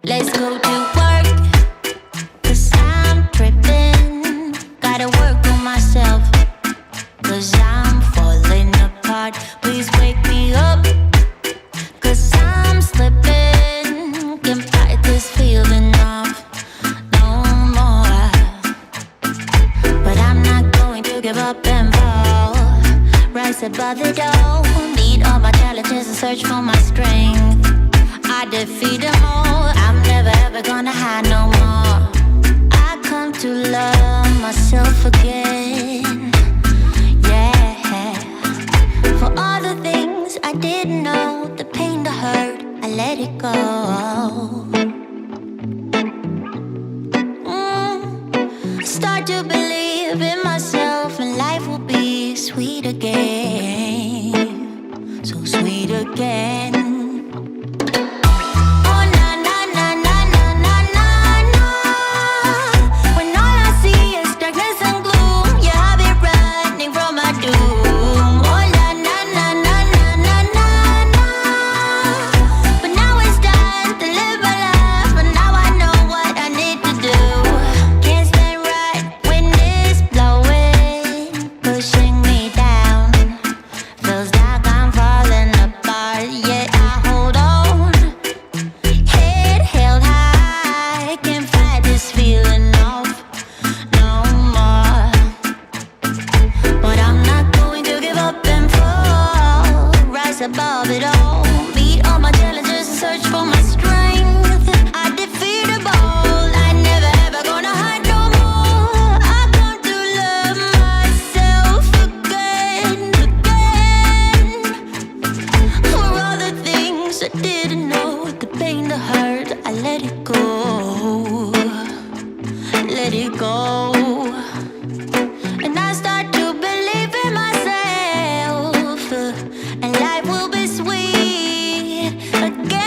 Let's go to work, 'cause I'm tripping. Gotta work on myself, 'cause I'm falling apart. Please wake me up, 'cause I'm slipping. Can't fight this feeling off no more. But I'm not going to give up and fall. Rise above the door, meet all my challenges and search for my strength. I defeat them all, I'm never ever gonna hide no more. I come to love myself again, yeah. For all the things I didn't know, the pain, the hurt, I let it go. Start to believe in myself and life will be sweet again, so sweet again. Above it all, meet all my challenges and search for my strength. I defeat them all, I never ever gonna hide no more. I come to love myself again, again. For all the things I didn't know, the pain, the hurt, I let it go, let it go. And I start to believe in myself, and life will be sweet again.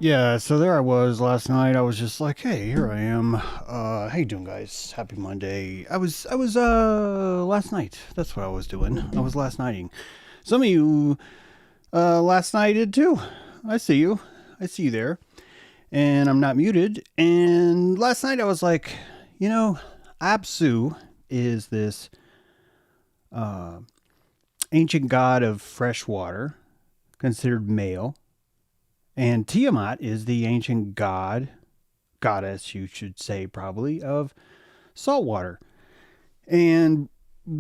Yeah, so there I was last night. I was just like, hey, here I am. How you doing, guys? Happy Monday. I was last night. That's what I was doing. I was last nighting. Some of you last nighted too. I see you there. And I'm not muted. And last night I was like, Apsu is this ancient god of fresh water, considered male. And Tiamat is the ancient goddess, you should say probably, of saltwater. And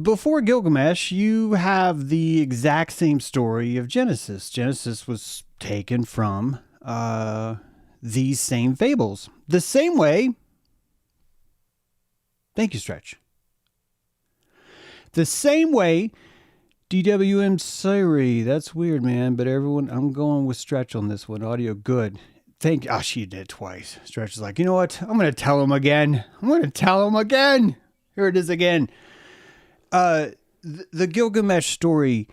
before Gilgamesh, you have the exact same story of Genesis. Genesis was taken from these same fables. The same way. Thank you, Stretch. The same way DWM Siri, that's weird, man. But everyone, I'm going with Stretch on this one. Audio good. She did it twice. Stretch is like, you know what? I'm going to tell him again. Here it is again. The Gilgamesh story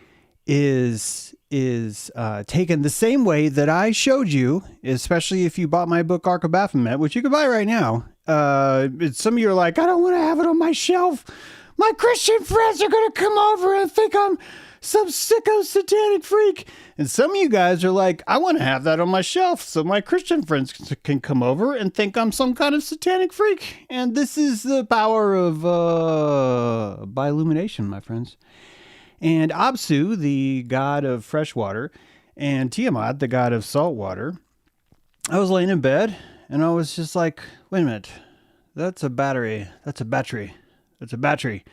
is taken the same way that I showed you, especially if you bought my book Ark of Baphomet, which you can buy right now. Some of you are like, I don't want to have it on my shelf. My Christian friends are going to come over and think I'm some sicko satanic freak. And some of you guys are like, I want to have that on my shelf so my Christian friends can come over and think I'm some kind of satanic freak. And this is the power of biolumination, my friends. And Apsu, the god of fresh water, and Tiamat, the god of salt water, I was laying in bed and I was just like, wait a minute, that's a battery. That's a battery. That's a battery.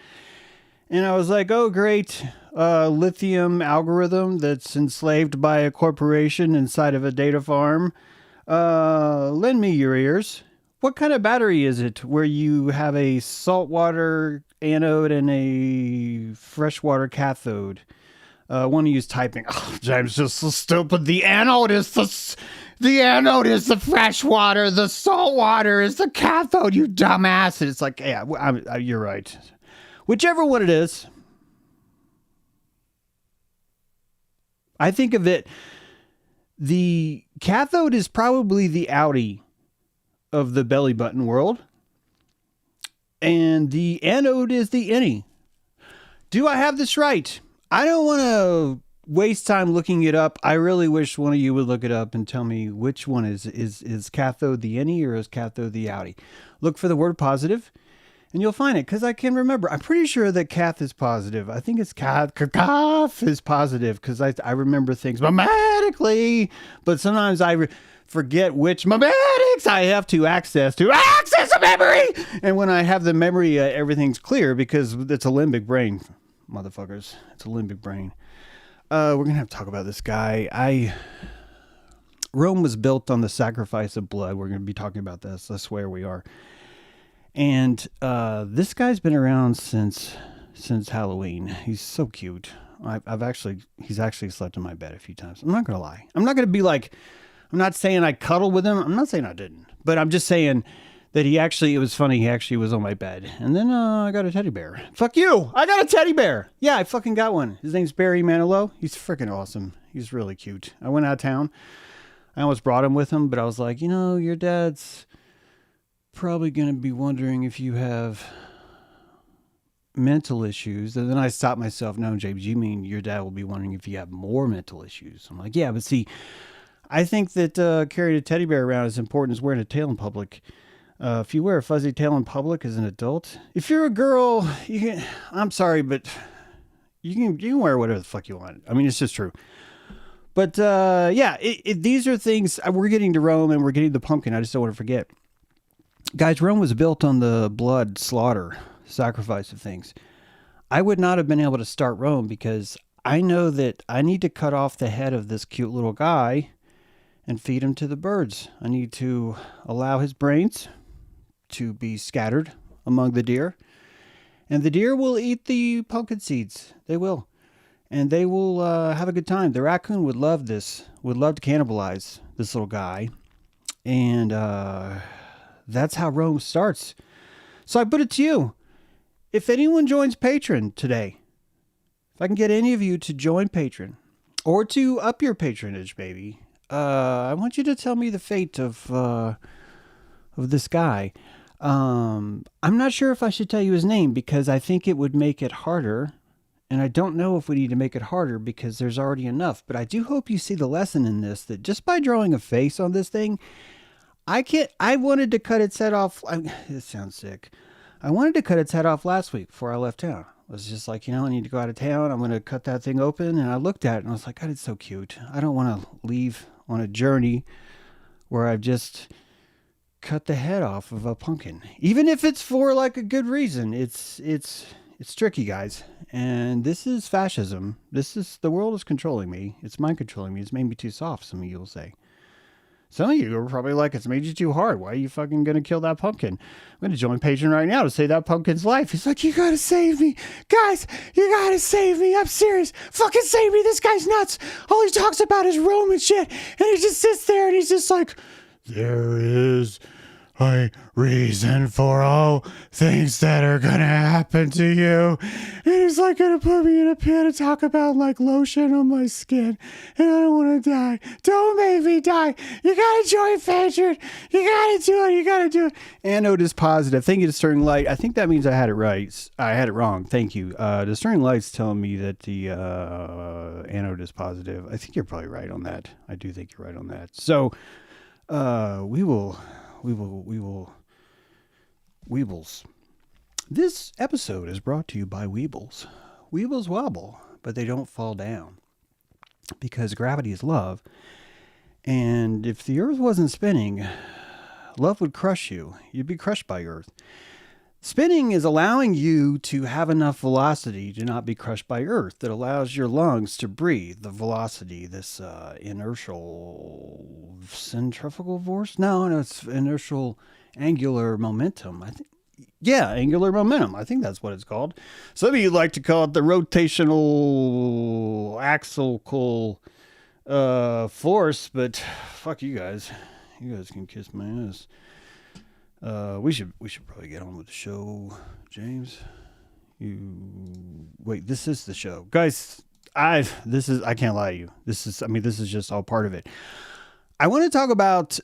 And I was like, oh, great. Lithium algorithm that's enslaved by a corporation inside of a data farm. Lend me your ears. What kind of battery is it where you have a saltwater anode and a freshwater cathode? One of you's typing. Oh, James, just so stupid. The anode is the fresh water. The salt water is the cathode, you dumbass. And it's like, yeah, you're right. Whichever one it is. I think of it, the cathode is probably the Audi of the belly button world. And the anode is the innie. Do I have this right? I don't want to waste time looking it up. I really wish one of you would look it up and tell me which one is cathode the innie or is cathode the Audi. Look for the word positive. And you'll find it, because I can remember. I'm pretty sure that cath is positive. I think it's cath is positive, because I remember things memetically, but sometimes I forget which memetics I have to access a memory. And when I have the memory, everything's clear, because it's a limbic brain, motherfuckers. It's a limbic brain. We're going to have to talk about this guy. Rome was built on the sacrifice of blood. We're going to be talking about this. I swear we are. And this guy's been around since Halloween. He's so cute. He's actually slept in my bed a few times. I'm not gonna lie. I'm not gonna be like, I'm not saying I cuddled with him. I'm not saying I didn't. But I'm just saying that it was funny. He actually was on my bed. And then I got a teddy bear. Fuck you! I got a teddy bear. Yeah, I fucking got one. His name's Barry Manilow. He's freaking awesome. He's really cute. I went out of town. I almost brought him with him, but I was like, your dad's probably going to be wondering if you have mental issues. And then I stopped myself. No, James, you mean your dad will be wondering if you have more mental issues? I'm like, yeah, but see, I think that carrying a teddy bear around is important as wearing a tail in public. If you wear a fuzzy tail in public as an adult, if you're a girl, I'm sorry, but you can wear whatever the fuck you want. I mean, it's just true. But yeah, these are things. We're getting to Rome and we're getting the pumpkin. I just don't want to forget. Guys, Rome was built on the blood, slaughter, sacrifice of things. I would not have been able to start Rome because I know that I need to cut off the head of this cute little guy and feed him to the birds. I need to allow his brains to be scattered among the deer. And the deer will eat the pumpkin seeds. They will. And they will have a good time. The raccoon would love this, would love to cannibalize this little guy. And that's how Rome starts. So I put it to you. If anyone joins Patreon today, if I can get any of you to join Patreon or to up your patronage, baby, I want you to tell me the fate of this guy. I'm not sure if I should tell you his name because I think it would make it harder. And I don't know if we need to make it harder because there's already enough. But I do hope you see the lesson in this, that just by drawing a face on this thing, I wanted to cut its head off. This sounds sick. I wanted to cut its head off last week before I left town. I was just like, I need to go out of town. I'm going to cut that thing open. And I looked at it and I was like, God, it's so cute. I don't want to leave on a journey where I've just cut the head off of a pumpkin. Even if it's for like a good reason. It's tricky, guys. And this is fascism. The world is controlling me. It's mind controlling me. It's made me too soft, some of you will say. Some of you are probably like, it's made you too hard. Why are you fucking going to kill that pumpkin? I'm going to join Patreon right now to save that pumpkin's life. He's like, you got to save me. Guys, you got to save me. I'm serious. Fucking save me. This guy's nuts. All he talks about is Roman shit. And he just sits there and he's just like, there is a reason for all things that are gonna happen to you. And he's like gonna put me in a pit and talk about like lotion on my skin. And I don't wanna die. Don't make me die. You gotta join Phaedron. You gotta do it. You gotta do it. Anode is positive. Thank you to Sterling Light. I think that means I had it right. I had it wrong. Thank you. The Sterling Light's telling me that the anode is positive. I think you're probably right on that. I do think you're right on that. So Weebles. This episode is brought to you by Weebles. Weebles wobble, but they don't fall down. Because gravity is love. And if the earth wasn't spinning, love would crush you. You'd be crushed by earth. Spinning is allowing you to have enough velocity to not be crushed by earth. That allows your lungs to breathe. The velocity, this inertial centrifugal force? No, it's inertial angular momentum. Angular momentum. I think that's what it's called. Some of you like to call it the rotational axial force, but fuck you guys. You guys can kiss my ass. We should probably get on with the show, James. This is the show, guys. I can't lie to you. This is just all part of it. I want to talk about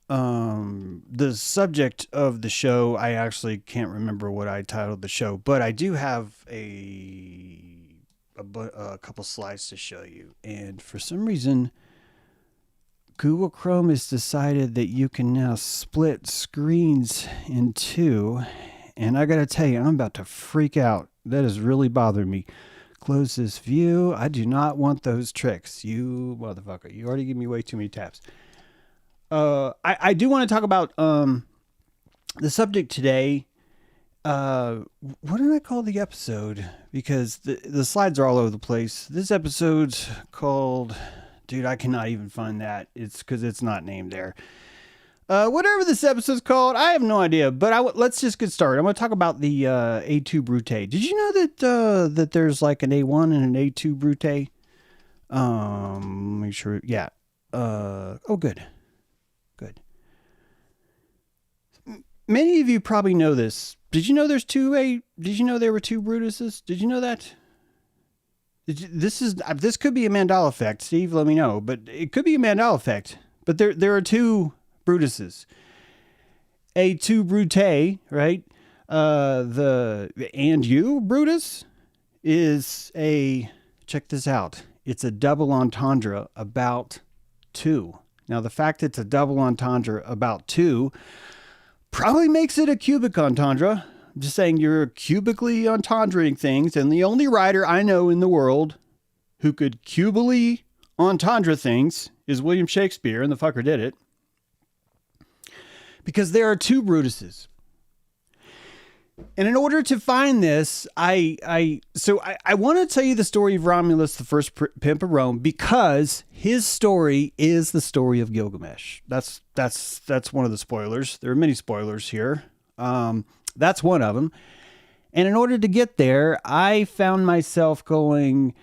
the subject of the show. I actually can't remember what I titled the show, but I do have a couple slides to show you. And for some reason, Google Chrome has decided that you can now split screens in two. And I got to tell you, I'm about to freak out. That is really bothering me. Close this view. I do not want those tricks. You motherfucker. You already gave me way too many taps. I do want to talk about the subject today. What did I call the episode? Because the slides are all over the place. This episode's called... Dude, I cannot even find that. It's because it's not named there. Whatever this episode's called, I have no idea. But let's just get started. I'm going to talk about the A2 Brute. Did you know that there's like an A1 and an A2 Brute? Make sure. Yeah. Good. Many of you probably know this. Did you know there were two Brutuses? Did you know that? This could be a Mandela effect. Steve, let me know. But it could be a Mandela effect. But there are two Brutuses. A2 Brute, right? The and you Brutus is check this out. It's a double entendre about two. Now the fact it's a double entendre about two probably makes it a cubic entendre. I'm just saying you're cubically entendring things, and the only writer I know in the world who could cubically entendre things is William Shakespeare, and the fucker did it. Because there are two Brutuses. And in order to find this, I want to tell you the story of Romulus, the first pimp of Rome, because his story is the story of Gilgamesh. That's one of the spoilers. There are many spoilers here. That's one of them. And in order to get there, I found myself going,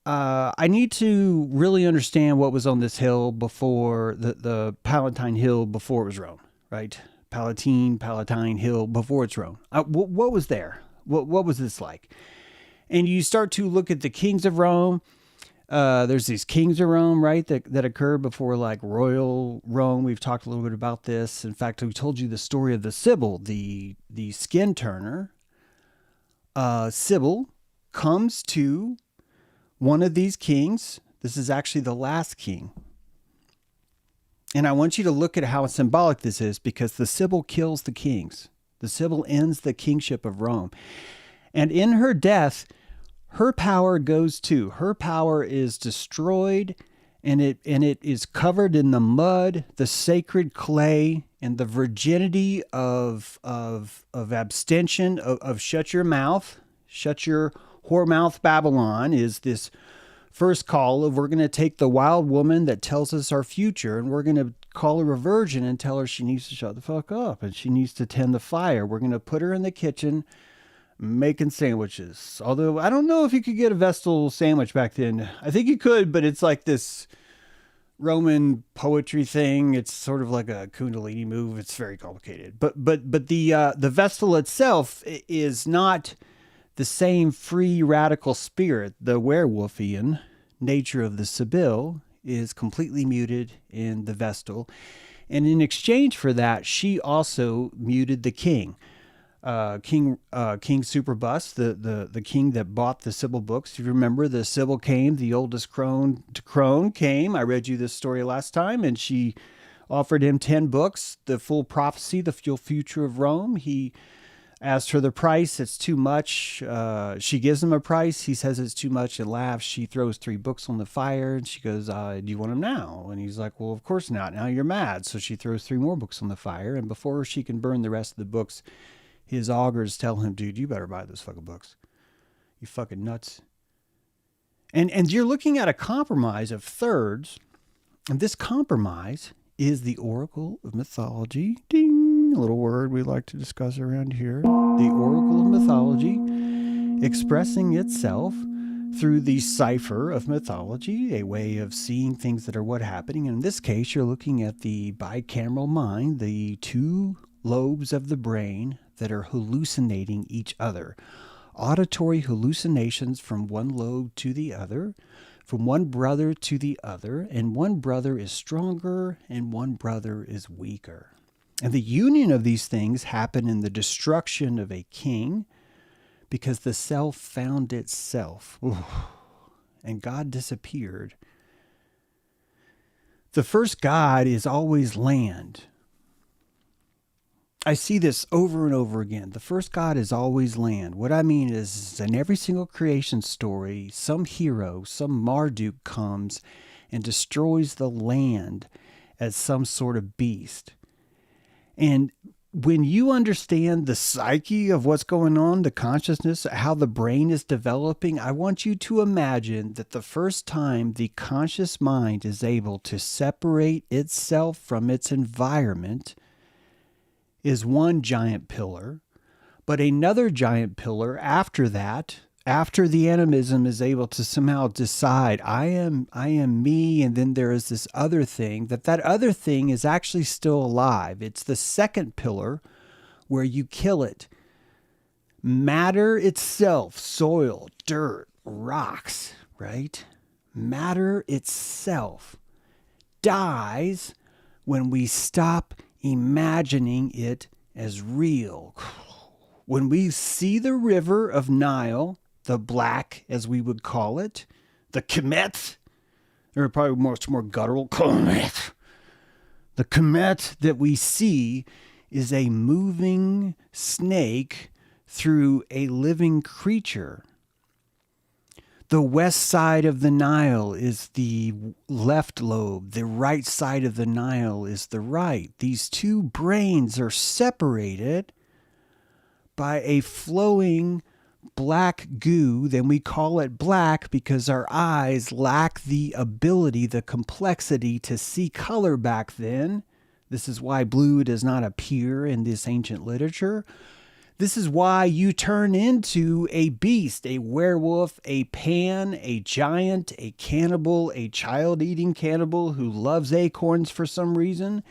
I need to really understand what was on this hill before the Palatine Hill before it was Rome, right? Palatine Hill before it's Rome. What was there? What was this like? And you start to look at the kings of Rome. There's these kings of Rome, right, that occurred before like royal Rome. We've talked a little bit about this. In fact, we told you the story of the Sibyl, the skin turner. Sibyl comes to one of these kings. This is actually the last king. And I want you to look at how symbolic this is, because the Sibyl kills the kings. The Sibyl ends the kingship of Rome. And in her death, her power goes too. Her power is destroyed, and it is covered in the mud, the sacred clay, and the virginity of abstention, of shut your mouth, shut your whore mouth Babylon is this first call of we're going to take the wild woman that tells us our future, and we're going to call her a virgin and tell her she needs to shut the fuck up and she needs to tend the fire. We're going to put her in the kitchen making sandwiches. Although I don't know if you could get a Vestal sandwich back then. I think you could, but it's like this Roman poetry thing. It's sort of like a Kundalini move. It's very complicated. But the Vestal itself is not the same free radical spirit. The werewolfian nature of the Sibyl is completely muted in the Vestal. And in exchange for that, she also muted the king. King Superbus, the king that bought the Sibyl books. If you remember, the Sibyl came, the oldest crone to crone came. I read you this story last time, and she offered him 10 books, the full prophecy, the future of Rome. He asked her the price. It's too much. She gives him a price. He says it's too much and laughs. She throws 3 books on the fire, and she goes, do you want them now? And he's like, well, of course not. Now you're mad. So she throws 3 more books on the fire, and before she can burn the rest of the books, his augurs tell him, dude, you better buy those fucking books. You fucking nuts. And you're looking at a compromise of thirds. And this compromise is the oracle of mythology. Ding, a little word we like to discuss around here. The oracle of mythology expressing itself through the cipher of mythology, a way of seeing things that are what happening. And in this case, you're looking at the bicameral mind, the 2 lobes of the brain that are hallucinating each other. Auditory hallucinations from one lobe to the other, from one brother to the other, and one brother is stronger and one brother is weaker. And the union of these things happen in the destruction of a king because the self found itself. Ooh, and God disappeared. The first God is always land. I see this over and over again. The first God is always land. What I mean is in every single creation story, some hero, some Marduk comes and destroys the land as some sort of beast. And when you understand the psyche of what's going on, the consciousness, how the brain is developing, I want you to imagine that the first time the conscious mind is able to separate itself from its environment is one giant pillar, but another giant pillar after that, after the animism is able to somehow decide, I am me, and then there is this other thing, that other thing is actually still alive. It's the second pillar where you kill it. Matter itself, soil, dirt, rocks, right? Matter itself dies when we stop imagining it as real. When we see the river of Nile, the black, as we would call it, the Kemet, or probably much more guttural, Kemet. The Kemet that we see is a moving snake through a living creature. The west side of the Nile is the left lobe. The right side of the Nile is the right. These 2 brains are separated by a flowing black goo. Then we call it black because our eyes lack the ability, the complexity to see color back then. This is why blue does not appear in this ancient literature. This is why you turn into a beast, a werewolf, a pan, a giant, a cannibal, a child-eating cannibal who loves acorns for some reason,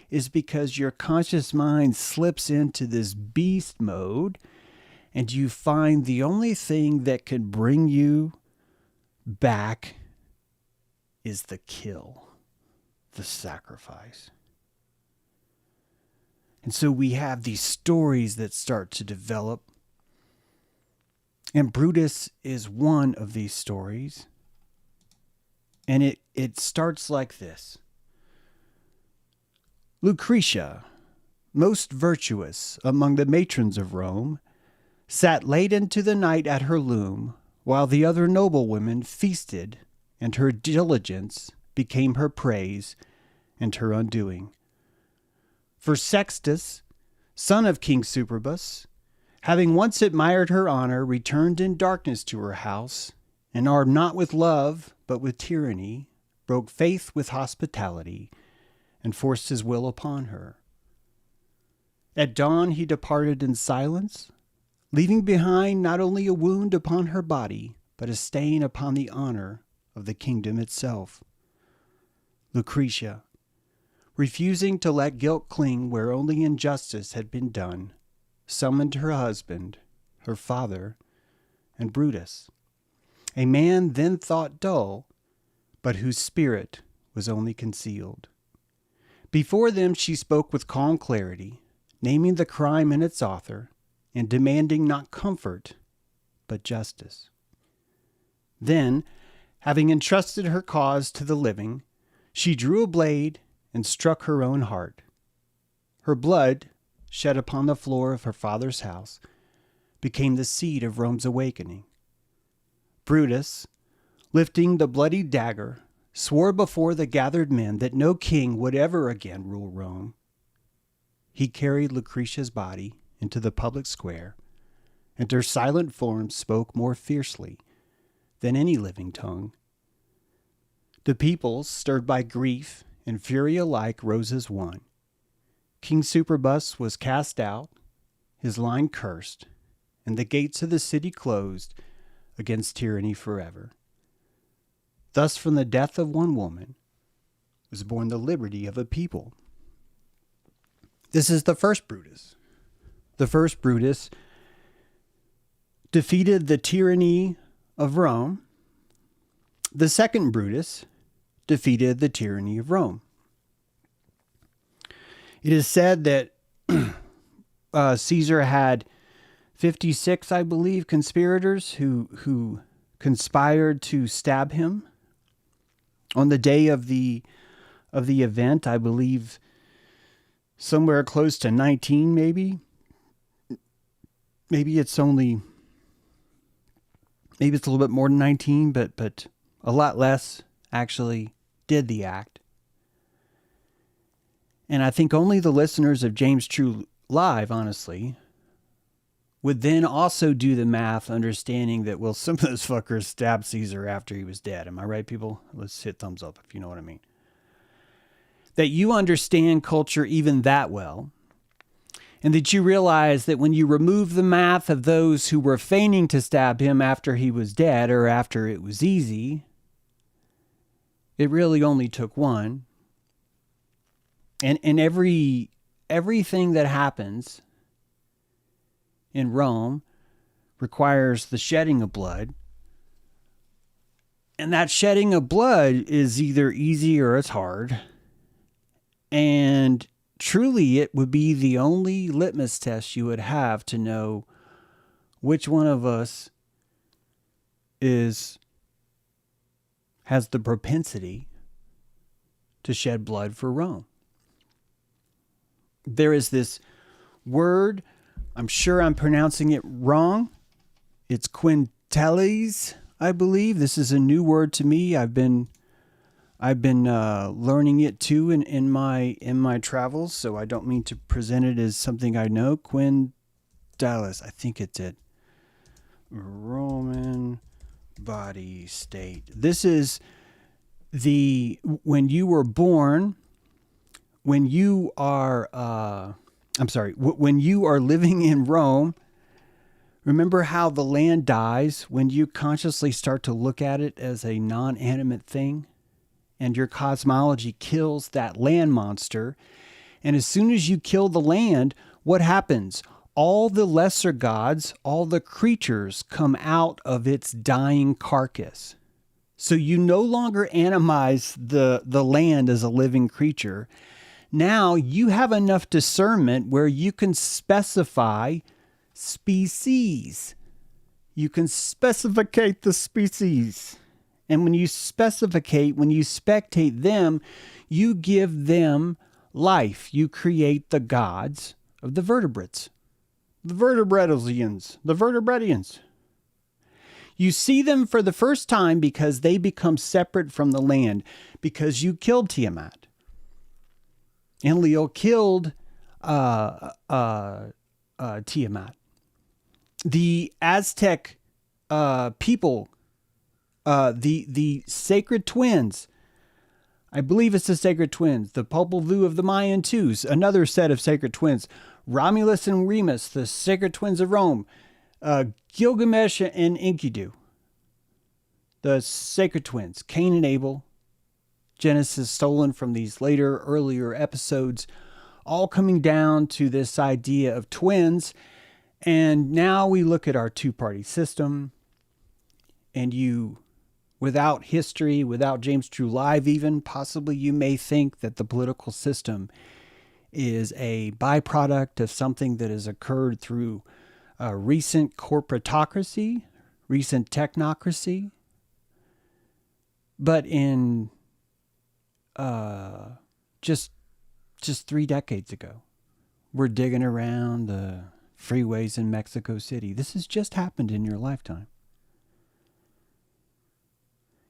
is because your conscious mind slips into this beast mode and you find the only thing that can bring you back is the kill, the sacrifice. And so we have these stories that start to develop. And Brutus is one of these stories. And it starts like this. Lucretia, most virtuous among the matrons of Rome, sat late into the night at her loom, while the other noblewomen feasted, and her diligence became her praise and her undoing. For Sextus, son of King Superbus, having once admired her honor, returned in darkness to her house, and armed not with love, but with tyranny, broke faith with hospitality, and forced his will upon her. At dawn he departed in silence, leaving behind not only a wound upon her body, but a stain upon the honor of the kingdom itself. Lucretia, refusing to let guilt cling where only injustice had been done, summoned her husband, her father, and Brutus, a man then thought dull, but whose spirit was only concealed. Before them she spoke with calm clarity, naming the crime and its author, and demanding not comfort, but justice. Then, having entrusted her cause to the living, she drew a blade and struck her own heart. Her blood, shed upon the floor of her father's house, became the seed of Rome's awakening. Brutus, lifting the bloody dagger, swore before the gathered men that no king would ever again rule Rome. He carried Lucretia's body into the public square, and her silent form spoke more fiercely than any living tongue. The people, stirred by grief and fury alike, rose as one. King Superbus was cast out, his line cursed, and the gates of the city closed against tyranny forever. Thus, from the death of one woman was born the liberty of a people. This is the first Brutus. The first Brutus defeated the tyranny of Rome. The second Brutus defeated the tyranny of Rome. It is said that Caesar had 56, I believe, conspirators who conspired to stab him. On the day of the event, I believe somewhere close to 19, maybe. Maybe it's a little bit more than 19, but a lot less actually did the act. And I think only the listeners of James True Live, honestly, would then also do the math, understanding that, well, some of those fuckers stabbed Caesar after he was dead. Am I right, people? Let's hit thumbs up if you know what I mean. That you understand culture even that well, and that you realize that when you remove the math of those who were feigning to stab him after he was dead or after it was easy, it really only took one. And everything that happens in Rome requires the shedding of blood. And that shedding of blood is either easy or it's hard. And truly, it would be the only litmus test you would have to know which one of us has the propensity to shed blood for Rome. There is this word, I'm sure I'm pronouncing it wrong. It's quintiles, I believe. This is a new word to me. I've been learning it too in my travels, so I don't mean to present it as something I know. Quintiles, I think it's it. Roman body state. This is when you were born. When you are, when you are living in Rome, remember how the land dies when you consciously start to look at it as a non-animate thing, and your cosmology kills that land monster. And as soon as you kill the land, what happens? All the lesser gods, all the creatures come out of its dying carcass. So you no longer animize the land as a living creature. Now you have enough discernment where you can specify species. You can specificate the species. And when you spectate them, you give them life. You create the gods of the vertebrates. The vertebratians. You see them for the first time because they become separate from the land, because you killed Tiamat. Enlil killed Tiamat. The Aztec people, the sacred twins, I believe it's the sacred twins, the Popol Vuh of the Mayan too, another set of sacred twins, Romulus and Remus, the sacred twins of Rome, Gilgamesh and Enkidu, the sacred twins, Cain and Abel, Genesis stolen from these earlier episodes, all coming down to this idea of twins. And now we look at our two-party system, and without history, without James Drew Live even, possibly you may think that the political system is a byproduct of something that has occurred through recent corporatocracy, recent technocracy. But in just 3 decades ago, we're digging around the freeways in Mexico City. This has just happened in your lifetime.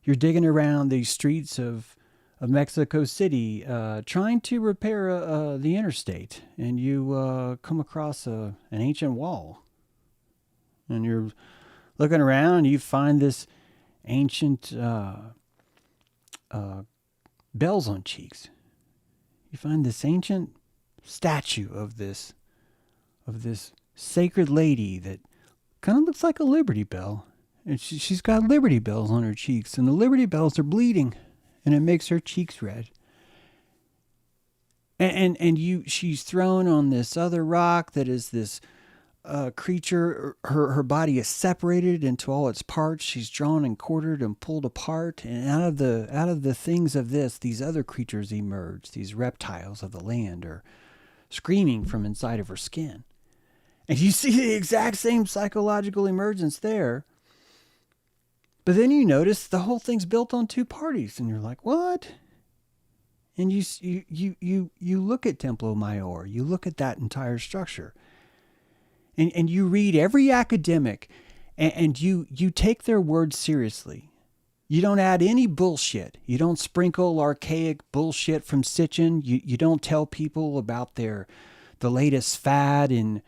You're digging around the streets of Mexico City, trying to repair the interstate, and you come across an ancient wall. And you're looking around, and you find this ancient bells on cheeks. You find this ancient statue of this sacred lady that kind of looks like a Liberty Bell. And she's got Liberty Bells on her cheeks, and the Liberty Bells are bleeding, and it makes her cheeks red. And she's thrown on this other rock that is this creature. Her body is separated into all its parts. She's drawn and quartered and pulled apart, and out of the things of these other creatures emerge. These reptiles of the land are screaming from inside of her skin. And you see the exact same psychological emergence there. But then you notice the whole thing's built on two parties, and you're like, what? And you look at Templo Mayor, you look at that entire structure, and you read every academic, and you take their words seriously. You don't add any bullshit. You don't sprinkle archaic bullshit from Sitchin. You don't tell people about the latest fad and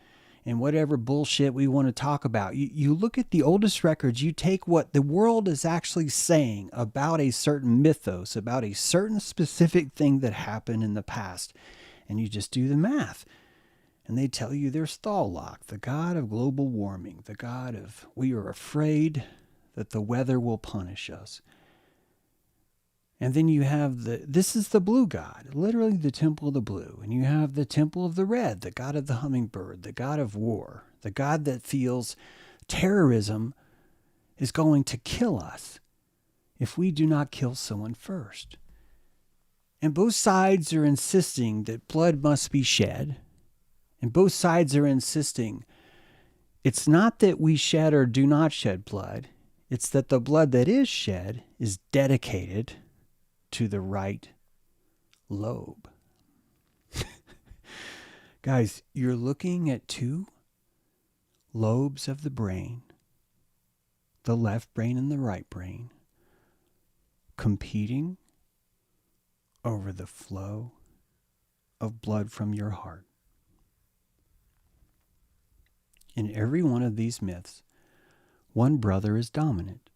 whatever bullshit we want to talk about. You look at the oldest records, you take what the world is actually saying about a certain mythos, about a certain specific thing that happened in the past, and you just do the math. And they tell you there's Thalok, the god of global warming, the god of we are afraid that the weather will punish us. And then you have this is the blue god, literally the temple of the blue. And you have the temple of the red, the god of the hummingbird, the god of war, the god that feels terrorism is going to kill us if we do not kill someone first. And both sides are insisting that blood must be shed. And both sides are insisting it's not that we shed or do not shed blood. It's that the blood that is shed is dedicated to the right lobe. Guys, you're looking at two lobes of the brain, the left brain and the right brain, competing over the flow of blood from your heart. In every one of these myths, one brother is dominant.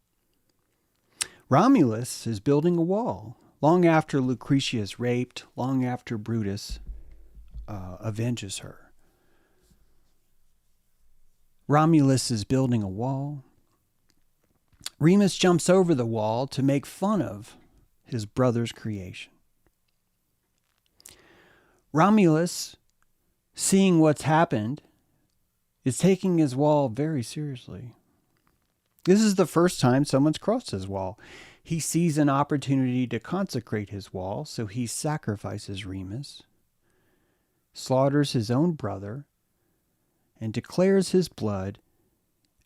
Romulus is building a wall long after Lucretia is raped, long after Brutus avenges her. Romulus is building a wall. Remus jumps over the wall to make fun of his brother's creation. Romulus, seeing what's happened, is taking his wall very seriously. This is the first time someone's crossed his wall. He sees an opportunity to consecrate his wall, so he sacrifices Remus, slaughters his own brother, and declares his blood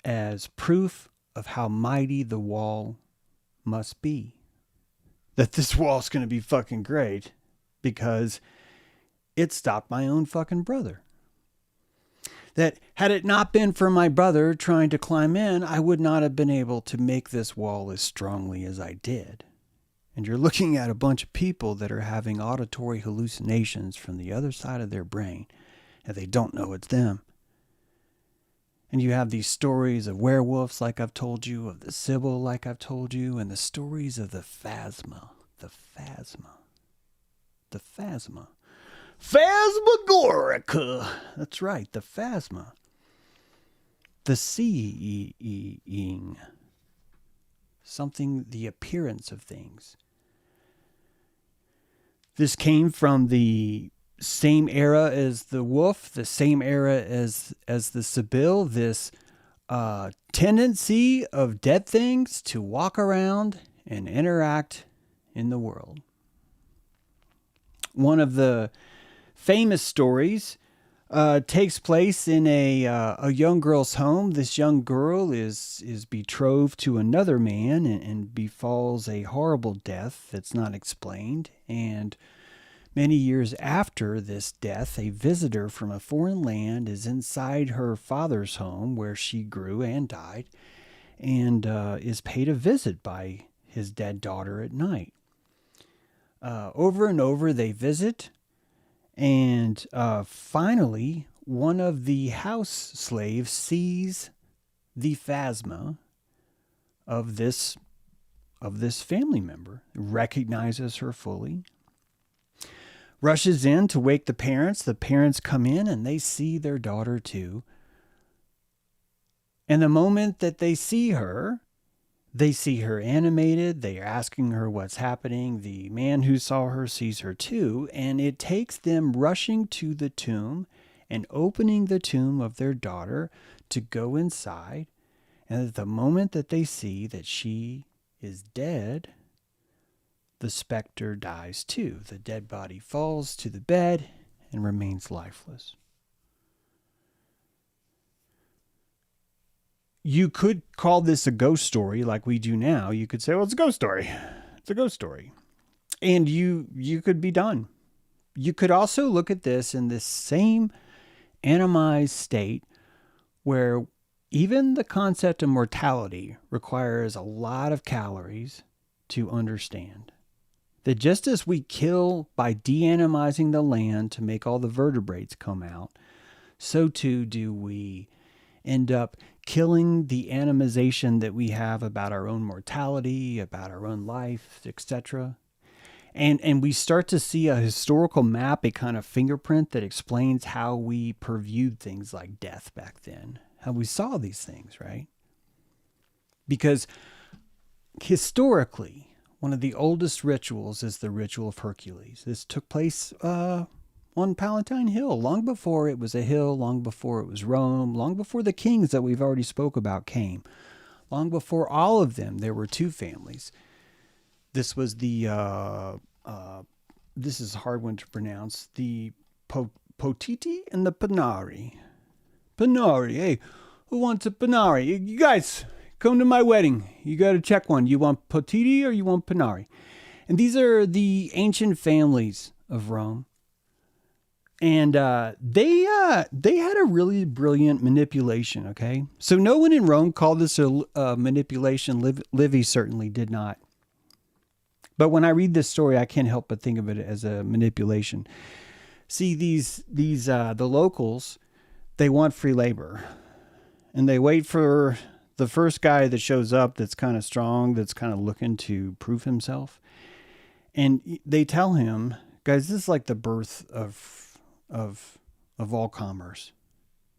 as proof of how mighty the wall must be. That this wall's going to be fucking great because it stopped my own fucking brother. That had it not been for my brother trying to climb in, I would not have been able to make this wall as strongly as I did. And you're looking at a bunch of people that are having auditory hallucinations from the other side of their brain, and they don't know it's them. And you have these stories of werewolves like I've told you, of the Sibyl like I've told you, and the stories of the Phasma. The Phasma. The Phasma. Phasmagorica. That's right, the Phasma. The seeing. Something, the appearance of things. This came from the same era as the wolf, the same era as the Sibyl, this tendency of dead things to walk around and interact in the world. One of the famous stories takes place in a young girl's home. This young girl is betrothed to another man and befalls a horrible death that's not explained. And many years after this death, a visitor from a foreign land is inside her father's home where she grew and died, and is paid a visit by his dead daughter at night. Over and over they visit, and finally one of the house slaves sees the phasma of this family member, recognizes her fully, rushes in to wake the parents. The parents come in and they see their daughter too. And the moment that they see her animated. They are asking her what's happening. The man who saw her sees her too. And it takes them rushing to the tomb and opening the tomb of their daughter to go inside. And at the moment that they see that she is dead, the specter dies too. The dead body falls to the bed and remains lifeless. You could call this a ghost story like we do now. You could say, well, it's a ghost story. It's a ghost story. And you could be done. You could also look at this in this same animized state where even the concept of mortality requires a lot of calories to understand. That just as we kill by deanimizing the land to make all the vertebrates come out, so too do we end up killing the animization that we have about our own mortality, about our own life, etc. And we start to see a historical map, a kind of fingerprint that explains how we purviewed things like death back then, how we saw these things, right? Because historically, one of the oldest rituals is the ritual of Hercules. This took place on Palatine Hill, long before it was a hill, long before it was Rome, long before the kings that we've already spoke about came. Long before all of them, there were two families. This was the, this is a hard one to pronounce, the Potiti and the Panari. Panari, hey, who wants a Panari? You guys, come to my wedding. You got to check one. You want Potiti or you want Panari? And these are the ancient families of Rome. And they had a really brilliant manipulation, okay? So no one in Rome called this a manipulation. Livy certainly did not. But when I read this story, I can't help but think of it as a manipulation. See, the locals, they want free labor. And they wait for the first guy that shows up that's kind of strong, that's kind of looking to prove himself. And they tell him, guys, this is like the birth of all commerce,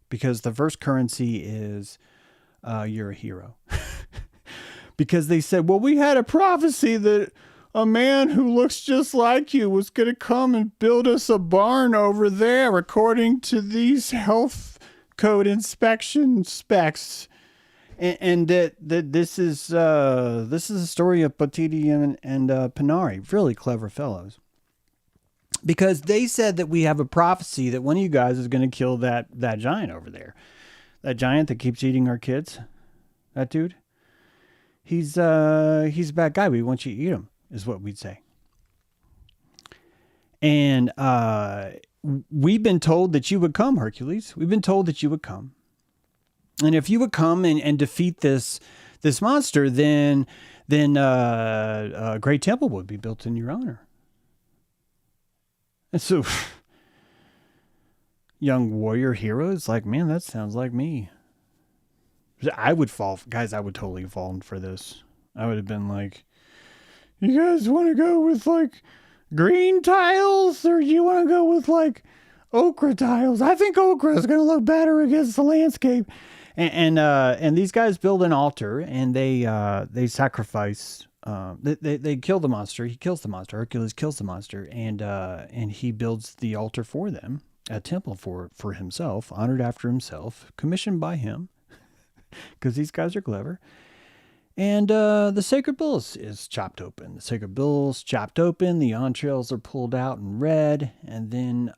because the first currency is you're a hero. Because they said, well, we had a prophecy that a man who looks just like you was going to come and build us a barn over there according to these health code inspection specs. And that this is a story of Potiti and Panari, really clever fellows. Because they said that we have a prophecy that one of you guys is going to kill that giant over there. That giant that keeps eating our kids. That dude. He's a bad guy. We want you to eat him, is what we'd say. And we've been told that you would come, Hercules. We've been told that you would come. And if you would come and defeat this monster, then a great temple would be built in your honor. And so, young warrior hero is like, man, that sounds like me. I would fall, guys, I would totally have fallen for this. I would have been like, you guys want to go with like green tiles, or you want to go with like ochre tiles? I think ochre is going to look better against the landscape. And these guys build an altar, and they sacrifice they kill the monster. He kills the monster. Hercules kills the monster, and he builds the altar for them, a temple for himself, honored after himself, commissioned by him, because these guys are clever. And the sacred bull is chopped open. The sacred bull's chopped open. The entrails are pulled out and read. And then,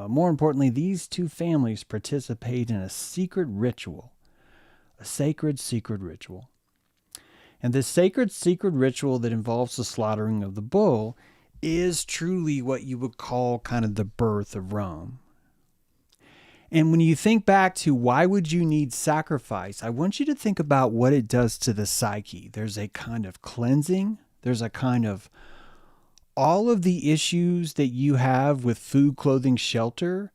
more importantly, these two families participate in a secret ritual, a sacred, secret ritual. And this sacred, secret ritual that involves the slaughtering of the bull is truly what you would call kind of the birth of Rome. And when you think back to why would you need sacrifice, I want you to think about what it does to the psyche. There's a kind of cleansing. There's a kind of all of the issues that you have with food, clothing, shelter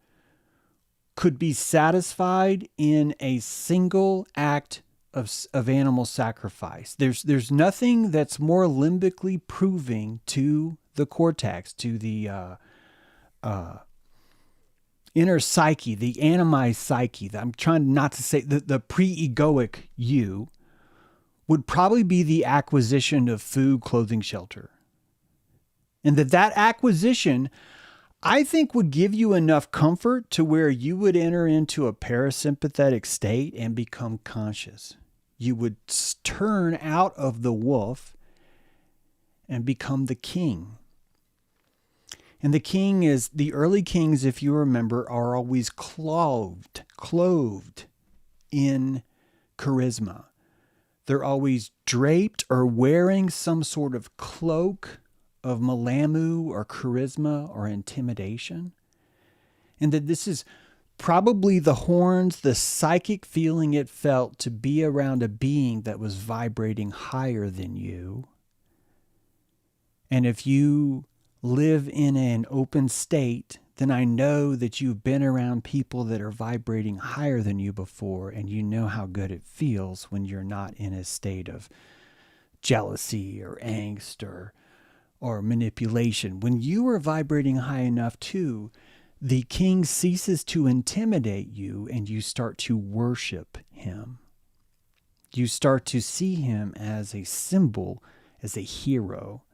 could be satisfied in a single act of animal sacrifice. There's nothing that's more limbically proving to the cortex, to the inner psyche, the animized psyche. I'm trying not to say the pre-egoic you would probably be the acquisition of food, clothing, shelter. And that acquisition, I think, would give you enough comfort to where you would enter into a parasympathetic state and become conscious. You would turn out of the wolf and become the king. And the king is, the early kings, if you remember, are always clothed in charisma. They're always draped or wearing some sort of cloak of malamu or charisma or intimidation. And that this is probably the horns, the psychic feeling it felt to be around a being that was vibrating higher than you. And if you live in an open state, then I know that you've been around people that are vibrating higher than you before, and you know how good it feels when you're not in a state of jealousy or angst or manipulation. When you are vibrating high enough too, the king ceases to intimidate you and you start to worship him. You start to see him as a symbol, as a hero.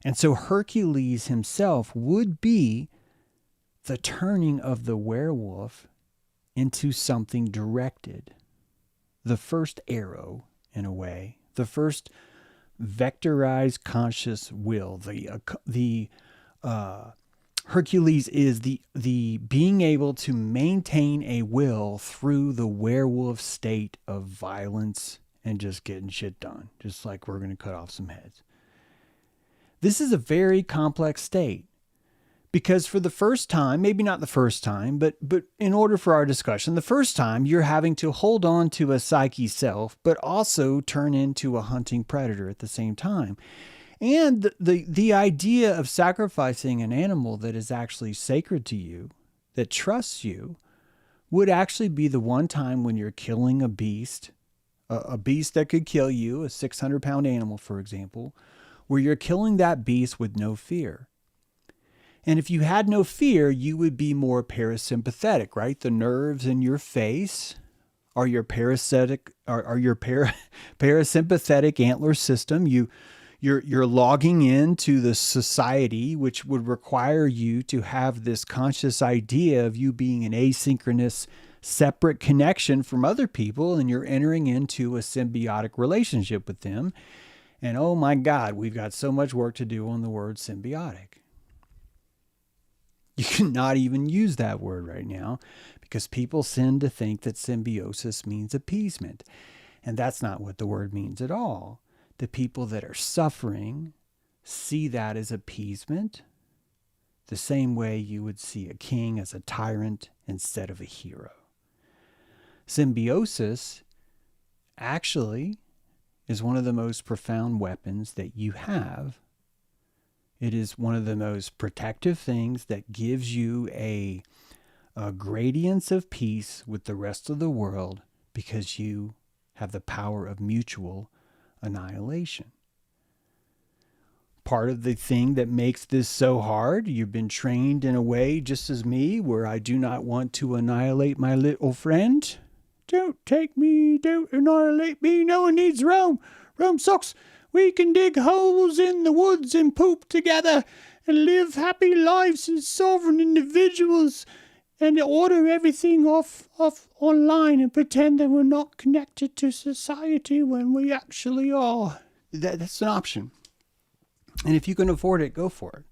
And so Hercules himself would be the turning of the werewolf into something directed. The first arrow, in a way, the first vectorized conscious will. The Hercules is the being able to maintain a will through the werewolf state of violence and just getting shit done, just like we're going to cut off some heads. This is a very complex state because for the first time, maybe not the first time, but in order for our discussion, the first time you're having to hold on to a psyche self, but also turn into a hunting predator at the same time. And the idea of sacrificing an animal that is actually sacred to you, that trusts you, would actually be the one time when you're killing a beast that could kill you, a 600-pound animal, for example, where you're killing that beast with no fear. And if you had no fear, you would be more parasympathetic, right? The nerves in your face are your parasympathetic antler system. You're logging into the society, which would require you to have this conscious idea of you being an asynchronous, separate connection from other people, and you're entering into a symbiotic relationship with them. And oh my God, we've got so much work to do on the word symbiotic. You cannot even use that word right now because people tend to think that symbiosis means appeasement. And that's not what the word means at all. The people that are suffering see that as appeasement, the same way you would see a king as a tyrant instead of a hero. Symbiosis actually is one of the most profound weapons that you have. It is one of the most protective things that gives you a gradience of peace with the rest of the world because you have the power of mutual annihilation. Part of the thing that makes this so hard, you've been trained in a way just as me, where I do not want to annihilate my little friend. Don't take me, don't annihilate me, no one needs Rome. Rome sucks. We can dig holes in the woods and poop together and live happy lives as sovereign individuals and order everything off online and pretend that we're not connected to society when we actually are. That's an option. And if you can afford it, go for it.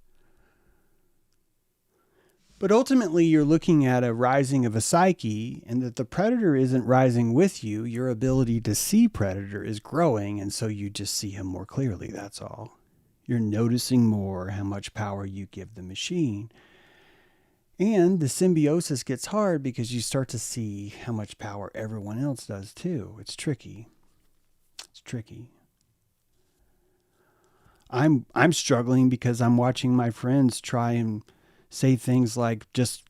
But ultimately, you're looking at a rising of a psyche, and that the predator isn't rising with you. Your ability to see predator is growing, and so you just see him more clearly, that's all. You're noticing more how much power you give the machine. And the symbiosis gets hard because you start to see how much power everyone else does too. It's tricky. It's tricky. I'm struggling because I'm watching my friends try and say things like just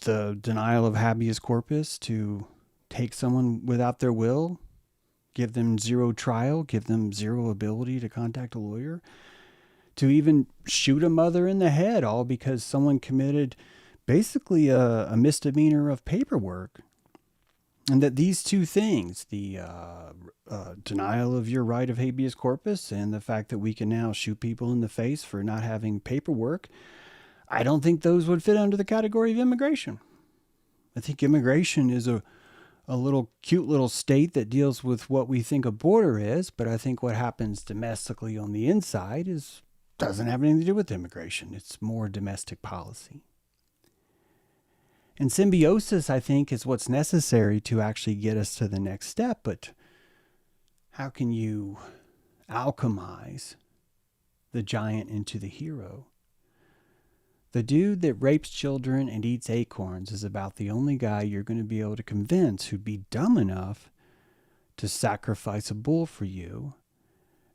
the denial of habeas corpus, to take someone without their will, give them zero trial, give them zero ability to contact a lawyer, to even shoot a mother in the head, all because someone committed basically a misdemeanor of paperwork. And that these two things, the denial of your right of habeas corpus and the fact that we can now shoot people in the face for not having paperwork, I don't think those would fit under the category of immigration. I think immigration is a little cute little state that deals with what we think a border is, but I think what happens domestically on the inside doesn't have anything to do with immigration. It's more domestic policy. And symbiosis, I think, is what's necessary to actually get us to the next step. But how can you alchemize the giant into the hero? The dude that rapes children and eats acorns is about the only guy you're going to be able to convince who'd be dumb enough to sacrifice a bull for you.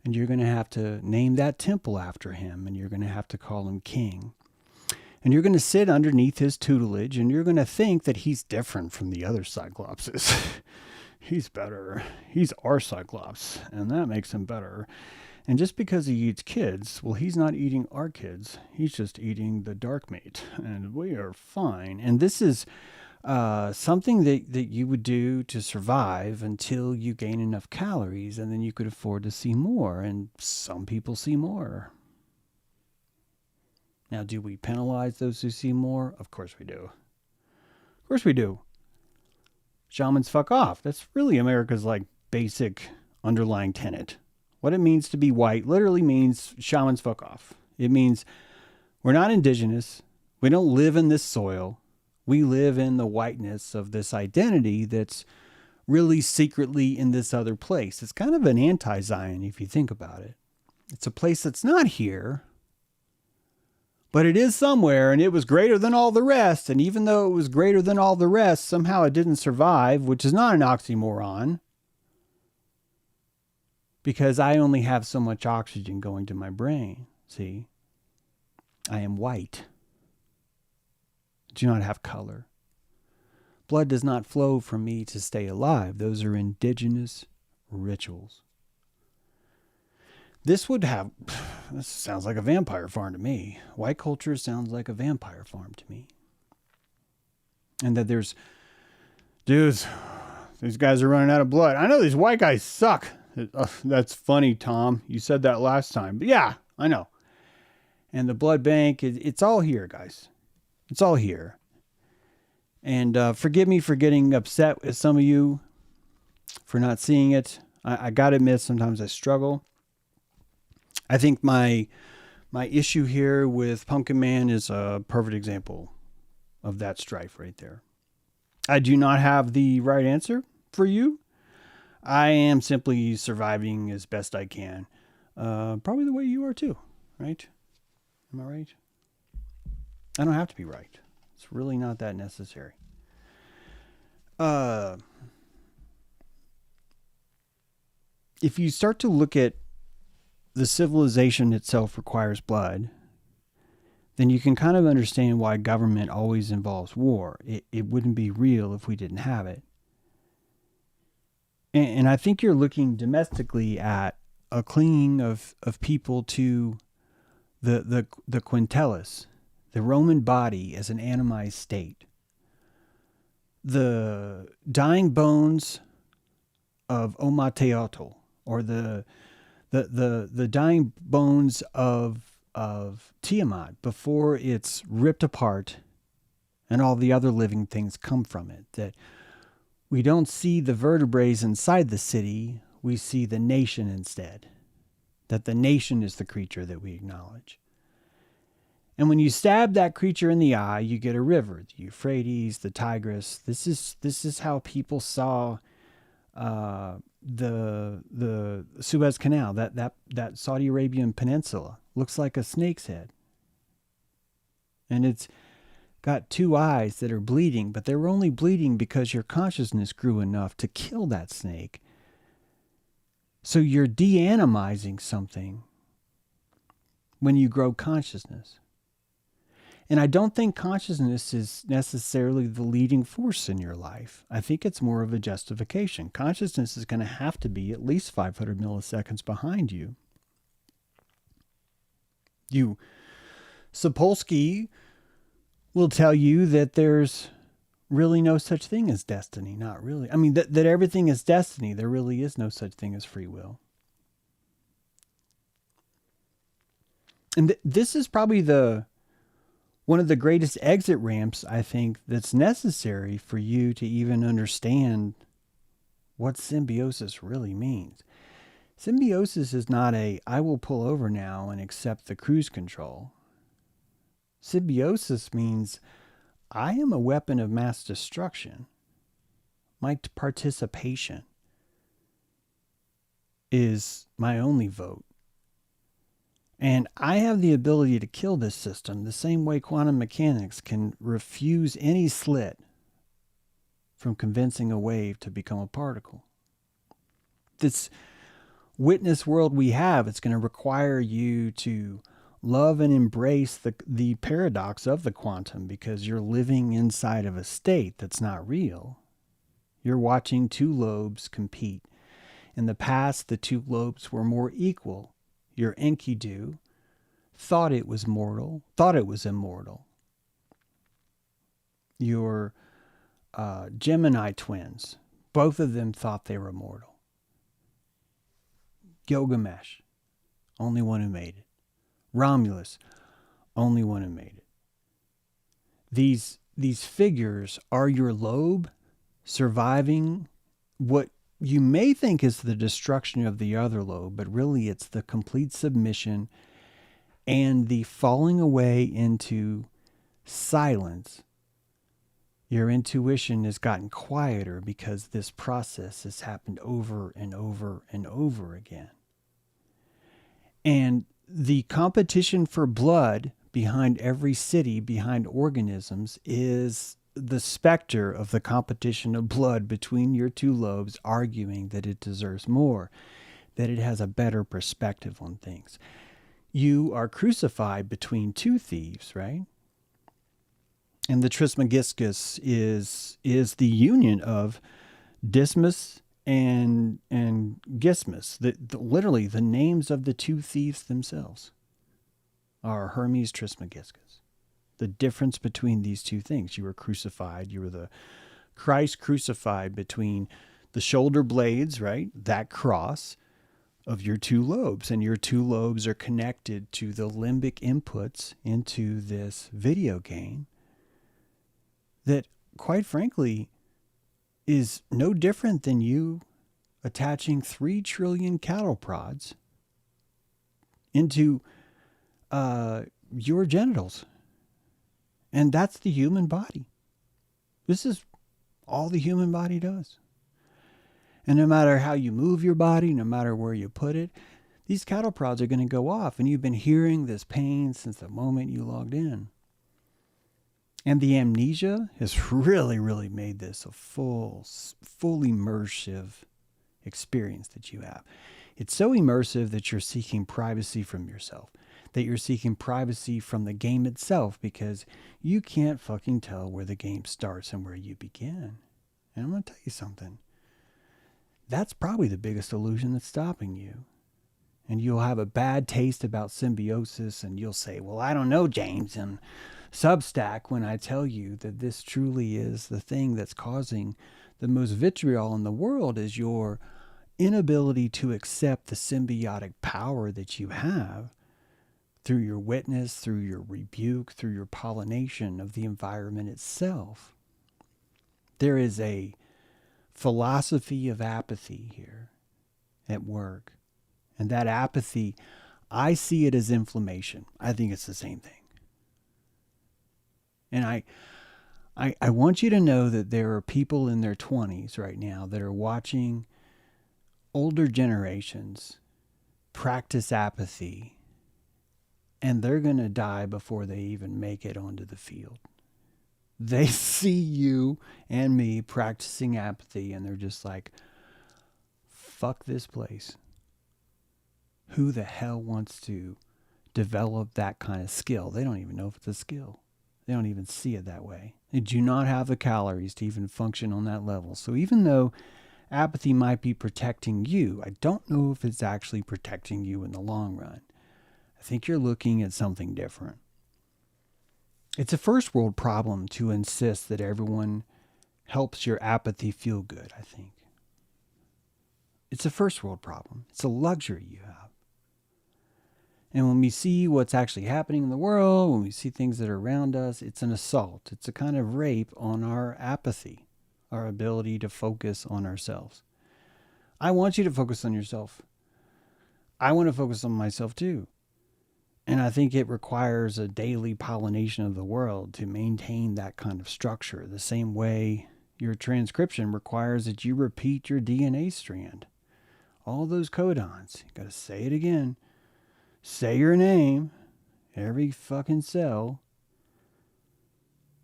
And you're going to have to name that temple after him, and you're going to have to call him king. And you're going to sit underneath his tutelage, and you're going to think that he's different from the other Cyclopses. He's better. He's our Cyclops, and that makes him better. And just because he eats kids, well, he's not eating our kids. He's just eating the dark meat, and we are fine. And this is something that you would do to survive until you gain enough calories, and then you could afford to see more. And some people see more. Now, do we penalize those who see more? Of course we do. Of course we do. Shamans fuck off. That's really America's basic underlying tenet. What it means to be white literally means shamans fuck off. It means we're not indigenous. We don't live in this soil. We live in the whiteness of this identity that's really secretly in this other place. It's kind of an anti-Zion if you think about it. It's a place that's not here, but it is somewhere, and it was greater than all the rest. And even though it was greater than all the rest, somehow it didn't survive, which is not an oxymoron, because I only have so much oxygen going to my brain. See, I am white. I do not have color. Blood does not flow from me to stay alive. Those are indigenous rituals. This sounds like a vampire farm to me. White culture sounds like a vampire farm to me. And that there's dudes, these guys are running out of blood. I know these white guys suck. That's funny, Tom. You said that last time. But yeah, I know. And the blood bank, it's all here, guys. It's all here. And forgive me for getting upset with some of you for not seeing it. I got to admit, sometimes I struggle. I think my issue here with Pumpkin Man is a perfect example of that strife right there. I do not have the right answer for you. I am simply surviving as best I can. Probably the way you are too, right? Am I right? I don't have to be right. It's really not that necessary. If you start to look at the civilization itself requires blood, then you can kind of understand why government always involves war. It wouldn't be real if we didn't have it. And I think you're looking domestically at a clinging of people to the quintelis, the Roman body as an animized state. The dying bones of Omateotl, or the the dying bones of Tiamat before it's ripped apart and all the other living things come from it. That we don't see the vertebrae inside the city, we see the nation instead. That the nation is the creature that we acknowledge. And when you stab that creature in the eye, you get a river, the Euphrates, the Tigris. This is how people saw the Suez Canal. That Saudi Arabian peninsula looks like a snake's head, and it's got two eyes that are bleeding, but they were only bleeding because your consciousness grew enough to kill that snake. So you're de-animizing something when you grow consciousness. And I don't think consciousness is necessarily the leading force in your life. I think it's more of a justification. Consciousness is going to have to be at least 500 milliseconds behind you. Sapolsky will tell you that there's really no such thing as destiny. Not really. I mean, that everything is destiny. There really is no such thing as free will. And this is probably one of the greatest exit ramps, I think, that's necessary for you to even understand what symbiosis really means. Symbiosis is not I will pull over now and accept the cruise control. Symbiosis means I am a weapon of mass destruction. My participation is my only vote. And I have the ability to kill this system the same way quantum mechanics can refuse any slit from convincing a wave to become a particle. This witness world we have, it's going to require you to love and embrace the paradox of the quantum, because you're living inside of a state that's not real. You're watching two lobes compete. In the past, the two lobes were more equal. Your Enkidu thought it was mortal, thought it was immortal. Your Gemini twins, both of them thought they were mortal. Gilgamesh, only one who made it. Romulus, only one who made it. These figures are your lobe surviving what you may think is the destruction of the other lobe, but really it's the complete submission and the falling away into silence. Your intuition has gotten quieter because this process has happened over and over and over again. And the competition for blood behind every city, behind organisms, is the specter of the competition of blood between your two lobes, arguing that it deserves more, that it has a better perspective on things. You are crucified between two thieves, right? And the Trismegistus is the union of Dismas and Gismus. Literally, the names of the two thieves themselves are Hermes Trismegistus. The difference between these two things. You were crucified. You were the Christ crucified between the shoulder blades, right? That cross of your two lobes. And your two lobes are connected to the limbic inputs into this video game that, quite frankly, is no different than you attaching 3 trillion cattle prods into your genitals. And that's the human body. This is all the human body does. And no matter how you move your body, no matter where you put it, these cattle prods are going to go off. And you've been hearing this pain since the moment you logged in. And the amnesia has really, really made this a full immersive experience that you have. It's so immersive that you're seeking privacy from yourself, that you're seeking privacy from the game itself, because you can't fucking tell where the game starts and where you begin. And I'm going to tell you something. That's probably the biggest illusion that's stopping you. And you'll have a bad taste about symbiosis, and you'll say, well, I don't know, James, and Substack, when I tell you that this truly is the thing that's causing the most vitriol in the world, is your inability to accept the symbiotic power that you have through your witness, through your rebuke, through your pollination of the environment itself. There is a philosophy of apathy here at work. And that apathy, I see it as inflammation. I think it's the same thing. And I want you to know that there are people in their 20s right now that are watching older generations practice apathy, and they're going to die before they even make it onto the field. They see you and me practicing apathy, and they're just like, fuck this place. Who the hell wants to develop that kind of skill? They don't even know if it's a skill. They don't even see it that way. They do not have the calories to even function on that level. So even though apathy might be protecting you, I don't know if it's actually protecting you in the long run. I think you're looking at something different. It's a first world problem to insist that everyone helps your apathy feel good, I think. It's a first world problem. It's a luxury you have. And when we see what's actually happening in the world, when we see things that are around us, it's an assault. It's a kind of rape on our apathy, our ability to focus on ourselves. I want you to focus on yourself. I want to focus on myself too. And I think it requires a daily pollination of the world to maintain that kind of structure, the same way your transcription requires that you repeat your DNA strand. All those codons, you got to say it again. Say your name, every fucking cell.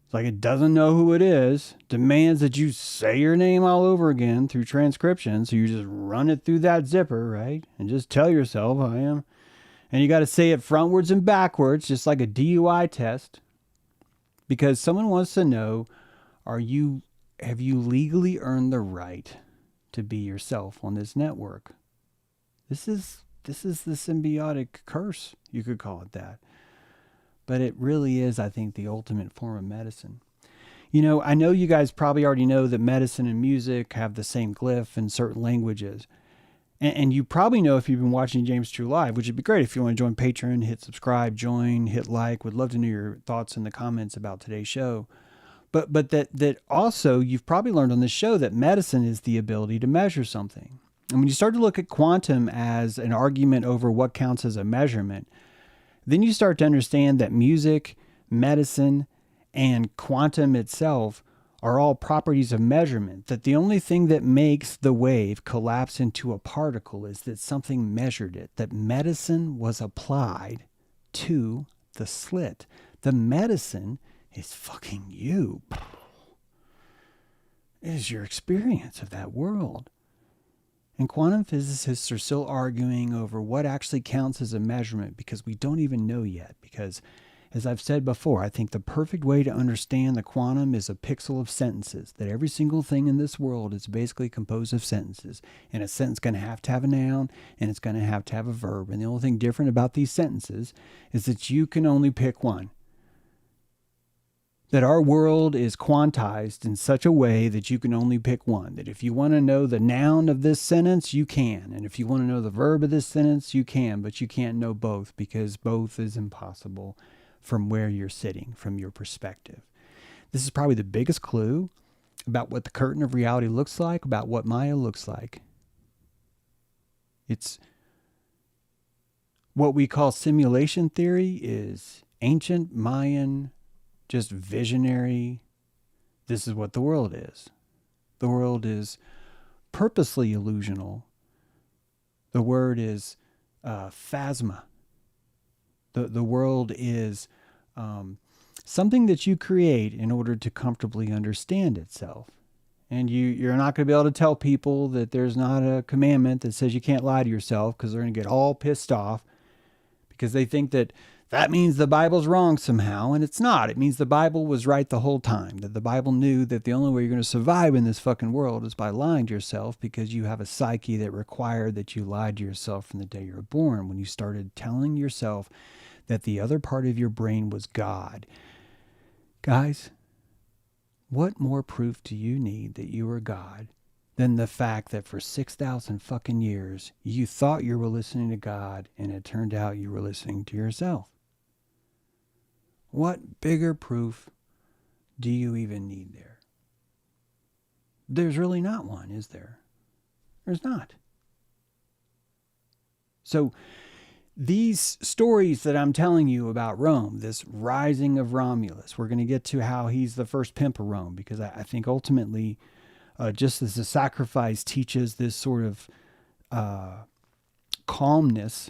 It's like it doesn't know who it is, demands that you say your name all over again through transcription. So you just run it through that zipper, right? And just tell yourself, I am. And you got to say it frontwards and backwards, just like a DUI test. Because someone wants to know, have you legally earned the right to be yourself on this network? This is the symbiotic curse, you could call it that. But it really is, I think, the ultimate form of medicine. You know, I know you guys probably already know that medicine and music have the same glyph in certain languages. And you probably know if you've been watching James True Live, which would be great if you want to join Patreon, hit subscribe, join, hit like. Would love to know your thoughts in the comments about today's show. But that also, you've probably learned on this show that medicine is the ability to measure something. And when you start to look at quantum as an argument over what counts as a measurement, then you start to understand that music, medicine, and quantum itself are all properties of measurement, that the only thing that makes the wave collapse into a particle is that something measured it, that medicine was applied to the slit. The medicine is fucking you. It is your experience of that world. And quantum physicists are still arguing over what actually counts as a measurement because we don't even know yet. Because, as I've said before, I think the perfect way to understand the quantum is a pixel of sentences, that every single thing in this world is basically composed of sentences. And a sentence is going to have a noun, and it's going to have a verb. And the only thing different about these sentences is that you can only pick one. That our world is quantized in such a way that you can only pick one. That if you want to know the noun of this sentence, you can. And if you want to know the verb of this sentence, you can. But you can't know both because both is impossible from where you're sitting, from your perspective. This is probably the biggest clue about what the curtain of reality looks like, about what Maya looks like. It's what we call simulation theory is ancient Mayan, just visionary. This is what the world is. The world is purposely illusional. The word is phasma. The world is something that you create in order to comfortably understand itself. And you're not going to be able to tell people that there's not a commandment that says you can't lie to yourself because they're going to get all pissed off because they think that means the Bible's wrong somehow, and it's not. It means the Bible was right the whole time, that the Bible knew that the only way you're going to survive in this fucking world is by lying to yourself because you have a psyche that required that you lied to yourself from the day you were born when you started telling yourself that the other part of your brain was God. Guys, what more proof do you need that you are God than the fact that for 6,000 fucking years, you thought you were listening to God and it turned out you were listening to yourself? What bigger proof do you even need there? There's really not one, is there? There's not. So these stories that I'm telling you about Rome, this rising of Romulus, we're going to get to how he's the first pimp of Rome, because I think ultimately, just as the sacrifice teaches this sort of calmness,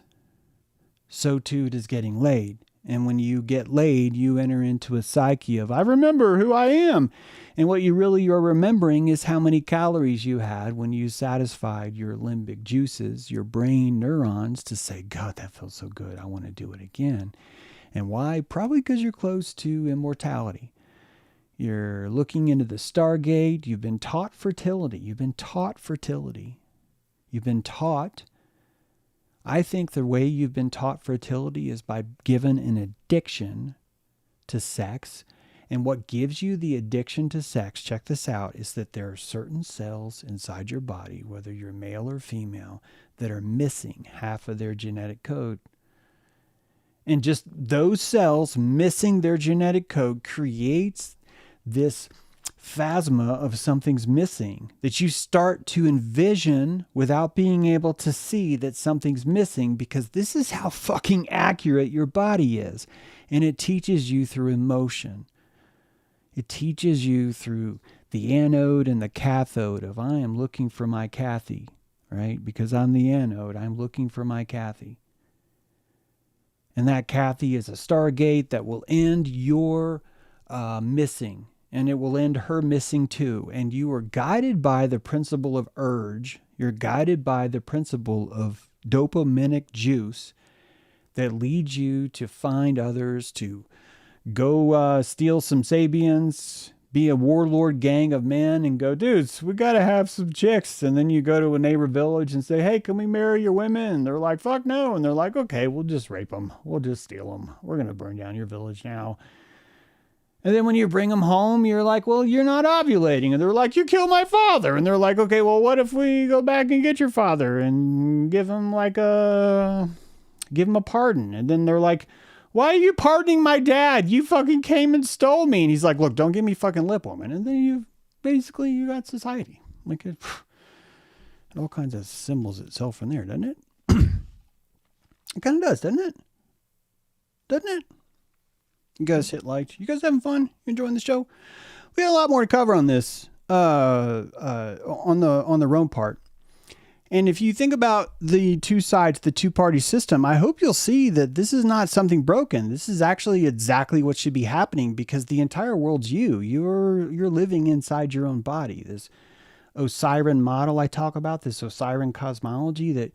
so too does getting laid. And when you get laid, you enter into a psyche of, I remember who I am. And what you really are remembering is how many calories you had when you satisfied your limbic juices, your brain neurons, to say, God, that feels so good. I want to do it again. And why? Probably because you're close to immortality. You're looking into the Stargate. You've been taught fertility. You've been taught fertility. You've been taught. I think the way you've been taught fertility is by given an addiction to sex. And what gives you the addiction to sex, check this out, is that there are certain cells inside your body, whether you're male or female, that are missing half of their genetic code. And just those cells missing their genetic code creates this phasma of something's missing that you start to envision without being able to see that something's missing, because this is how fucking accurate your body is. And it teaches you through emotion. It teaches you through the anode and the cathode of, I am looking for my Kathy, right? Because I'm the anode, I'm looking for my Kathy. And that Kathy is a Stargate that will end your missing. And it will end her missing too. And you are guided by the principle of urge. You're guided by the principle of dopaminic juice that leads you to find others, to go steal some Sabians, be a warlord gang of men, and go, dudes, we got to have some chicks. And then you go to a neighbor village and say, hey, can we marry your women? And they're like, fuck no. And they're like, okay, we'll just rape them. We'll just steal them. We're going to burn down your village now. And then when you bring them home, you're like, well, you're not ovulating. And they're like, you killed my father. And they're like, okay, well, what if we go back and get your father and give him a pardon? And then they're like, why are you pardoning my dad? You fucking came and stole me. And he's like, look, don't give me fucking lip woman. And then you got society. Like it all kinds of symbols itself from there, doesn't it? It kind of does, doesn't it? Doesn't it? You guys hit like. You guys having fun? You enjoying the show? We got a lot more to cover on this on the Rome part. And if you think about the two sides, the two-party system, I hope you'll see that this is not something broken. This is actually exactly what should be happening, because the entire world's you. You're living inside your own body. This Osiris model I talk about, this Osiris cosmology, that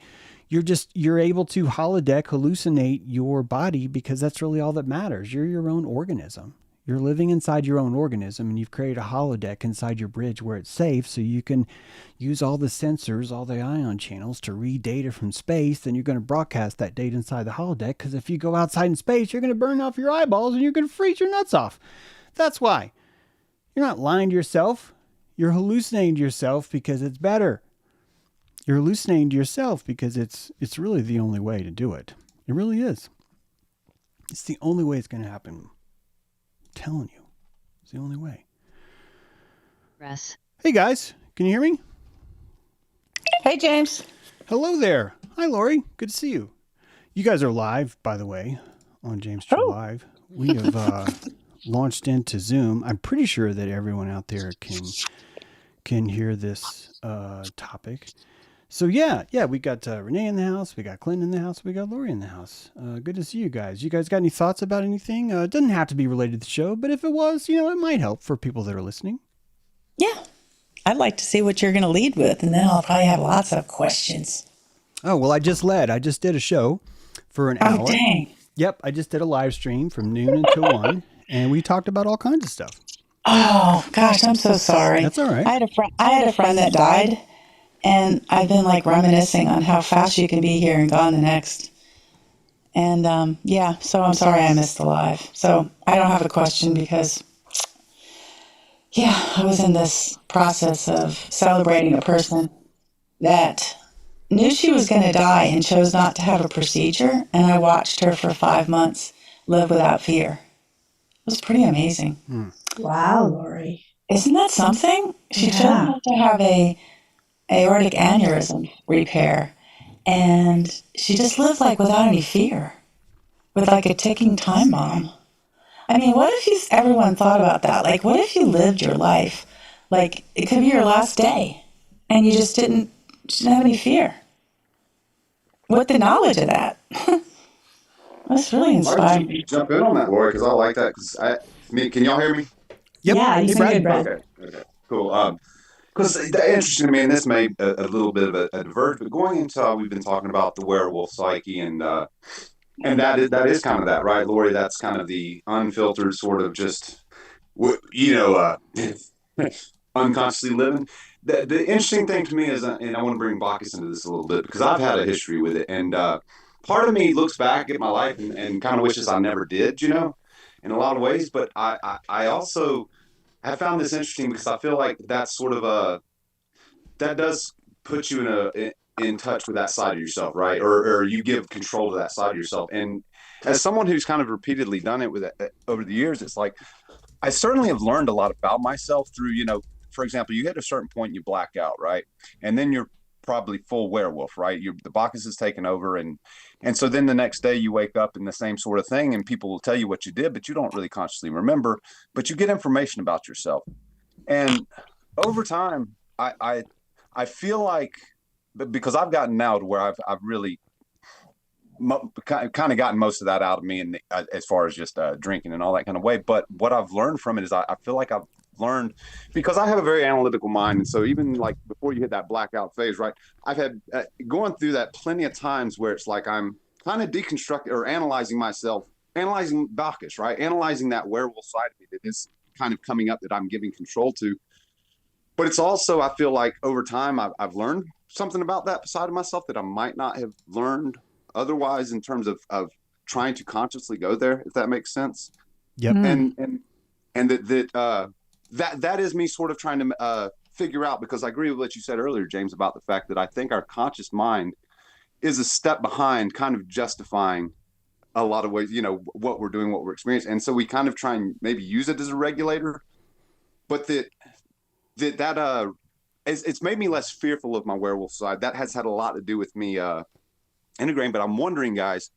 you're able to holodeck, hallucinate your body, because that's really all that matters. You're your own organism. You're living inside your own organism, and you've created a holodeck inside your bridge where it's safe, so you can use all the sensors, all the ion channels to read data from space. Then you're going to broadcast that data inside the holodeck, because if you go outside in space, you're going to burn off your eyeballs and you're going to freeze your nuts off. That's why. You're not lying to yourself. You're hallucinating to yourself because it's better. You're hallucinating to yourself because it's really the only way to do it. It really is. It's the only way it's going to happen. I'm telling you. It's the only way. Russ. Hey guys, can you hear me? Hey, James. Hello there. Hi, Lori. Good to see you. You guys are live, by the way, on James True Live. We have launched into Zoom. I'm pretty sure that everyone out there can hear this topic. So yeah, we got Renee in the house, we got Clint in the house, we got Lori in the house. Good to see you guys. You guys got any thoughts about anything? It doesn't have to be related to the show, but if it was, it might help for people that are listening. Yeah, I'd like to see what you're going to lead with, and then I'll probably have lots of questions. Oh, well, I just did a show for an hour. Oh, dang. Yep, I just did a live stream from noon until 1, and we talked about all kinds of stuff. Oh, gosh, I'm so sorry. That's all right. I had a friend that died, and I've been reminiscing on how fast you can be here and gone the next. And so I'm sorry I missed the live. So I don't have a question because Yeah, I was in this process of celebrating a person that knew she was going to die and chose not to have a procedure. And I watched her for 5 months live without fear. It was pretty amazing. Wow, Lori. Isn't that something? She chose Yeah. not to have a aortic aneurysm repair. And she just lived like without any fear, with like a ticking time bomb. I mean, what if everyone thought about that? Like, what if you lived your life like it could be your last day, and you just didn't have any fear with the knowledge of that? That's really Why don't inspiring. you jump in on that, Lori? Because I like that. Can y'all hear me? Yep. Yeah, you Hey, sound Brad. good, Brad. Okay, cool. Because interesting to me, and this may a little bit of a diverge, but going into we've been talking about the werewolf psyche, and that is kind of that, right, Lori? That's kind of the unfiltered sort of just unconsciously living. The interesting thing to me is, and I want to bring Bacchus into this a little bit because I've had a history with it, and part of me looks back at my life and kind of wishes I never did, in a lot of ways. But I also have found this interesting because I feel like that's sort of that does put you in touch with that side of yourself, right? Or you give control to that side of yourself. And as someone who's kind of repeatedly done it with it over the years, it's like I certainly have learned a lot about myself through, for example, you hit a certain point, you black out, right? And then you're probably full werewolf, right? The Bacchus is taken over, and so then the next day you wake up in the same sort of thing, and people will tell you what you did, but you don't really consciously remember, but you get information about yourself. And over time, I feel like because I've gotten now to where I've really kind of gotten most of that out of me, and as far as just drinking and all that kind of way. But what I've learned from it is I feel like I've learned because I have a very analytical mind, and so even like before you hit that blackout phase, right? I've had going through that plenty of times where it's like I'm kind of deconstructing or analyzing myself, analyzing Bacchus, right? Analyzing that werewolf side of me that is kind of coming up that I'm giving control to. But it's also, I feel like over time, I've learned something about that side of myself that I might not have learned otherwise in terms of trying to consciously go there, if that makes sense. Yep. And that is me sort of trying to figure out, because I agree with what you said earlier, James, about the fact that I think our conscious mind is a step behind kind of justifying a lot of ways, what we're doing, what we're experiencing. And so we kind of try and maybe use it as a regulator, but it's made me less fearful of my werewolf side. That has had a lot to do with me integrating. But I'm wondering, guys,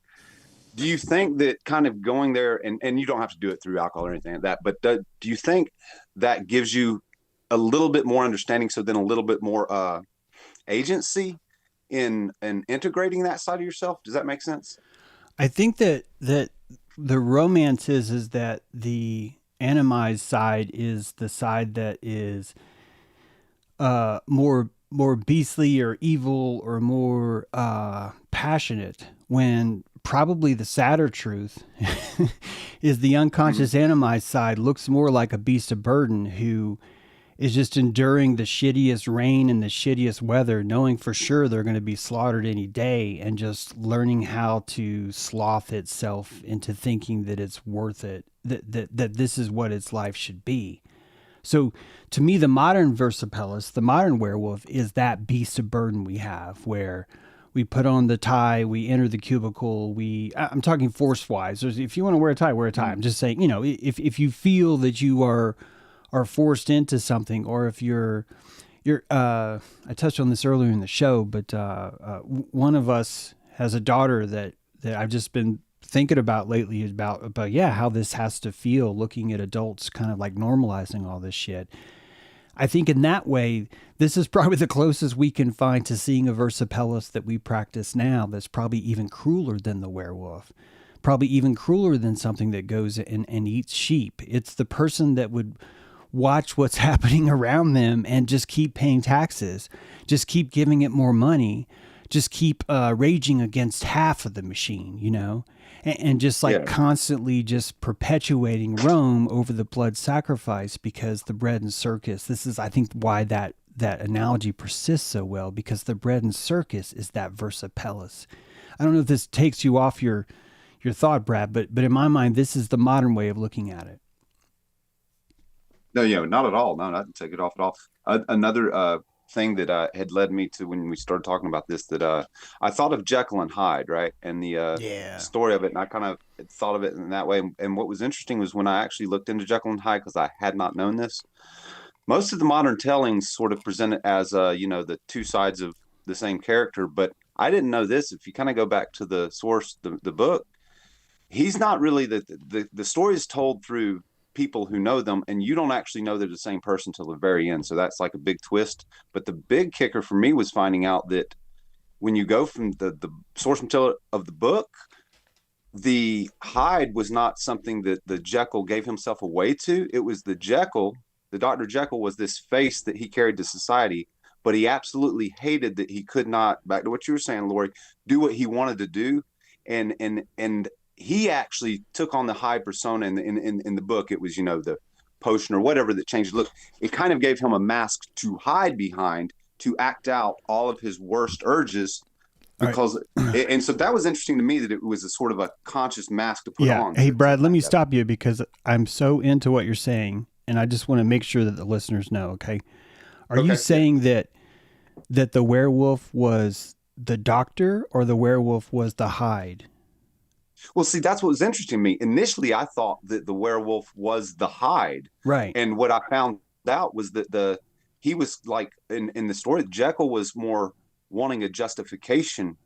do you think that kind of going there, and you don't have to do it through alcohol or anything like that, but do you think that gives you a little bit more understanding, so then a little bit more agency in integrating that side of yourself? Does that make sense? I think that the romance is that the animized side is the side that is more beastly or evil or more passionate, when probably the sadder truth is the unconscious animized side looks more like a beast of burden who is just enduring the shittiest rain and the shittiest weather, knowing for sure they're going to be slaughtered any day, and just learning how to sloth itself into thinking that it's worth it, that this is what its life should be. So to me, the modern Versipellis, the modern werewolf, is that beast of burden we have, where we put on the tie, we enter the cubicle, I'm talking force-wise. If you want to wear a tie, wear a tie. I'm just saying, if you feel that you are forced into something, or if you're I touched on this earlier in the show, but one of us has a daughter that I've just been thinking about lately about how this has to feel, looking at adults kind of like normalizing all this shit. I think in that way, this is probably the closest we can find to seeing a Versipellis that we practice now that's probably even crueler than the werewolf, probably even crueler than something that goes and eats sheep. It's the person that would watch what's happening around them and just keep paying taxes, just keep giving it more money, just keep raging against half of the machine, and just like constantly just perpetuating Rome over the blood sacrifice, because the bread and circus, this is, I think, why that analogy persists so well, because the bread and circus is that Versipellis. I don't know if this takes you off your thought, Brad, but in my mind, this is the modern way of looking at it. No, not at all. No, not to take it off at all. Another thing that had led me to when we started talking about this, that I thought of Jekyll and Hyde, right, and the Yeah. story of it, and I kind of thought of it in that way. And what was interesting was when I actually looked into Jekyll and Hyde, because I had not known this. Most of the modern tellings sort of present it as the two sides of the same character, but I didn't know this. If you kind of go back to the source, the book, he's not really the story is told through people who know them, and you don't actually know they're the same person till the very end. So that's like a big twist. But the big kicker for me was finding out that when you go from the source material of the book, the Hyde was not something that the Jekyll gave himself away to. It was the Jekyll, the Dr. Jekyll was this face that he carried to society, but he absolutely hated that he could not, back to what you were saying, Lori, do what he wanted to do. And he actually took on the Hyde persona in the book. It was, the potion or whatever that changed look. It kind of gave him a mask to hide behind, to act out all of his worst urges. Because and so that was interesting to me, that it was a sort of a conscious mask to put on. Hey, Brad, let me stop you, because I'm so into what you're saying, and I just want to make sure that the listeners know. Okay, are you saying that the werewolf was the doctor, or the werewolf was the Hyde? Well, see, that's what was interesting to me. Initially, I thought that the werewolf was the Hyde, right? And what I found out was that he was like in the story, Jekyll was more wanting a justification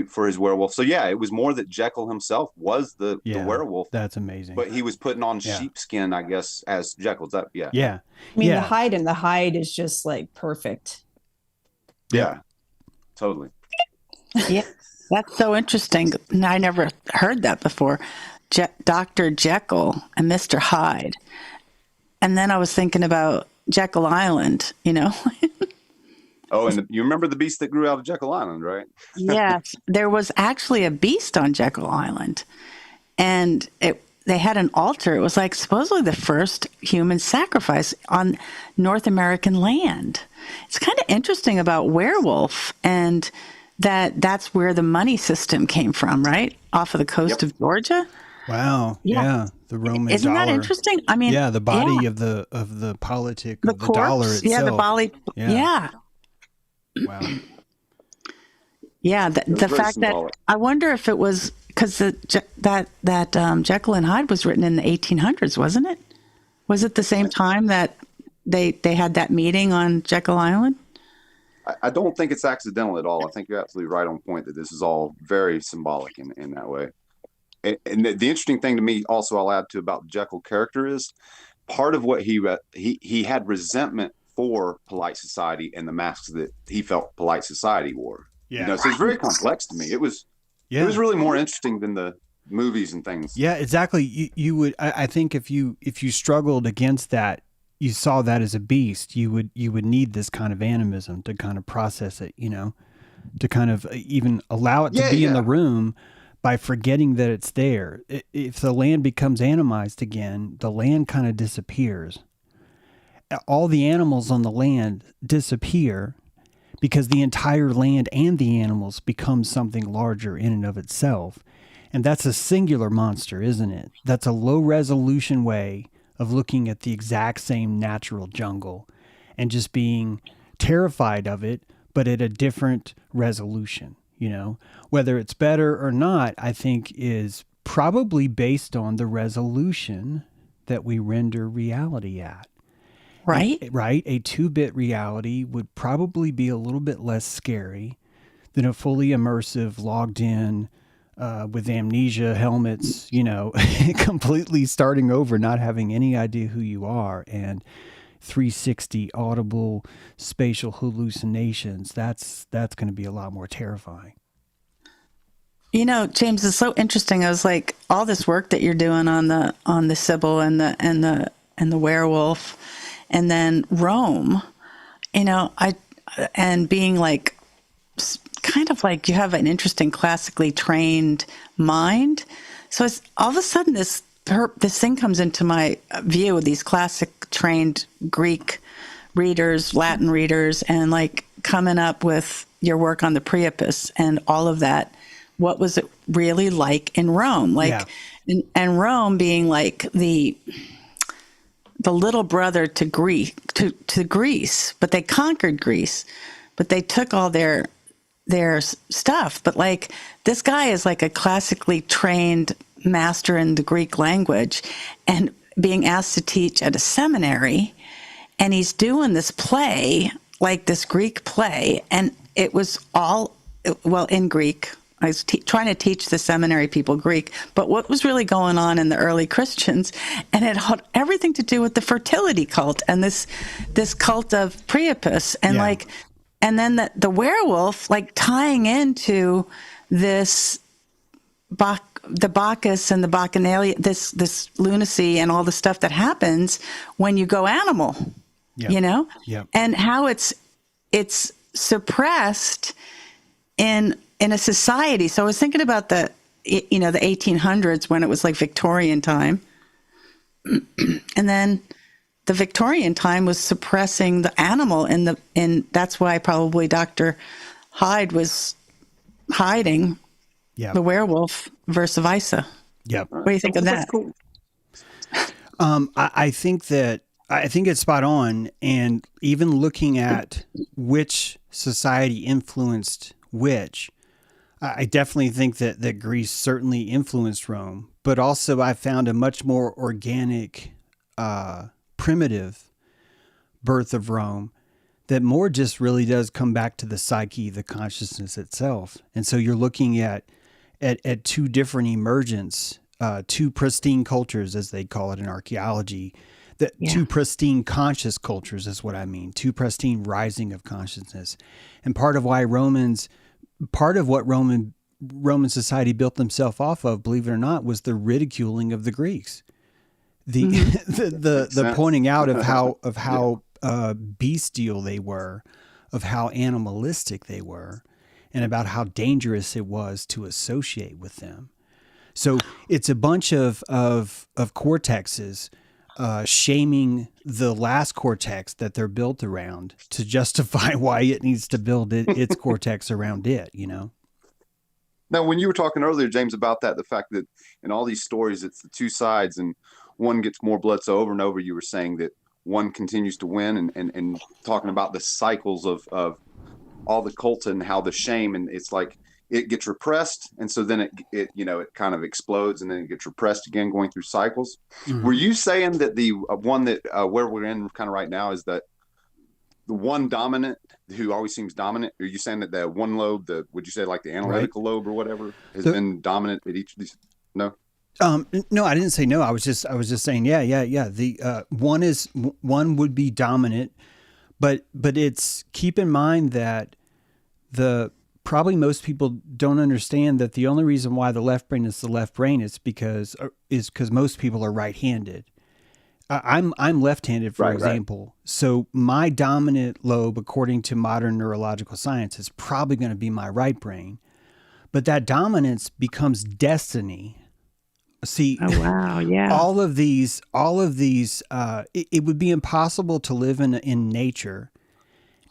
for his werewolf. So yeah, it was more that Jekyll himself was the werewolf. That's amazing. But he was putting on sheepskin, I guess, as Jekyll. Yeah. I mean, the Hyde is just like perfect. Yeah, totally. Yeah, that's so interesting. I never heard that before. Dr. Jekyll and Mr. Hyde. And then I was thinking about Jekyll Island, Oh, and you remember the beast that grew out of Jekyll Island, right? Yes, there was actually a beast on Jekyll Island, and they had an altar. It was like supposedly the first human sacrifice on North American land. It's kind of interesting about werewolf, and that's where the money system came from, right? Off of the coast of Georgia. Wow. Yeah. The Roman Isn't dollar. that interesting? I mean, the body of the politic of the dollar itself. Yeah, the body. Yeah. Wow. Yeah, the fact symbolic. That I wonder if it was because that Jekyll and Hyde was written in the 1800s, wasn't it? Was it the same time that they had that meeting on Jekyll Island? I don't think it's accidental at all. I think you're absolutely right on point that this is all very symbolic in that way. And the interesting thing to me also, I'll add to about the Jekyll character, is part of what he had resentment for polite society and the masks that he felt polite society wore. Yeah. So it's very complex to me. It was really more interesting than the movies and things. Yeah, exactly. You would, I think if you struggled against that, you saw that as a beast, you would need this kind of animism to kind of process it, to kind of even allow it to be in the room by forgetting that it's there. If the land becomes animized again, the land kind of disappears. All the animals on the land disappear because the entire land and the animals become something larger in and of itself. And that's a singular monster, isn't it? That's a low resolution way of looking at the exact same natural jungle and just being terrified of it, but at a different resolution, Whether it's better or not, I think is probably based on the resolution that we render reality at. Right. Right. A 2-bit reality would probably be a little bit less scary than a fully immersive, logged in, with amnesia helmets, completely starting over, not having any idea who you are, and 360 audible spatial hallucinations. That's going to be a lot more terrifying. James, it's so interesting. I was like, all this work that you're doing on the Sibyl and the werewolf, and then Rome, and being like, kind of like you have an interesting classically trained mind. So it's all of a sudden this thing comes into my view with these classic trained Greek readers, Latin readers, and like coming up with your work on the Priapus and all of that. What was it really like in Rome? And Rome being like the little brother to Greece, but they conquered Greece, but they took all their stuff. But like this guy is like a classically trained master in the Greek language and being asked to teach at a seminary, and he's doing this play, like this Greek play, and it was all, well, in Greek. I was trying to teach the seminary people Greek, but what was really going on in the early Christians, and it had everything to do with the fertility cult and this cult of Priapus, and Yeah. like, and then the werewolf, like tying into this the Bacchus and the Bacchanalia, this lunacy and all the stuff that happens when you go animal, Yeah. you know, Yeah. and how it's suppressed in a society. So I was thinking about the 1800s when it was like Victorian time. And then the Victorian time was suppressing the animal in that's why probably Dr. Hyde was hiding Yeah. the werewolf versus Visa. Yeah. What do you think of that? Cool. I think it's spot on. And even looking at which society influenced which, I definitely think that Greece certainly influenced Rome, but also I found a much more organic, primitive birth of Rome that more just really does come back to the psyche, the consciousness itself. And so you're looking at two different emergence, two pristine cultures, as they call it in archaeology. Two pristine conscious cultures is what I mean. Two pristine rising of consciousness. And part of what Roman society built themselves off of, believe it or not, was the ridiculing of the Greeks. The pointing out of how bestial they were, of how animalistic they were, and about how dangerous it was to associate with them. So it's a bunch of cortexes shaming the last cortex that they're built around to justify why it needs to build its cortex around it, you know? Now, when you were talking earlier, James, about that, the fact that in all these stories, it's the two sides and one gets more blood. So over and over, you were saying that one continues to win and talking about the cycles of all the cults and how the shame, and it's like it gets repressed. And so then it kind of explodes and then it gets repressed again, going through cycles. Mm-hmm. Were you saying that the one that where we're in kind of right now is that the one dominant who always seems dominant? Are you saying that the one lobe, would you say like the analytical lobe or whatever, has been dominant at each of these? No. No, I didn't say no. I was just saying, yeah. The one would be dominant, but it's, keep in mind that probably most people don't understand that the only reason why the left brain is the left brain is because most people are right-handed. I'm left-handed, for example. Right. So my dominant lobe, according to modern neurological science, is probably going to be my right brain. But that dominance becomes destiny. See, oh, wow, yeah. all of these, it would be impossible to live in nature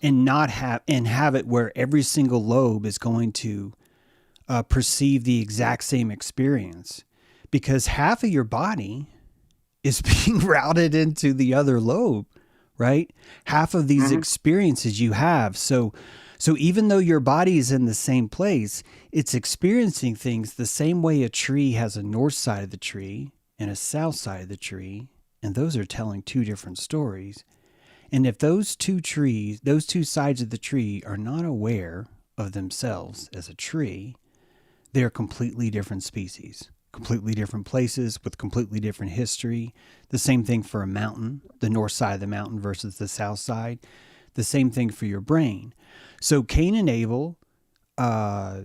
and have it where every single lobe is going to perceive the exact same experience, because half of your body is being routed into the other lobe, right? Half of these experiences you have. So even though your body is in the same place, it's experiencing things the same way a tree has a north side of the tree and a south side of the tree, and those are telling two different stories. And if those two sides of the tree are not aware of themselves as a tree, they're completely different species, completely different places with completely different history. The same thing for a mountain, the north side of the mountain versus the south side. The same thing for your brain. So Cain and Abel, Romulus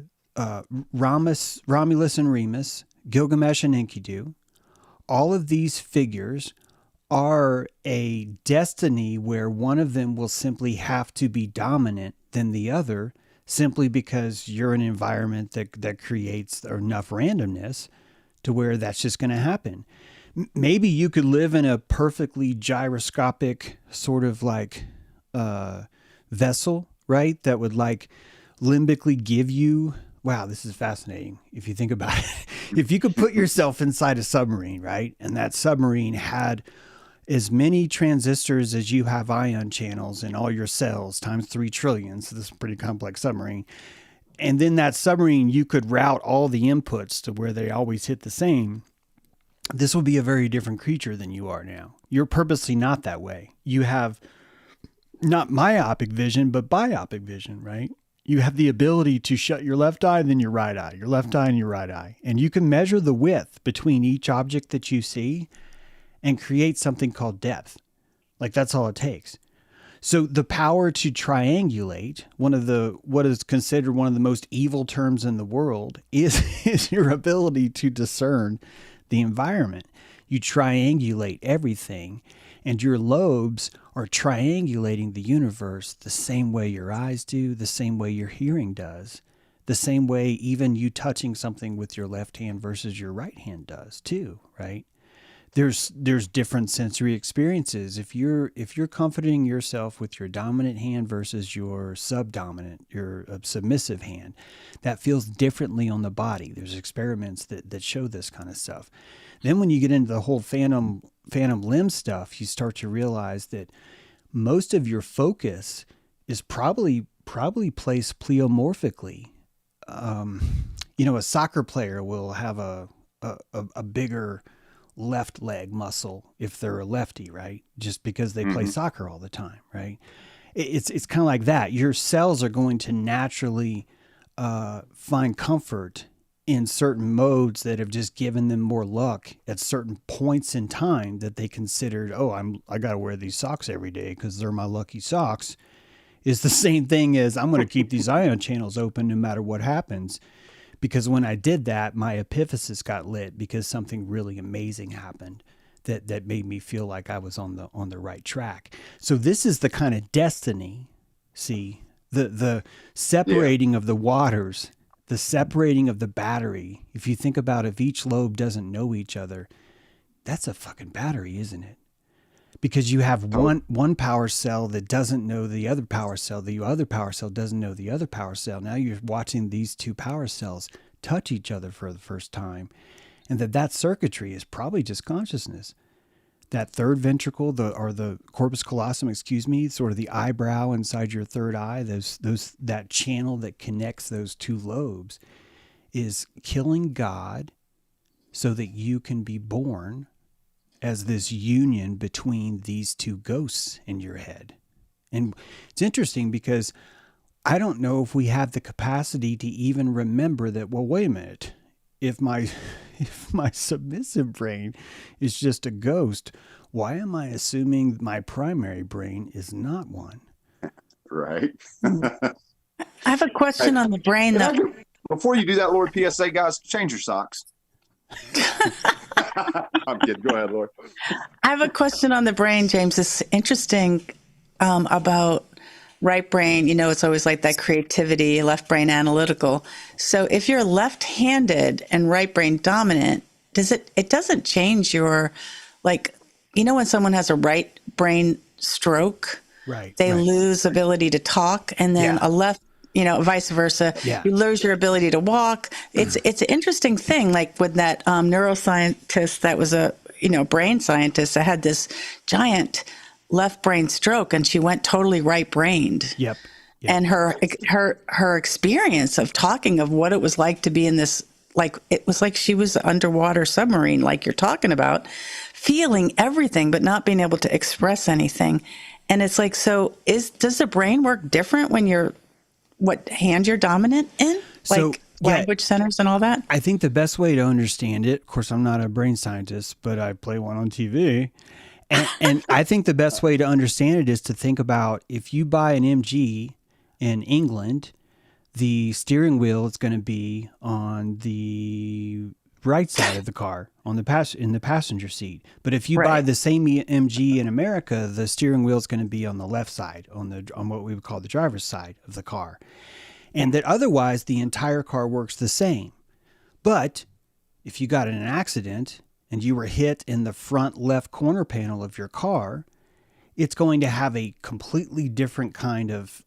and Remus, Gilgamesh and Enkidu, all of these figures are a destiny where one of them will simply have to be dominant than the other, simply because you're in an environment that creates enough randomness to where that's just going to happen. Maybe you could live in a perfectly gyroscopic sort of like vessel, right? That would like limbically give you, wow, this is fascinating. If you think about it, if you could put yourself inside a submarine, right? And that submarine had as many transistors as you have ion channels in all your cells times 3 trillion. So this is a pretty complex submarine. And then that submarine, you could route all the inputs to where they always hit the same. This will be a very different creature than you are now. You're purposely not that way. You have not myopic vision, but biopic vision, right? You have the ability to shut your left eye, then your right eye, your left eye and your right eye. And you can measure the width between each object that you see and create something called depth. Like that's all it takes. So the power to triangulate, what is considered one of the most evil terms in the world, is your ability to discern the environment. You triangulate everything, and your lobes are triangulating the universe the same way your eyes do, the same way your hearing does, the same way even you touching something with your left hand versus your right hand does too, right? There's different sensory experiences. If you're comforting yourself with your dominant hand versus your subdominant, your submissive hand, that feels differently on the body. There's experiments that show this kind of stuff. Then when you get into the whole phantom limb stuff, you start to realize that most of your focus is probably placed pleomorphically. A soccer player will have a bigger left leg muscle if they're a lefty, right? Just because they play soccer all the time, right? It's kind of like that. Your cells are going to naturally find comfort in certain modes that have just given them more luck at certain points in time that they considered, I got to wear these socks every day because they're my lucky socks. Is the same thing as I'm going to keep these ion channels open no matter what happens. Because when I did that, my epiphysis got lit because something really amazing happened that made me feel like I was on the right track. So this is the kind of destiny, see, the separating of the waters, the separating of the battery. If you think about if each lobe doesn't know each other, that's a fucking battery, isn't it? Because you have one power cell that doesn't know the other power cell. The other power cell doesn't know the other power cell. Now you're watching these two power cells touch each other for the first time. And that circuitry is probably just consciousness. That third ventricle, the corpus callosum, sort of the eyebrow inside your third eye, that channel that connects those two lobes is killing God so that you can be born as this union between these two ghosts in your head. And it's interesting because I don't know if we have the capacity to even remember that, well, wait a minute, if my submissive brain is just a ghost, why am I assuming my primary brain is not one? Right. I have a question on the brain that Before you do that, Lord, PSA, guys, change your socks. I'm kidding. Go ahead, Lord. I have a question on the brain, James. It's interesting about right brain. It's always like that creativity, left brain analytical. So if you're left-handed and right brain dominant, it doesn't change your, when someone has a right brain stroke, Right. they lose ability to talk, and then a left, vice versa. Yeah. You lose your ability to walk. It's an interesting thing. Like with that neuroscientist that was a brain scientist that had this giant left brain stroke, and she went totally right brained. Yep. And her experience of talking of what it was like to be in this, it was like she was an underwater submarine, like you're talking about, feeling everything but not being able to express anything. And it's like, does the brain work different when you're what hand you're dominant in? Language centers and all that? I think the best way to understand it, of course, I'm not a brain scientist, but I play one on TV. And I think the best way to understand it is to think about if you buy an MG in England, the steering wheel is going to be on the right side of the car, in the passenger seat. But if you buy the same MG in America, the steering wheel is going to be on the left side, on what we would call the driver's side of the car. And that otherwise the entire car works the same. But if you got in an accident and you were hit in the front left corner panel of your car, it's going to have a completely different kind of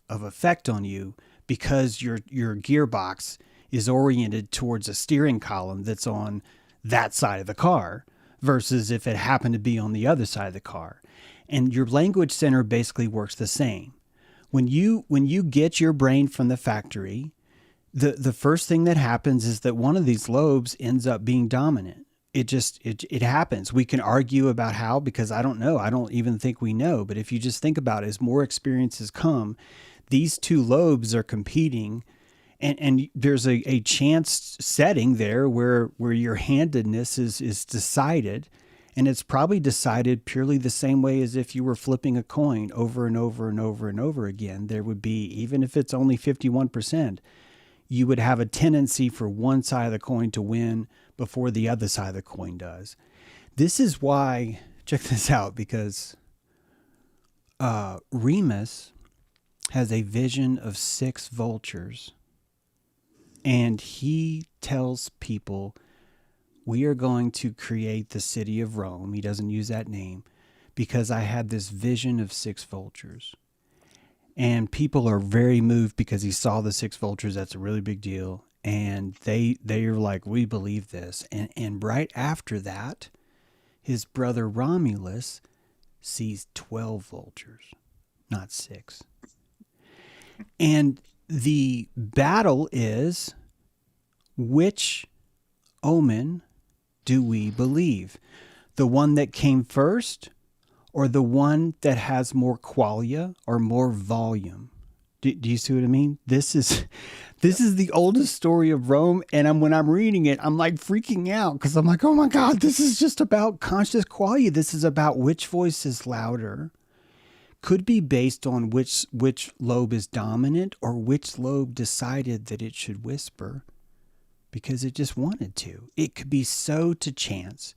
effect on you because your gearbox is oriented towards a steering column that's on that side of the car versus if it happened to be on the other side of the car. And your language center basically works the same. When you get your brain from the factory, the first thing that happens is that one of these lobes ends up being dominant. It happens. We can argue about how, because I don't know. I don't even think we know. But if you just think about it, as more experiences come, these two lobes are competing, and there's a chance setting there where your handedness is decided. And it's probably decided purely the same way as if you were flipping a coin over and over and over and over again. There would be, even if it's only 51%, you would have a tendency for one side of the coin to win before the other side of the coin does. This is why, check this out, because Remus has a vision of 6 vultures, and he tells people, we are going to create the city of Rome. He doesn't use that name because I had this vision of 6 vultures. And people are very moved because he saw the 6 vultures. That's a really big deal. And they are like, we believe this. And right after that, his brother Romulus sees 12 vultures, not 6. And the battle is, which omen do we believe? The one that came first, or the one that has more qualia or more volume? Do you see what I mean? This is the oldest story of Rome, and when I'm reading it, I'm like freaking out because I'm like, oh my God, this is just about conscious qualia. This is about which voice is louder. Could be based on which lobe is dominant, or which lobe decided that it should whisper because it just wanted to. It could be so to chance.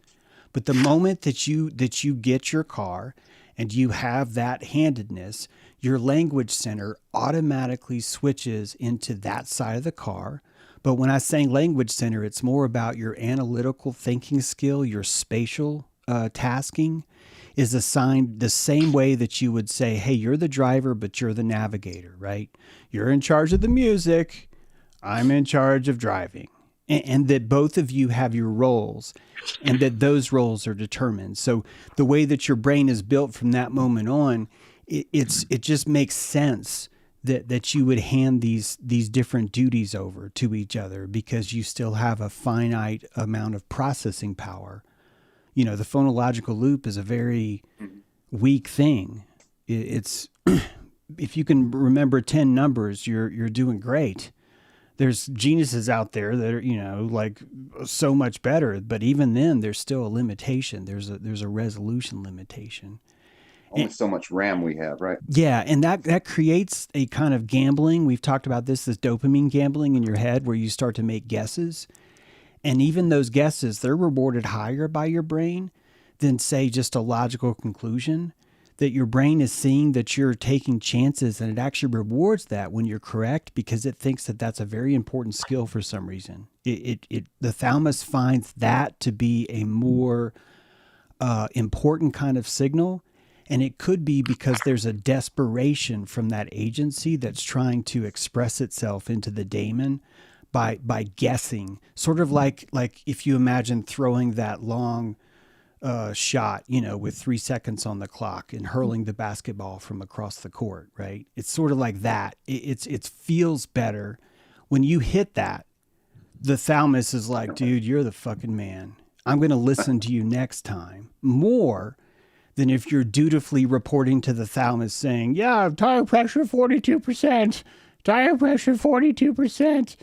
But the moment that you get your car and you have that handedness, your language center automatically switches into that side of the car. But when I say language center, it's more about your analytical thinking skill, your spatial tasking is assigned the same way that you would say, hey, you're the driver, but you're the navigator, right? You're in charge of the music. I'm in charge of driving. And that both of you have your roles, and that those roles are determined. So the way that your brain is built from that moment on, it just makes sense that you would hand these different duties over to each other because you still have a finite amount of processing power. You know, the phonological loop is a very weak thing. It's if you can remember 10 numbers, you're doing great. There's geniuses out there that are, you know, like so much better, but even then there's still a limitation. There's a resolution limitation. Only so much RAM we have, right? Yeah, and that creates a kind of gambling. We've talked about this dopamine gambling in your head where you start to make guesses. And even those guesses, they're rewarded higher by your brain than, say, just a logical conclusion. That your brain is seeing that you're taking chances, and it actually rewards that when you're correct because it thinks that that's a very important skill for some reason. The thalamus finds that to be a more important kind of signal, and it could be because there's a desperation from that agency that's trying to express itself into the daemon by guessing, sort of like if you imagine throwing that long shot, you know, with 3 seconds on the clock and hurling the basketball from across the court, right? It's sort of like that. It feels better when you hit that. The thalamus is like, dude, you're the fucking man. I'm going to listen to you next time more than if you're dutifully reporting to the thalamus saying, yeah, tire pressure 42%. Tire pressure 42%.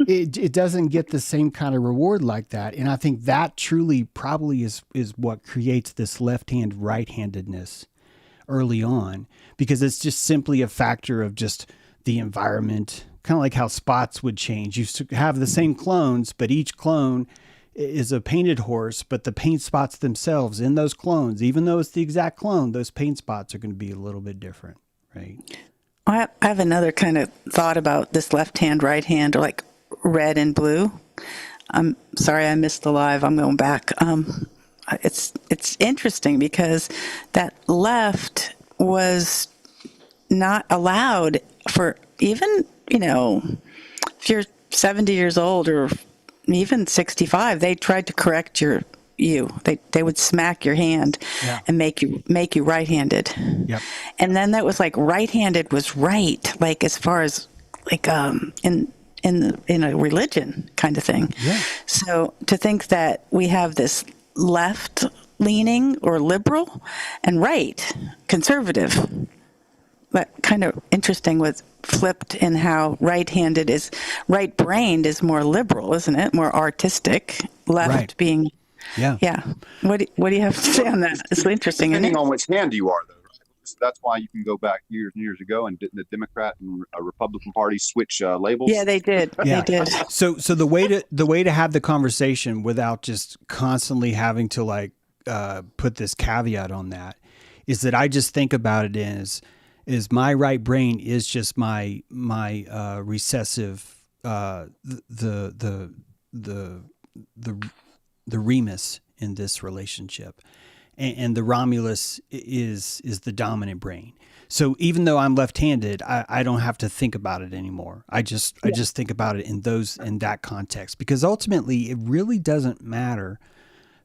It doesn't get the same kind of reward like that. And I think that truly probably is what creates this left-hand right-handedness early on, because it's just simply a factor of just the environment, kind of like how spots would change. You have the same clones, but each clone is a painted horse, but the paint spots themselves in those clones, even though it's the exact clone, those paint spots are going to be a little bit different, right? I have another kind of thought about this left hand, right hand, or like red and blue. I'm sorry I missed the live. I'm going back. It's interesting because that left was not allowed for even, you know, if you're 70 years old or even 65, they tried to correct your you. They would smack your hand Yeah. and make you right-handed. Yep. And then that was like right-handed was right, like as far as like in a religion kind of thing. Yeah. So to think that we have this left leaning or liberal and right conservative, that kind of interesting with flipped in how right-handed is right-brained is more liberal, isn't it? More artistic. Left Right. being Yeah. yeah. What do you have to say on that? It's interesting, isn't Depending it? on which hand you are, though. Right? So that's why you can go back years and years ago, and the Democrat and Republican Party switch labels. Yeah, they did. Yeah. They did. So the way to have the conversation without just constantly having to like put this caveat on that is that I just think about it is my right brain is just my recessive the Remus in this relationship, and the Romulus is the dominant brain. So even though I'm left-handed, I don't have to think about it anymore. I just think about it in that context, because ultimately it really doesn't matter.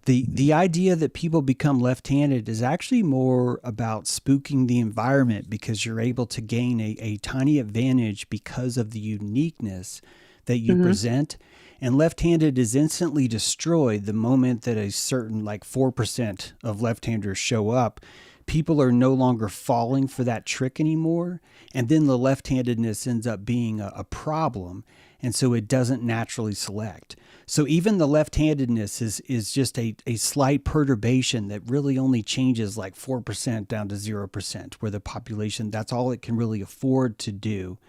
The idea that people become left-handed is actually more about spooking the environment, because you're able to gain a tiny advantage because of the uniqueness that you present. And left-handed is instantly destroyed the moment that a certain like 4% of left-handers show up. People are no longer falling for that trick anymore. And then the left-handedness ends up being a problem. And so it doesn't naturally select. So even the left-handedness is just a slight perturbation that really only changes like 4% down to 0%, where the population, that's all it can really afford to do,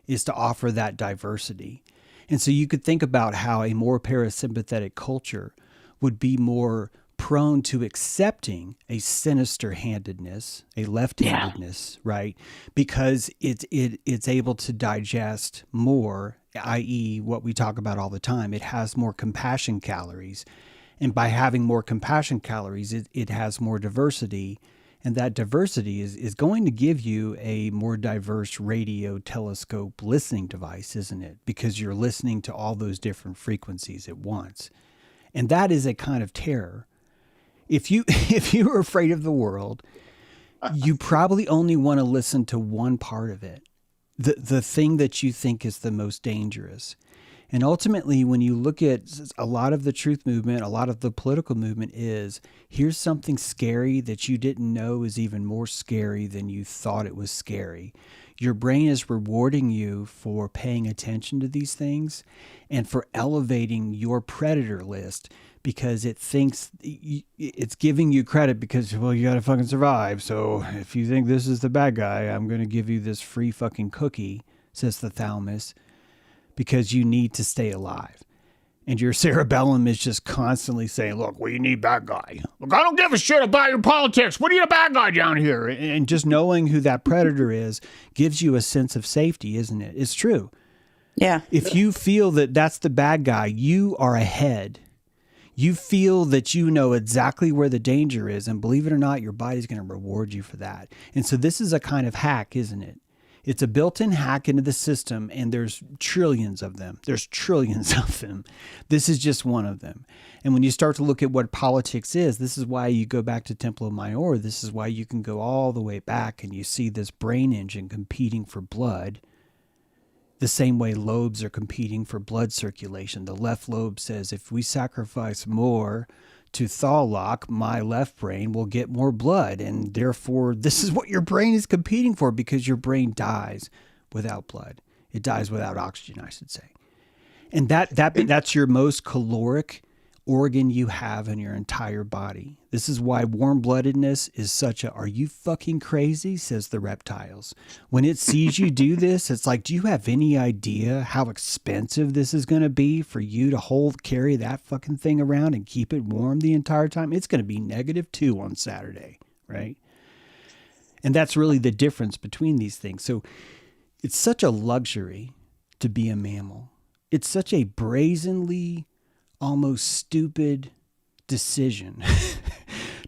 is to offer that diversity. And so you could think about how a more parasympathetic culture would be more prone to accepting a sinister handedness, a left-handedness, right? Because it's able to digest more, i.e. what we talk about all the time. It has more compassion calories. And by having more compassion calories, it has more diversity. And that diversity is going to give you a more diverse radio telescope listening device, isn't it? Because you're listening to all those different frequencies at once. And that is a kind of terror. If you are afraid of the world, you probably only want to listen to one part of it, the thing that you think is the most dangerous. And ultimately, when you look at a lot of the truth movement, a lot of the political movement is, here's something scary that you didn't know is even more scary than you thought it was scary. Your brain is rewarding you for paying attention to these things and for elevating your predator list, because it thinks it's giving you credit because, well, you got to fucking survive. So if you think this is the bad guy, I'm going to give you this free fucking cookie, says the thalamus, because you need to stay alive. And your cerebellum is just constantly saying, look, well, you need bad guy. Look, I don't give a shit about your politics. What do you need a bad guy down here? And just knowing who that predator is gives you a sense of safety, isn't it? It's true. Yeah. If you feel that that's the bad guy, you are ahead. You feel that you know exactly where the danger is. And believe it or not, your body's going to reward you for that. And so this is a kind of hack, isn't it? It's a built-in hack into the system, and there's trillions of them. There's trillions of them. This is just one of them. And when you start to look at what politics is, this is why you go back to Temple of Mayor. This is why you can go all the way back and you see this brain engine competing for blood, the same way lobes are competing for blood circulation. The left lobe says, if we sacrifice more to Thalok, my left brain will get more blood. And therefore, this is what your brain is competing for, because your brain dies without blood. It dies without oxygen, I should say. And that's your most caloric organ you have in your entire body. This is why warm-bloodedness is such a, are you fucking crazy, says the reptiles. When it sees you do this, it's like, do you have any idea how expensive this is going to be for you to carry that fucking thing around and keep it warm the entire time? It's going to be -2 on Saturday, right? And that's really the difference between these things. So it's such a luxury to be a mammal. It's such a brazenly, almost stupid decision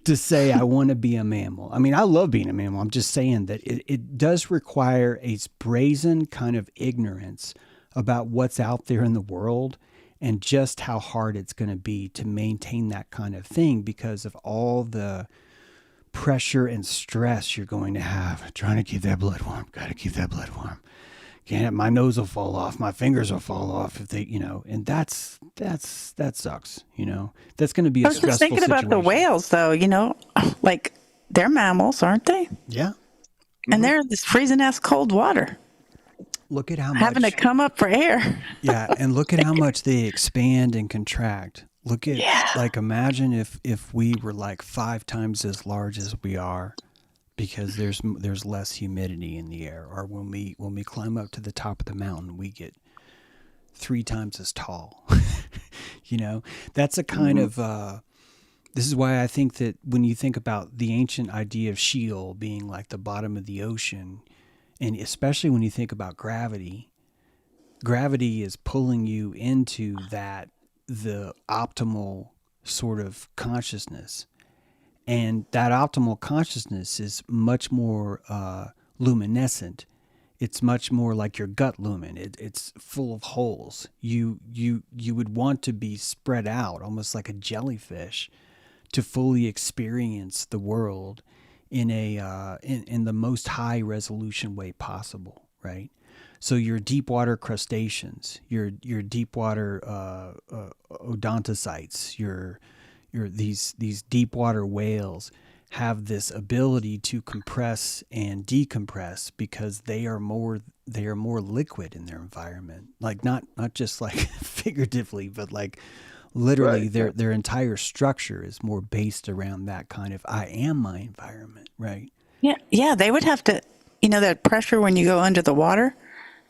to say, I want to be a mammal. I mean, I love being a mammal. I'm just saying that it does require a brazen kind of ignorance about what's out there in the world and just how hard it's going to be to maintain that kind of thing because of all the pressure and stress you're going to have trying to keep that blood warm. Got to keep that blood warm. Can't, my nose will fall off, my fingers will fall off if they, and that sucks, That's going to be a I was stressful just thinking about the situation. whales, though, like they're mammals, aren't they? Yeah. And they're in this freezing ass cold water, Look at how much having to come up for air. Yeah, and look at how much they expand and contract. Look at imagine if we were like 5 times as large as we are, because there's less humidity in the air, or when we climb up to the top of the mountain, we get 3 times as tall. That's a kind of this is why I think that when you think about the ancient idea of Sheol being like the bottom of the ocean, and especially when you think about gravity is pulling you into the optimal sort of consciousness. And that optimal consciousness is much more luminescent. It's much more like your gut lumen. It's full of holes. You would want to be spread out, almost like a jellyfish, to fully experience the world in in the most high resolution way possible, right? So your deep water crustaceans, your deep water odontocytes, your these deep water whales have this ability to compress and decompress because they are more liquid in their environment. Like not just like figuratively, but like literally their entire structure is more based around that kind of I am my environment, right? Yeah, they would have to, that pressure when you go under the water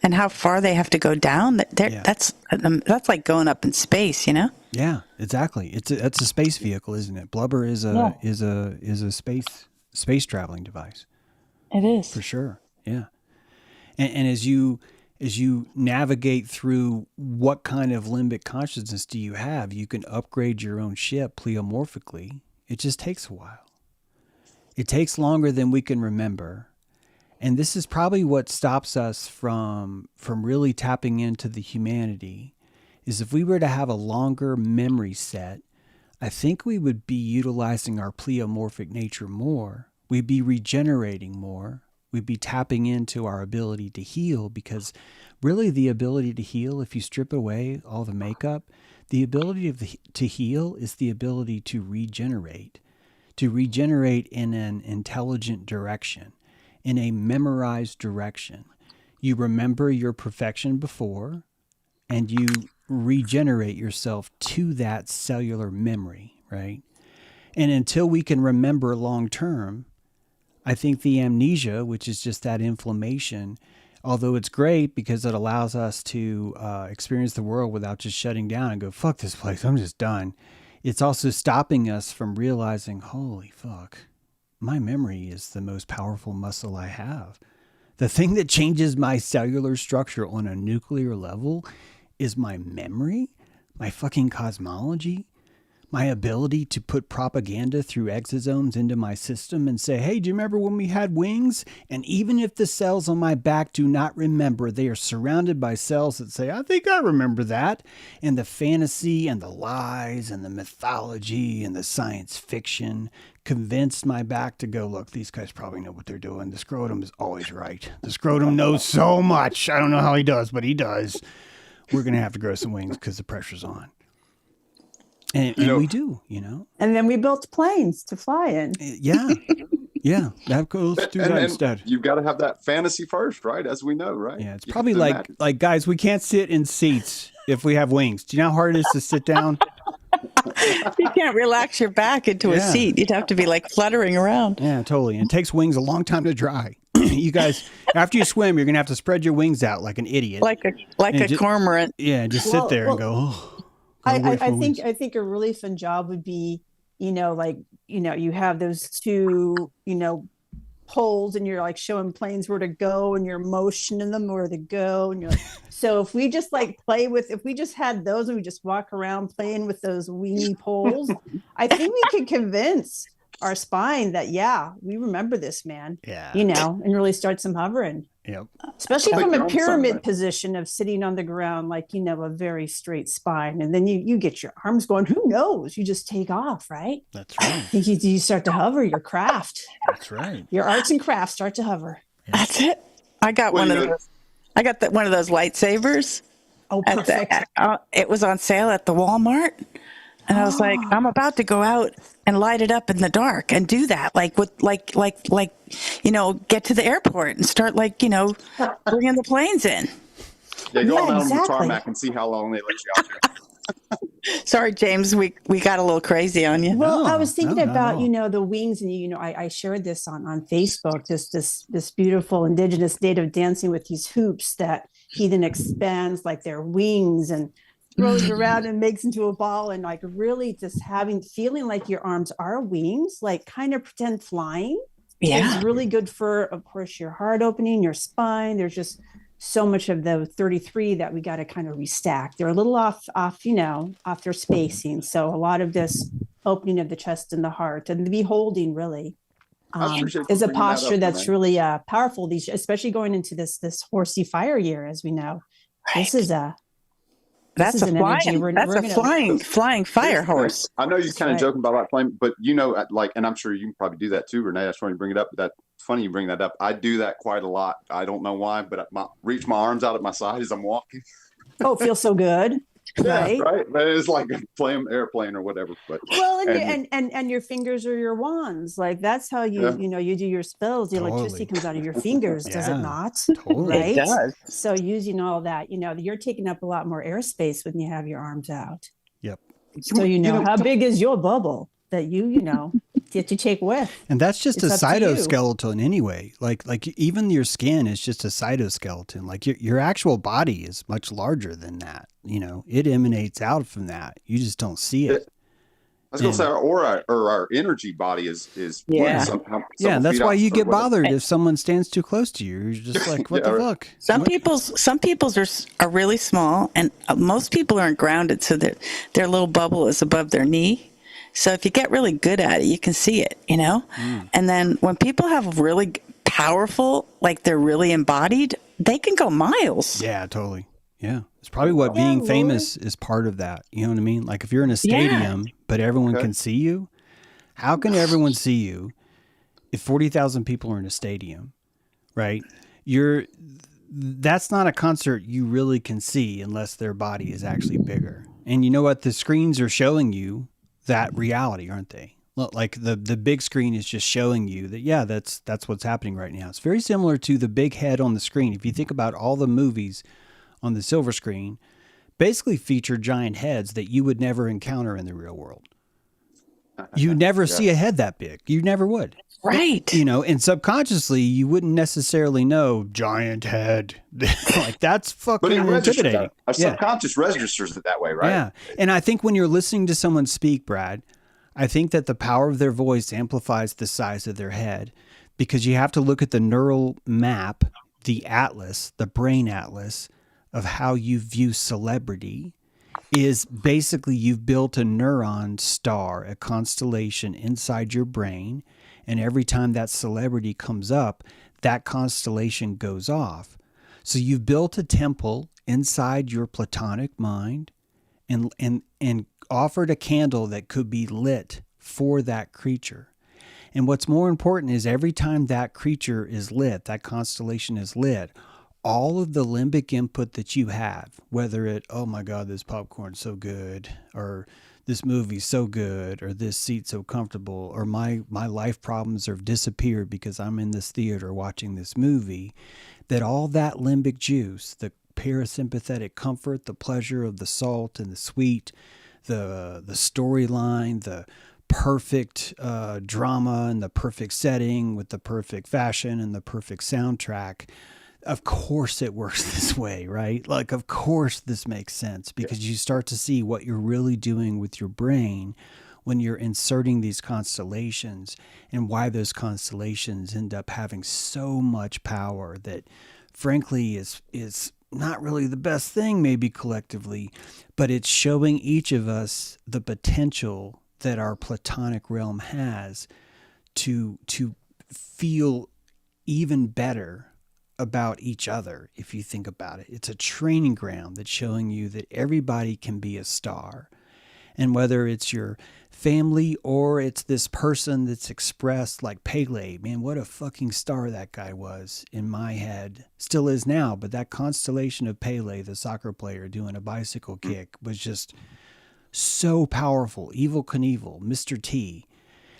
and how far they have to go down. That's like going up in space, Yeah, exactly. It's a space vehicle, isn't it? Blubber is a space traveling device. It is. For sure. Yeah. And as you navigate through what kind of limbic consciousness do you have, you can upgrade your own ship pleomorphically. It just takes a while. It takes longer than we can remember. And this is probably what stops us from really tapping into the humanity, is if we were to have a longer memory set, I think we would be utilizing our pleomorphic nature more. We'd be regenerating more. We'd be tapping into our ability to heal, because really the ability to heal, if you strip away all the makeup, the ability to heal is the ability to regenerate in an intelligent direction, in a memorized direction. You remember your perfection before, and you regenerate yourself to that cellular memory, right? And until we can remember long term, I think the amnesia, which is just that inflammation, although it's great because it allows us to experience the world without just shutting down and go, fuck this place, I'm just done. It's also stopping us from realizing, holy fuck, my memory is the most powerful muscle I have. The thing that changes my cellular structure on a nuclear level is my memory, my fucking cosmology, my ability to put propaganda through exosomes into my system and say, hey, do you remember when we had wings? And even if the cells on my back do not remember, they are surrounded by cells that say, I think I remember that. And the fantasy and the lies and the mythology and the science fiction convinced my back to go, look, these guys probably know what they're doing. The scrotum is always right. The scrotum knows so much. I don't know how he does, but he does. We're going to have to grow some wings because the pressure's on. And we do, And then we built planes to fly in. Yeah. Yeah. Let's do that instead. You've got to have that fantasy first, right? As we know, right? Yeah. It's probably like, guys, we can't sit in seats if we have wings. Do you know how hard it is to sit down? You can't relax your back into a seat. You'd have to be like fluttering around. Yeah, totally. And it takes wings a long time to dry. You guys, after you swim, you're going to have to spread your wings out like an idiot. Like a cormorant. Yeah. Just sit there and go, oh. I think a really fun job would be, you have those two, poles, and you're like showing planes where to go, and you're motioning them where to go, and you're like, so if we just if we just had those and we just walk around playing with those weenie poles, I think we could convince our spine that, yeah, we remember this, man. Yeah. You know, and really start some hovering. Yep. Especially Like from your a own pyramid sunlight. position of sitting on the ground, like, you know, a very straight spine. And then you get your arms going, who knows? You just take off, right? That's right. You start to hover your craft. That's right. Your arts and crafts start to hover. That's it. I got Well, one you of know- those. I got one of those lightsabers. Oh, At perfect. it was on sale at the Walmart, and I was like, I'm about to go out and light it up in the dark and do that, like with like you know, get to the airport and start like, you know, bringing the planes in. Yeah, go Yeah, on down to the exactly. tarmac and see how long they let you out there. Sorry, James, we got a little crazy on you. Well, I No, was thinking no, not at about, all. you know, the wings, and you know, I shared this on Facebook, this beautiful indigenous native dancing with these hoops that he then expands like their wings and throws around and makes into a ball, and like really just feeling like your arms are wings, like kind of pretend flying. Yeah. It's really good for, of course, your heart opening, your spine. There's just so much of the 33 that we got to kind of restack. They're a little off, you know, off their spacing. So a lot of this opening of the chest and the heart and the beholding really I appreciate you is a bringing that posture up, that's Renee. really powerful. These, especially going into this horsey fire year, as we know. This is That's is a an energy flying. we're That's a gonna- flying fire horse. I know you're That's kind of right. joking about like flame, but you know, like, and I'm sure you can probably do that too, Renee. That's why you bring it up. But that's funny you bring that up. I do that quite a lot. I don't know why, but reach my arms out at my side as I'm walking. Oh, it feels so good. Right. Yeah, right. But it's like a flame airplane or whatever. But Well, And- and your fingers are your wands. Like that's how you, Yeah. you know, you do your spells. The electricity Totally. comes out of your fingers, does it Yeah. not? Totally. Right. It does. So using all that, you know, you're taking up a lot more airspace when you have your arms out. Yep. So you know how big is your bubble that you know that you take with. And that's just a It's up to you. cytoskeleton anyway. Like even your skin is just a cytoskeleton. Like your actual body is much larger than that. You know, it emanates out from that. You just don't see it. I was gonna say our aura or our energy body is Yeah. Yeah, that's why you get bothered. bothered if someone stands too close to you. You're just like, what Yeah, the right. fuck? Some What? people's are really small, and most people aren't grounded, so that their little bubble is above their knee. So if you get really good at it, you can see it, you know. And then when people have really powerful, like they're really embodied, they can go miles. Yeah, totally. Yeah. It's probably what Yeah, being Lord. famous is part of that. You know what I mean? Like if you're in a stadium, but everyone Okay. can see you, how can everyone see you if 40,000 people are in a stadium, right? That's not a concert you really can see unless their body is actually bigger. And you know what? The screens are showing you that reality, aren't they? Look, like the big screen is just showing you that, yeah, that's what's happening right now. It's very similar to the big head on the screen. If you think about all the movies on the silver screen, basically feature giant heads that you would never encounter in the real world. You never see a head that big. You never would. Right. You know, and subconsciously you wouldn't necessarily know giant head. Like that's But fucking it registers intimidating. that. Our Yeah. subconscious registers it that way, right? Yeah. And I think when you're listening to someone speak, Brad, I think that the power of their voice amplifies the size of their head because you have to look at the neural map, the atlas, the brain atlas of how you view celebrity is basically you've built a neuron star, a constellation inside your brain. And every time that celebrity comes up, that constellation goes off. So you've built a temple inside your platonic mind and offered a candle that could be lit for that creature. And what's more important is every time that creature is lit, that constellation is lit, all of the limbic input that you have, whether it, oh my God, this popcorn's so good, or this movie's so good, or this seat's so comfortable, or my life problems have disappeared because I'm in this theater watching this movie, that all that limbic juice, the parasympathetic comfort, the pleasure of the salt and the sweet, the storyline, the perfect drama and the perfect setting with the perfect fashion and the perfect soundtrack. Of course it works this way, right? Like, of course this makes sense because you start to see what you're really doing with your brain when you're inserting these constellations and why those constellations end up having so much power that frankly is not really the best thing maybe collectively, but it's showing each of us the potential that our platonic realm has to feel even better about each other. If you think about it, it's a training ground that's showing you that everybody can be a star. And whether it's your family or it's this person that's expressed like Pele, man, what a fucking star that guy was in my head. Still is now, but that constellation of Pele, the soccer player doing a bicycle kick, was just so powerful. Evel Knievel, Mr. T.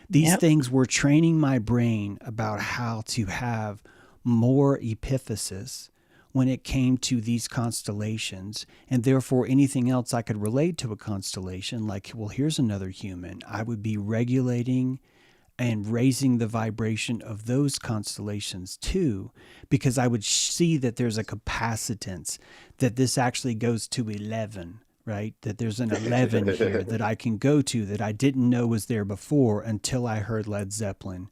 These things were training my brain about how to have more epiphysis when it came to these constellations, and therefore anything else I could relate to a constellation, like, well, here's another human, I would be regulating and raising the vibration of those constellations too, because I would see that there's a capacitance, that this actually goes to 11, right? That there's an 11 here that I can go to that I didn't know was there before until I heard Led Zeppelin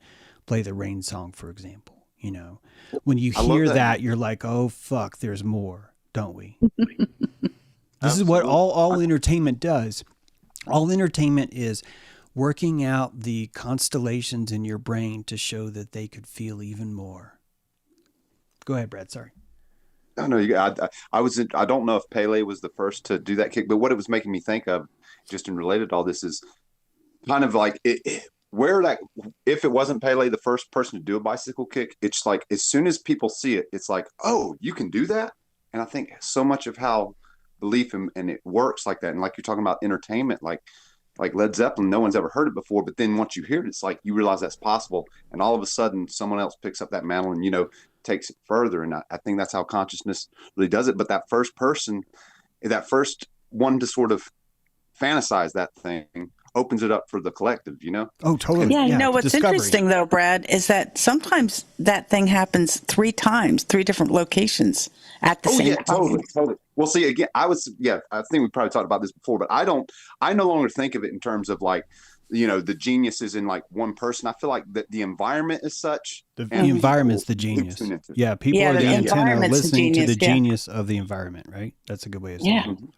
play the Rain Song, for example. You know, when you hear that, you're like, oh, fuck, there's more, don't we? This is what all entertainment does. All entertainment is working out the constellations in your brain to show that they could feel even more. Go ahead, Brad. Sorry. I know I don't know if Pele was the first to do that kick, but what it was making me think of, just in related to all this, is kind of like if it wasn't Pele, the first person to do a bicycle kick, it's like as soon as people see it, it's like, oh, you can do that. And I think so much of how belief and it works like that, and like you're talking about entertainment, like Led Zeppelin, no one's ever heard it before, but then once you hear it, it's like you realize that's possible, and all of a sudden someone else picks up that mantle and takes it further. And I think that's how consciousness really does it. But that first person, that first one to sort of fantasize that thing, opens it up for the collective, Oh, totally. Yeah, what's discovery. interesting though, Brad, is that sometimes that thing happens 3 times, 3 different locations at the same time. Totally. Well, see, again, I think we probably talked about this before, but I no longer think of it in terms of like, the genius is in like one person. I feel like that the environment is such. The environment's the genius. Yeah, people are the antenna listening to the genius of the environment, right? That's a good way of saying it.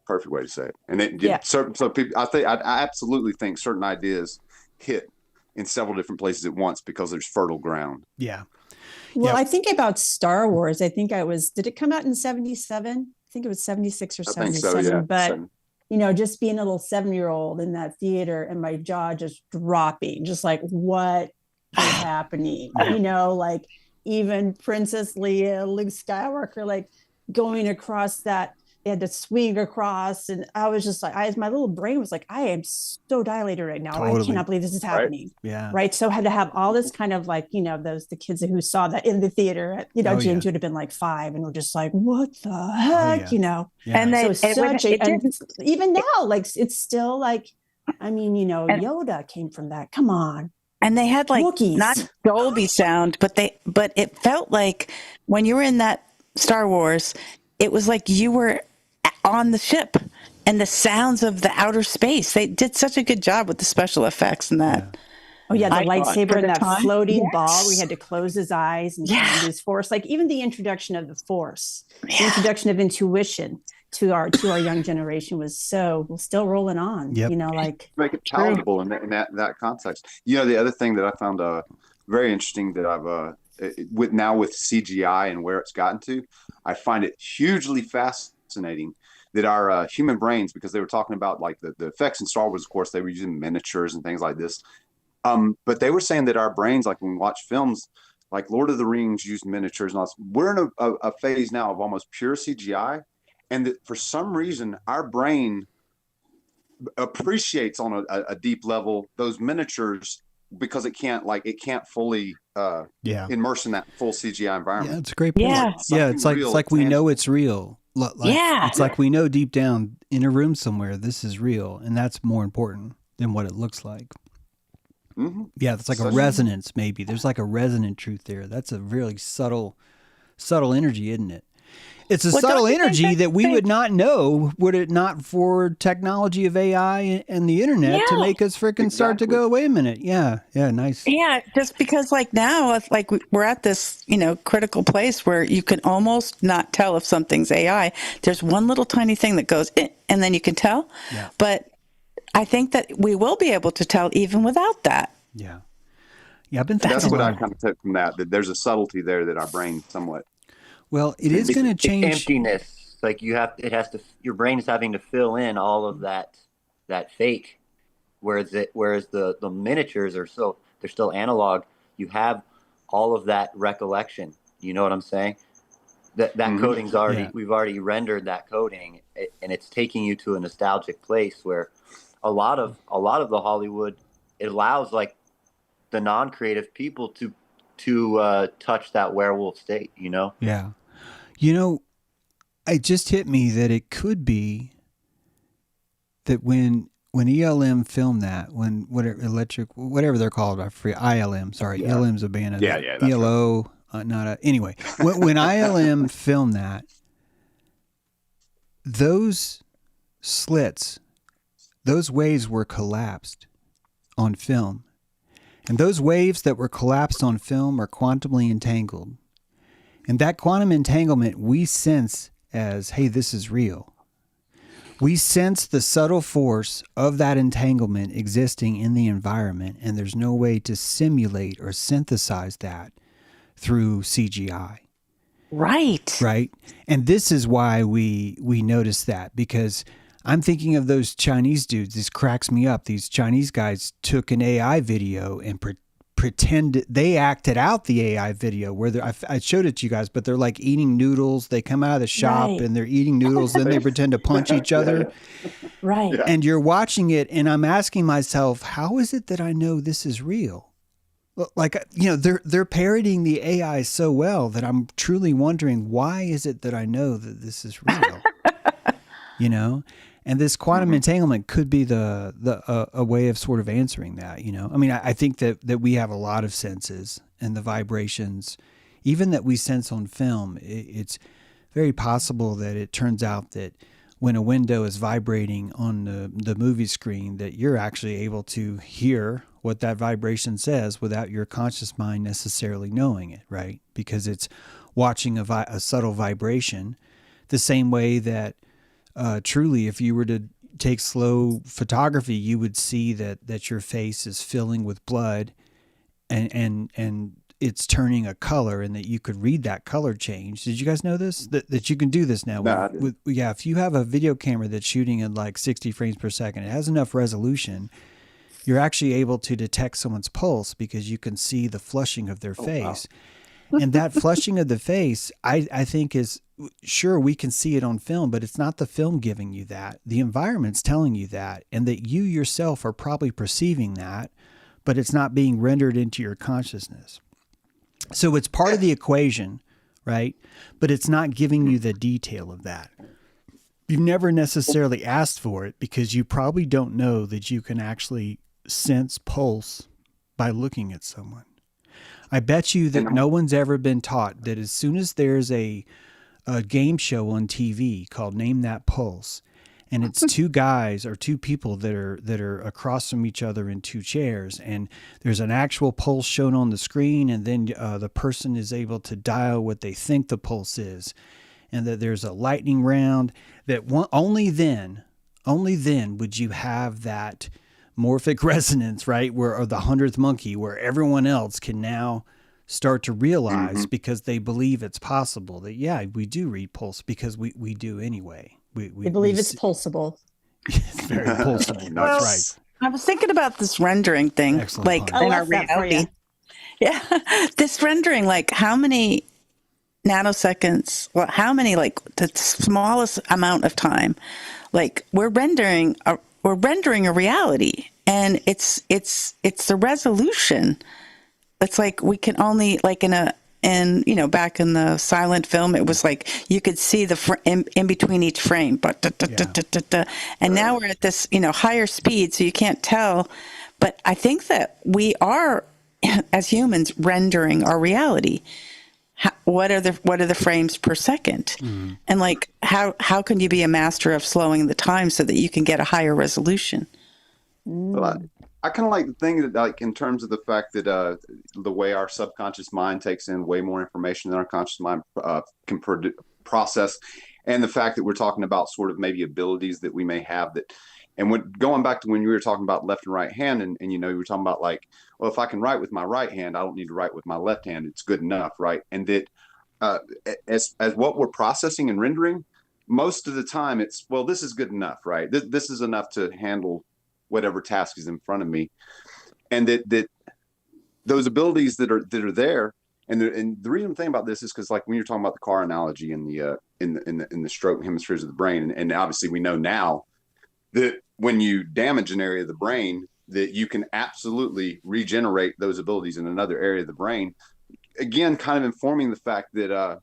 Perfect way to say it. And then so people, I absolutely think certain ideas hit in several different places at once because there's fertile ground. Yeah. Well, I think about Star Wars. I think did it come out in 77? I think it was 76 or 77. I think so, yeah. But, just being a little 7-year-old in that theater and my jaw just dropping, just like, what is happening? Like even Princess Leia, Luke Skywalker, like going across that, they had to swing across. And I was just like, my little brain was like, I am so dilated right now. Totally. I cannot believe this is happening. Right? Yeah. Right. So I had to have all this kind of like, the kids who saw that in the theater, James would have been like 5 and we're just like, what the heck, Yeah. And even now, like, it's still like, Yoda came from that. Come on. And they had like Wookiees. Not Dolby sound, but it felt like when you were in that Star Wars, it was like you were on the ship and the sounds of the outer space. They did such a good job with the special effects and that. Yeah. Oh yeah, the lightsaber and that floating ball where he Yes. had to close his eyes and use force. Like even the introduction of the force, the introduction of intuition to our young generation was still rolling on. Yep. Make it palatable in that context. The other thing that I found very interesting that I've with CGI and where it's gotten to, I find it hugely fascinating that our human brains, because they were talking about like the effects in Star Wars, of course, they were using miniatures and things like this. But they were saying that our brains, like when we watch films, like Lord of the Rings used miniatures and all this, we're in a phase now of almost pure CGI. And that for some reason, our brain appreciates on a deep level those miniatures because it can't fully immerse in that full CGI environment. Yeah, it's a great point. Yeah. It's like we know it's real. It's like we know deep down in a room somewhere this is real, and that's more important than what it looks like. Mm-hmm. Yeah, it's like a resonance. Maybe there's like a resonant truth there. That's a really subtle energy, isn't it? It's a subtle energy that we would not know were it not for technology of AI and the internet to make us frickin' start to go, wait a minute. Yeah, nice. Yeah, just because like now, like we're at this, critical place where you can almost not tell if something's AI. There's one little tiny thing that goes, and then you can tell. Yeah. But I think that we will be able to tell even without that. Yeah. Yeah, I've been That's thinking what a I lot. kind of took from that there's a subtlety there that our brain somewhat. Well, it is going to It's change. emptiness. Like your brain is having to fill in all of that fake. Whereas the miniatures they're still analog. You have all of that recollection. You know what I'm saying? That coding's already, we've already rendered that coding, and it's taking you to a nostalgic place where a lot of the Hollywood, it allows like the non-creative people to touch that werewolf state, you know? Yeah. You know, it just hit me that it could be that when ELM filmed that, when whatever they're called, I forget, ILM, sorry, ELM's a band of that's ELO, anyway, when ILM filmed that, those slits, those waves were collapsed on film. And those waves that were collapsed on film are quantumly entangled. And that quantum entanglement we sense as, hey, this is real. We sense the subtle force of that entanglement existing in the environment, and there's no way to simulate or synthesize that through CGI. Right. Right? And this is why we notice that, because I'm thinking of those Chinese dudes. This cracks me up. These Chinese guys took an AI video and pretended they acted out the AI video where I showed it to you guys, but they're like eating noodles. They come out of the shop Right. and they're eating noodles. Then they pretend to punch each other. Right. And you're watching it, and I'm asking myself, how is it that I know this is real? Like, you know, they're parodying the AI so well that I'm truly wondering, why is it that I know that this is real? You know? And this quantum entanglement could be a way of sort of answering that, you know? I mean, I think that we have a lot of senses, and the vibrations, even that we sense on film, it's very possible that it turns out that when a window is vibrating on the movie screen, that you're actually able to hear what that vibration says without your conscious mind necessarily knowing it, right? Because it's watching a subtle vibration, the same way that truly, if you were to take slow photography, you would see that your face is filling with blood, and it's turning a color, and that you could read that color change. Did you guys know this? That you can do this now? No, I didn't. If you have a video camera that's shooting at like 60 frames per second, it has enough resolution. You're actually able to detect someone's pulse because you can see the flushing of their face. Wow. And that flushing of the face, I think is, sure, we can see it on film, but it's not the film giving you that. The environment's telling you that, and that you yourself are probably perceiving that, but it's not being rendered into your consciousness. So it's part of the equation, right? But it's not giving you the detail of that. You've never necessarily asked for it because you probably don't know that you can actually sense pulse by looking at someone. I bet you that no one's ever been taught that as soon as there's a game show on TV called Name That Pulse, and it's two guys or two people that are across from each other in two chairs, and there's an actual pulse shown on the screen, and then the person is able to dial what they think the pulse is, and that there's a lightning round, that only then would you have that morphic resonance, right? Or the 100th monkey, where everyone else can now start to realize, because they believe it's possible, that, yeah, we do read pulse because we do anyway. We believe it's pulsable. It's very pulsable. That's right. I was thinking about this rendering thing, Excellent like point. in I our love that for reality. you. Yeah, this rendering, like how many nanoseconds? Well, how many, like the smallest amount of time? Like we're rendering a reality, and it's the resolution. It's like we can only, like in you know, back in the silent film, it was like you could see the in between each frame, but and now we're at this, you know, higher speed, so you can't tell. But I think that we are, as humans, rendering our reality. What are the frames per second? And like how can you be a master of slowing the time so that you can get a higher resolution? Well, I kind of like the thing that, like, in terms of the fact that the way our subconscious mind takes in way more information than our conscious mind can process, and the fact that we're talking about sort of maybe abilities that we may have that, and when going back to when you were talking about left and right hand, and you were talking about like, well, if I can write with my right hand, I don't need to write with my left hand. It's good enough, right? And that as what we're processing and rendering, most of the time it's, well, this is good enough, right? This is enough to handle whatever task is in front of me, and that those abilities that are there. And the reason I'm thinking about this is because, like, when you're talking about the car analogy and the in the stroke hemispheres of the brain, and obviously we know now that when you damage an area of the brain, that you can absolutely regenerate those abilities in another area of the brain. Again, kind of informing the fact that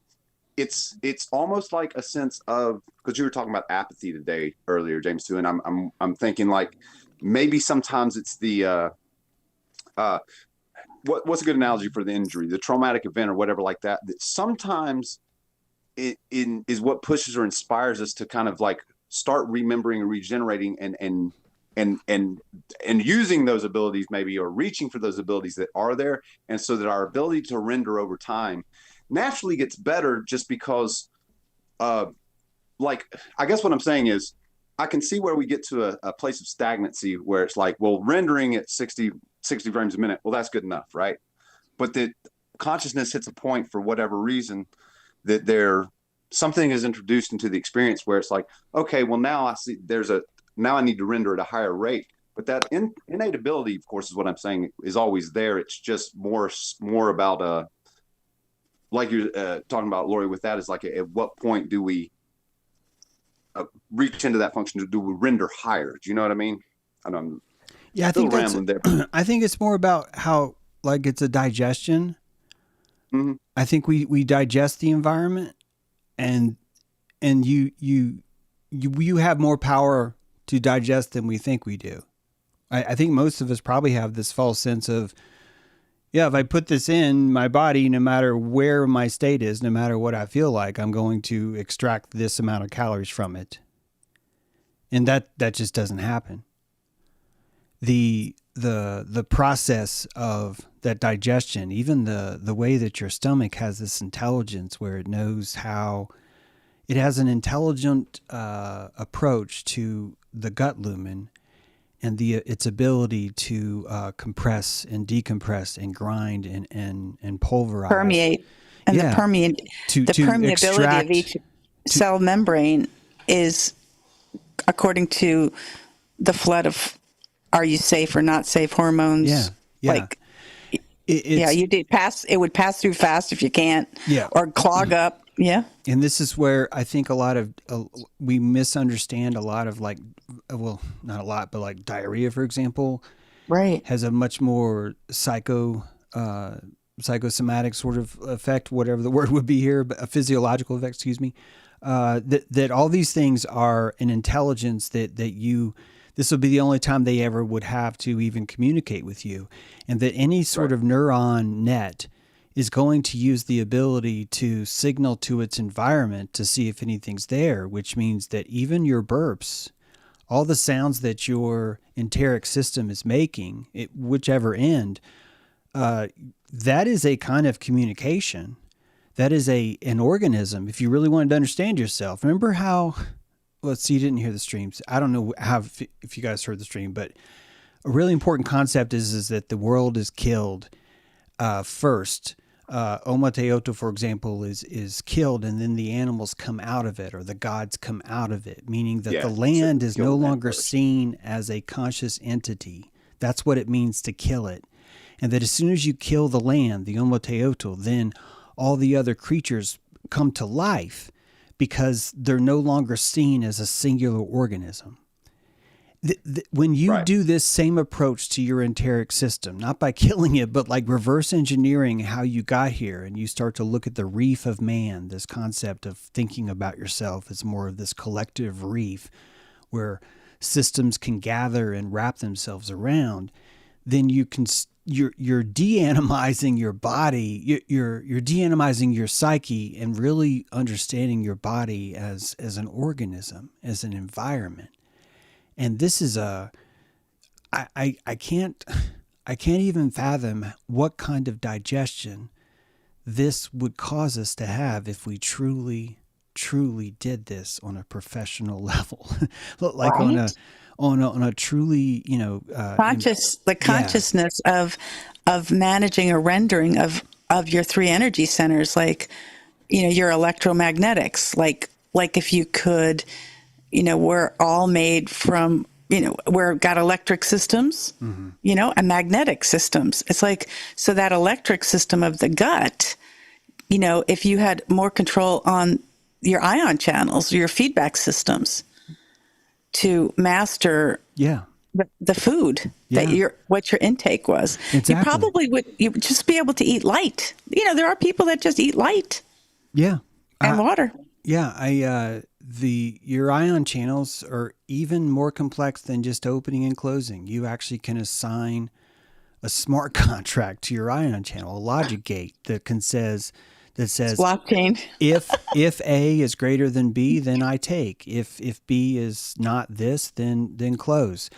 it's almost like a sense of, because you were talking about apathy today earlier, James, too, and I'm thinking like maybe sometimes it's the what's a good analogy for the injury, the traumatic event or whatever like that, that sometimes it is what pushes or inspires us to kind of like start remembering and regenerating and using those abilities maybe, or reaching for those abilities that are there. And so that our ability to render over time naturally gets better, just because like, I guess what I'm saying is I can see where we get to a place of stagnancy where it's like, well, rendering at 60 frames a minute, well, that's good enough, right? But that consciousness hits a point for whatever reason that something is introduced into the experience where it's like, okay, well, now I see now I need to render at a higher rate. But that innate ability, of course, is what I'm saying, is always there. It's just more about like you're talking about, Lori, with that, is like, at what point do we reach into that function? Do we render higher? Do you know what I mean? I don't. Yeah, I think I think it's more about how, like, it's a digestion. Mm-hmm. I think we digest the environment, and you have more power to digest than we think we do. I think most of us probably have this false sense of, yeah, if I put this in my body, no matter where my state is, no matter what I feel like, I'm going to extract this amount of calories from it. And that just doesn't happen. The process of that digestion, even the way that your stomach has this intelligence where it knows how, it has an intelligent approach to the gut lumen and its ability to compress and decompress and grind and pulverize, permeate, and the permeability extract, of each cell membrane is according to the flood of, are you safe or not safe hormones? Yeah. Like, it would pass through fast if you can't, or clog up. Yeah. And this is where I think a lot of, we misunderstand a lot of, like, well, not a lot, but like diarrhea, for example, right, has a much more psychosomatic sort of effect, whatever the word would be here, but a physiological effect, excuse me. That all these things are an intelligence that this will be the only time they ever would have to even communicate with you. And that any sort of neuron net is going to use the ability to signal to its environment to see if anything's there, which means that even your burps, all the sounds that your enteric system is making, whichever end, that is a kind of communication. That is an organism. If you really wanted to understand yourself, remember how, let's see, you didn't hear the streams. I don't know if you guys heard the stream, but a really important concept is that the world is killed first. Omoteotl, for example, is killed, and then the animals come out of it, or the gods come out of it, meaning that the land is no longer seen as a conscious entity. That's what it means to kill it. And that as soon as you kill the land, the Omoteotl, then all the other creatures come to life because they're no longer seen as a singular organism. When you do this same approach to your enteric system, not by killing it, but like reverse engineering how you got here, and you start to look at the reef of man, this concept of thinking about yourself as more of this collective reef where systems can gather and wrap themselves around, then you're de-animizing your body, you're de-animizing your psyche, and really understanding your body as an organism, as an environment. And this is I can't even fathom what kind of digestion this would cause us to have if we truly truly did this on a professional level, like Right? on a truly, The consciousness of managing a rendering of your three energy centers, like, your electromagnetics, like if you could, we're all made from, we're got electric systems, and magnetic systems. It's like, so that electric system of the gut, if you had more control on your ion channels, your feedback systems to master yeah. the food that what your intake was, Exactly. you would just be able to eat light. There are people that just eat light Yeah. and water. Yeah. Your ion channels are even more complex than just opening and closing. You actually can assign a smart contract to your ion channel, a logic gate that says Blockchain. if A is greater than B, then I take. If B is not this, then close.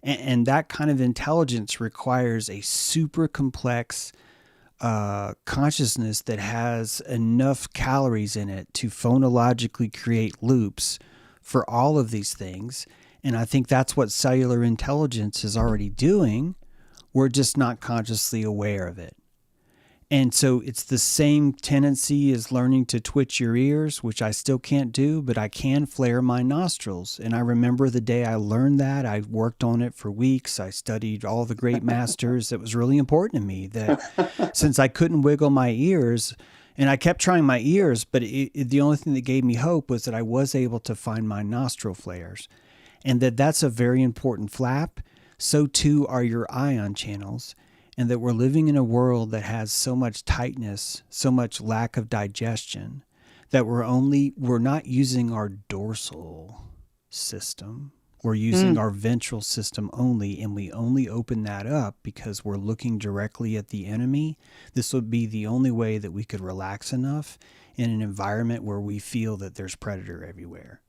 And that kind of intelligence requires a super complex consciousness that has enough calories in it to phonologically create loops for all of these things. And I think that's what cellular intelligence is already doing. We're just not consciously aware of it. And so it's the same tendency as learning to twitch your ears, which I still can't do, but I can flare my nostrils. And I remember the day I learned that. I worked on it for weeks. I studied all the great masters. It was really important to me that since I couldn't wiggle my ears, and I kept trying my ears, but the only thing that gave me hope was that I was able to find my nostril flares. And that's a very important flap. So too are your ion channels. And that we're living in a world that has so much tightness, so much lack of digestion, that we're not using our dorsal system. We're using our ventral system only, and we only open that up because we're looking directly at the enemy. This would be the only way that we could relax enough in an environment where we feel that there's predator everywhere.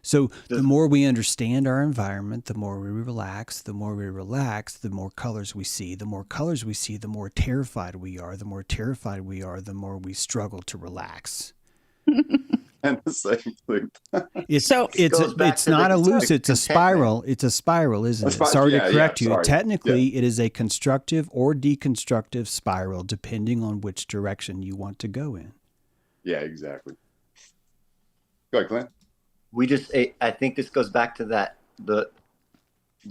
So the more we understand our environment, the more we relax. The more we relax, the more colors we see. The more colors we see, the more terrified we are. The more terrified we are, the more we struggle to relax. And the same thing. It's not a loose. It's a spiral. It's a spiral, isn't it? Sorry to correct you. Sorry. Technically, it is a constructive or deconstructive spiral, depending on which direction you want to go in. Yeah, exactly. Go ahead, Clint. I think this goes back to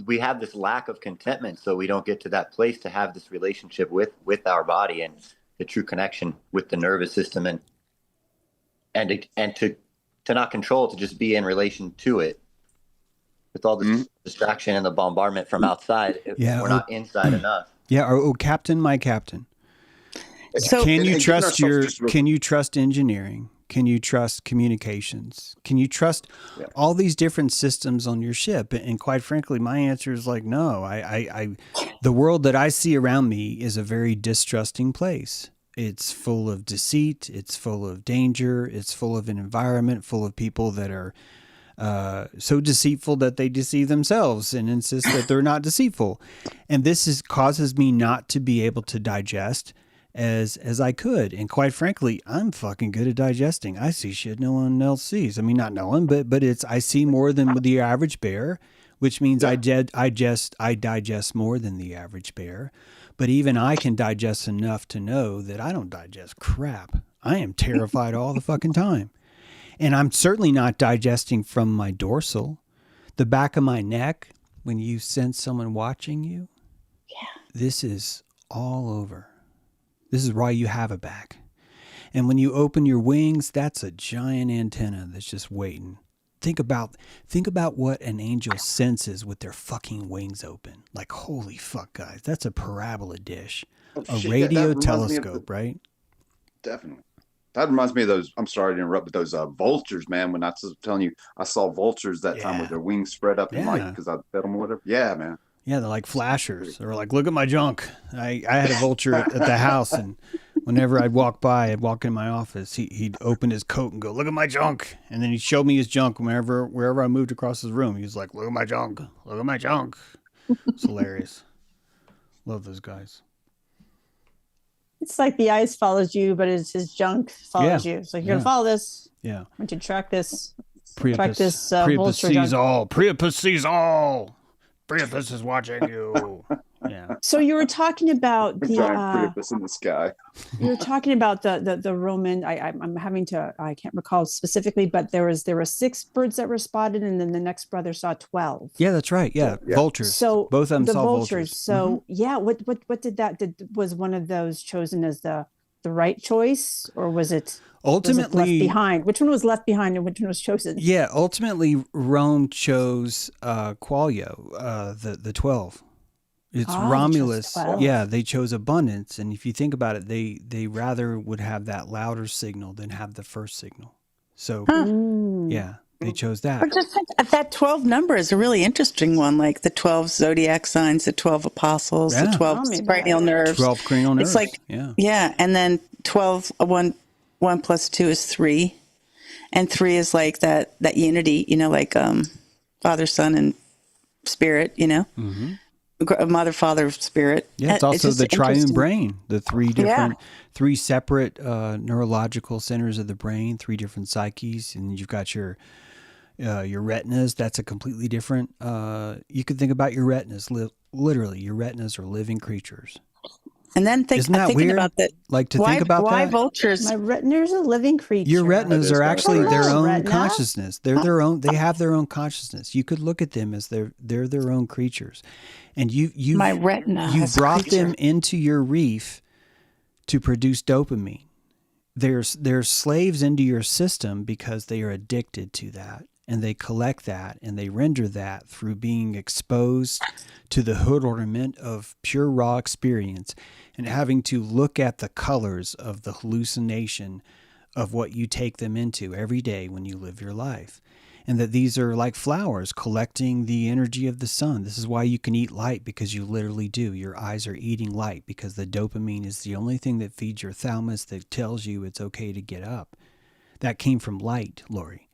we have this lack of contentment, so we don't get to that place to have this relationship with our body and the true connection with the nervous system and to not control, to just be in relation to it. With all the distraction and the bombardment from outside, we're not inside enough. Yeah. Captain, my captain. So can you trust engineering? Can you trust communications? Can you trust all these different systems on your ship? And quite frankly, my answer is like, no. The world that I see around me is a very distrusting place. It's full of deceit. It's full of danger. It's full of an environment full of people that are so deceitful that they deceive themselves and insist that they're not deceitful. And this causes me not to be able to digest as I could. And quite frankly, I'm fucking good at digesting. I see shit no one else sees. I mean, not no one, but I see more than the average bear, which means I digest more than the average bear. But even I can digest enough to know that I don't digest crap. I am terrified all the fucking time. And I'm certainly not digesting from my dorsal. The back of my neck, when you sense someone watching you, this is all over. This is why you have a back. And when you open your wings, that's a giant antenna that's just waiting. Think about what an angel senses with their fucking wings open. Like, holy fuck, guys. That's a parabola dish. A radio telescope, right? Definitely. That reminds me of those, I'm sorry to interrupt, but those vultures, man, when I was telling you, I saw vultures that time with their wings spread up and because I fed them or whatever. Yeah, man. Yeah, they're like flashers. They're like, look at my junk. I had a vulture at the house, and whenever I'd walk in my office, he'd open his coat and go, look at my junk. And then he'd show me his junk wherever I moved across his room. He was like, look at my junk. Look at my junk. It's hilarious. Love those guys. It's like the eyes follows you, but it's his junk follows you. So you're gonna follow this. Yeah. I want you to track this. Priapus, Vulture Priapus sees junk. all. Priapus sees all. Priapus is watching you. Yeah. So you were talking about A giant Priapus in the sky. you were talking about the Roman. I'm having to. I can't recall specifically, but there were 6 birds that were spotted, and then the next brother saw 12. Yeah, that's right. Yeah, Yeah. vultures. So both of them the saw vultures. vultures. So yeah, what did that was one of those chosen as the right choice, or was it Ultimately left behind? Which one was left behind and which one was chosen? Yeah, ultimately Rome chose Quaglio, the 12. It's Oh, they chose Romulus. 12. Yeah, they chose abundance, and if you think about it, they rather would have that louder signal than have the first signal. So Mm. yeah, they chose that. But just think, that 12 number is a really interesting one, like the 12 zodiac signs, the 12 apostles, Yeah. the 12 Tell me about cranial it. nerves. 12 cranial nerves. It's like, yeah. and then 12, 1 plus 2 is 3. And 3 is like that unity, like Father, Son, and Spirit, Mm-hmm. Mother, Father, Spirit. Yeah, it's also just the triune interesting. brain, the 3 separate neurological centers of the brain, 3 different psyches, and you've got your retinas. That's a completely different. You could think about your retinas. Literally, your retinas are living creatures. And then Isn't that thinking weird? about that. Like to think about why that. vultures? My retina's a living creature. Your retinas are actually their Hello, own retina. consciousness. They're their own. They have their own consciousness. You could look at them as they're their own creatures, and you My retina. you has a brought creature. them into your reef to produce dopamine. They're slaves into your system because they are addicted to that, and they collect that and they render that through being exposed to the hood ornament of pure raw experience and having to look at the colors of the hallucination of what you take them into every day when you live your life. And that these are like flowers collecting the energy of the sun. This is why you can eat light, because you literally do. Your eyes are eating light because the dopamine is the only thing that feeds your thalamus that tells you it's okay to get up. That came from light, Lori.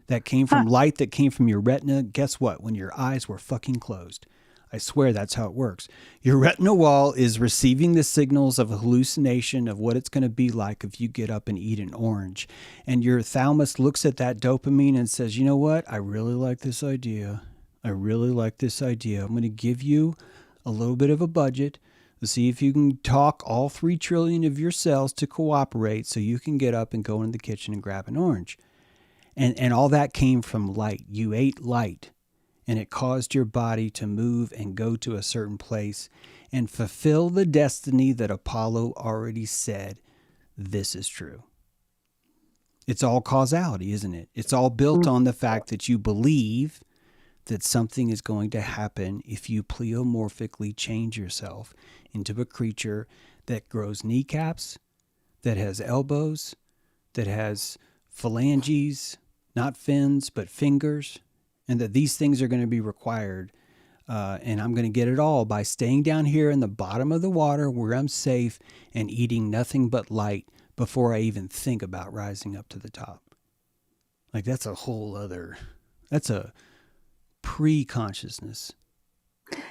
That came from light that came from your retina. Guess what? When your eyes were fucking closed. I swear that's how it works. Your retina wall is receiving the signals of a hallucination of what it's going to be like if you get up and eat an orange. And your thalamus looks at that dopamine and says, you know what? I really like this idea. I really like this idea. I'm going to give you a little bit of a budget to see if you can talk all 3 trillion of your cells to cooperate so you can get up and go into the kitchen and grab an orange. And all that came from light. You ate light. And it caused your body to move and go to a certain place and fulfill the destiny that Apollo already said, this is true. It's all causality, isn't it? It's all built on the fact that you believe that something is going to happen if you pleomorphically change yourself into a creature that grows kneecaps, that has elbows, that has phalanges, not fins, but fingers, and that these things are going to be required. And I'm going to get it all by staying down here in the bottom of the water where I'm safe and eating nothing but light before I even think about rising up to the top. Like that's a whole other, that's a pre-consciousness.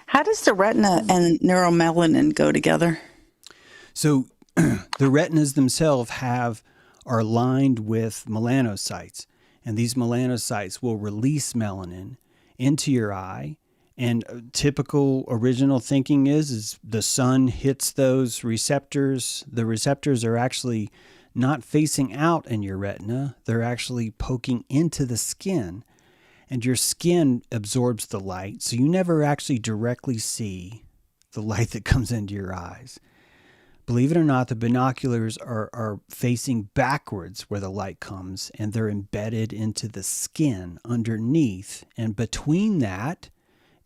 How does the retina and neuromelanin go together? So the retinas themselves are lined with melanocytes. And these melanocytes will release melanin into your eye. And typical original thinking is the sun hits those receptors. The receptors are actually not facing out in your retina. They're actually poking into the skin. And your skin absorbs the light. So you never actually directly see the light that comes into your eyes. Believe it or not, the binoculars are facing backwards where the light comes, and they're embedded into the skin underneath. And between that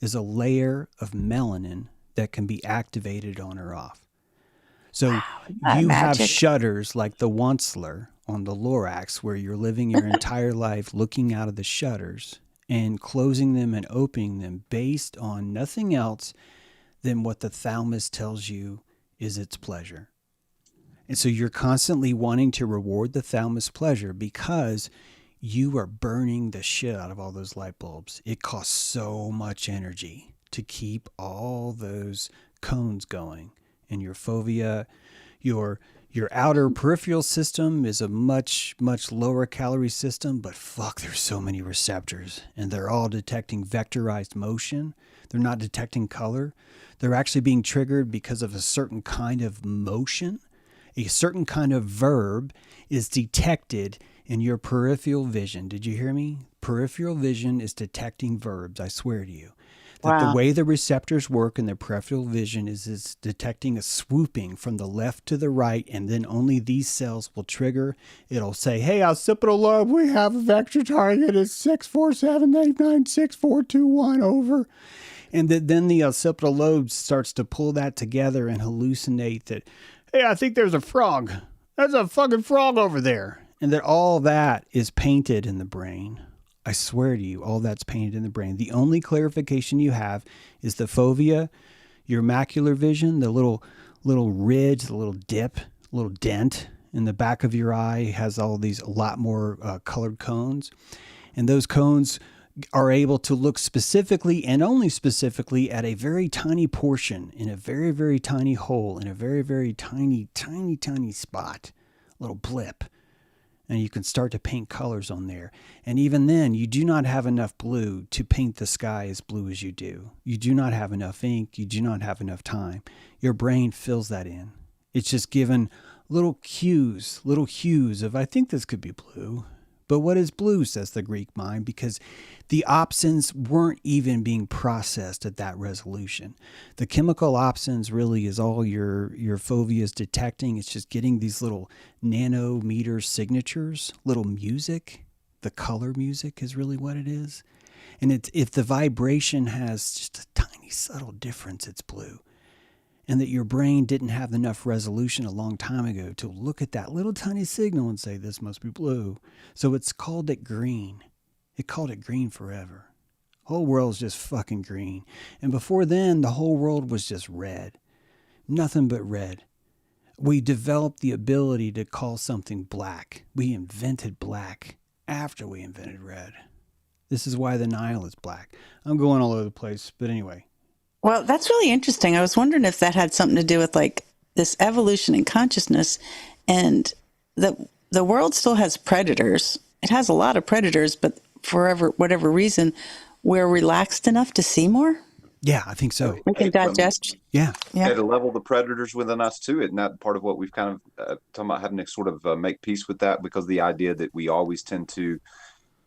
is a layer of melanin that can be activated on or off. So you have shutters like the Onceler on the Lorax, where you're living your entire life looking out of the shutters and closing them and opening them based on nothing else than what the thalamus tells you is its pleasure. And so you're constantly wanting to reward the thalamus pleasure because you are burning the shit out of all those light bulbs. It costs so much energy to keep all those cones going. And your fovea, Your outer peripheral system is a much, much lower calorie system, but fuck, there's so many receptors, and they're all detecting vectorized motion. They're not detecting color. They're actually being triggered because of a certain kind of motion. A certain kind of verb is detected in your peripheral vision. Did you hear me? Peripheral vision is detecting verbs, I swear to you. That Wow. the way the receptors work in the peripheral vision is it's detecting a swooping from the left to the right, and then only these cells will trigger. It'll say, hey, occipital lobe, we have a vector target. It's 647896421 over. And then the occipital lobe starts to pull that together and hallucinate that, hey, I think there's a frog. There's a fucking frog over there. And that all that is painted in the brain. I swear to you, all that's painted in the brain. The only clarification you have is the fovea, your macular vision, the little ridge, the little dip, little dent in the back of your eye has all these a lot more colored cones. And those cones are able to look specifically and only specifically at a very tiny portion in a very, very tiny hole in a very, very tiny, tiny, tiny spot, little blip. And you can start to paint colors on there. And even then, you do not have enough blue to paint the sky as blue as you do. You do not have enough ink. You do not have enough time. Your brain fills that in. It's just given little hues of, I think this could be blue. But what is blue, says the Greek mind, because the opsins weren't even being processed at that resolution. The chemical opsins really is all your fovea is detecting. It's just getting these little nanometer signatures, little music. The color music is really what it is. And if the vibration has just a tiny subtle difference, it's blue. And that your brain didn't have enough resolution a long time ago to look at that little tiny signal and say, this must be blue. So it's called it green. It called it green forever. Whole world's just fucking green. And before then, the whole world was just red. Nothing but red. We developed the ability to call something black. We invented black after we invented red. This is why the Nile is black. I'm going all over the place, but anyway. Well, that's really interesting. I was wondering if that had something to do with like this evolution in consciousness, and the world still has predators. It has a lot of predators, but for whatever reason, we're relaxed enough to see more. Yeah, I think so. We can digest. Yeah. To level the predators within us too. Isn't that part of what we've kind of talking about, having to sort of make peace with that, because the idea that we always tend to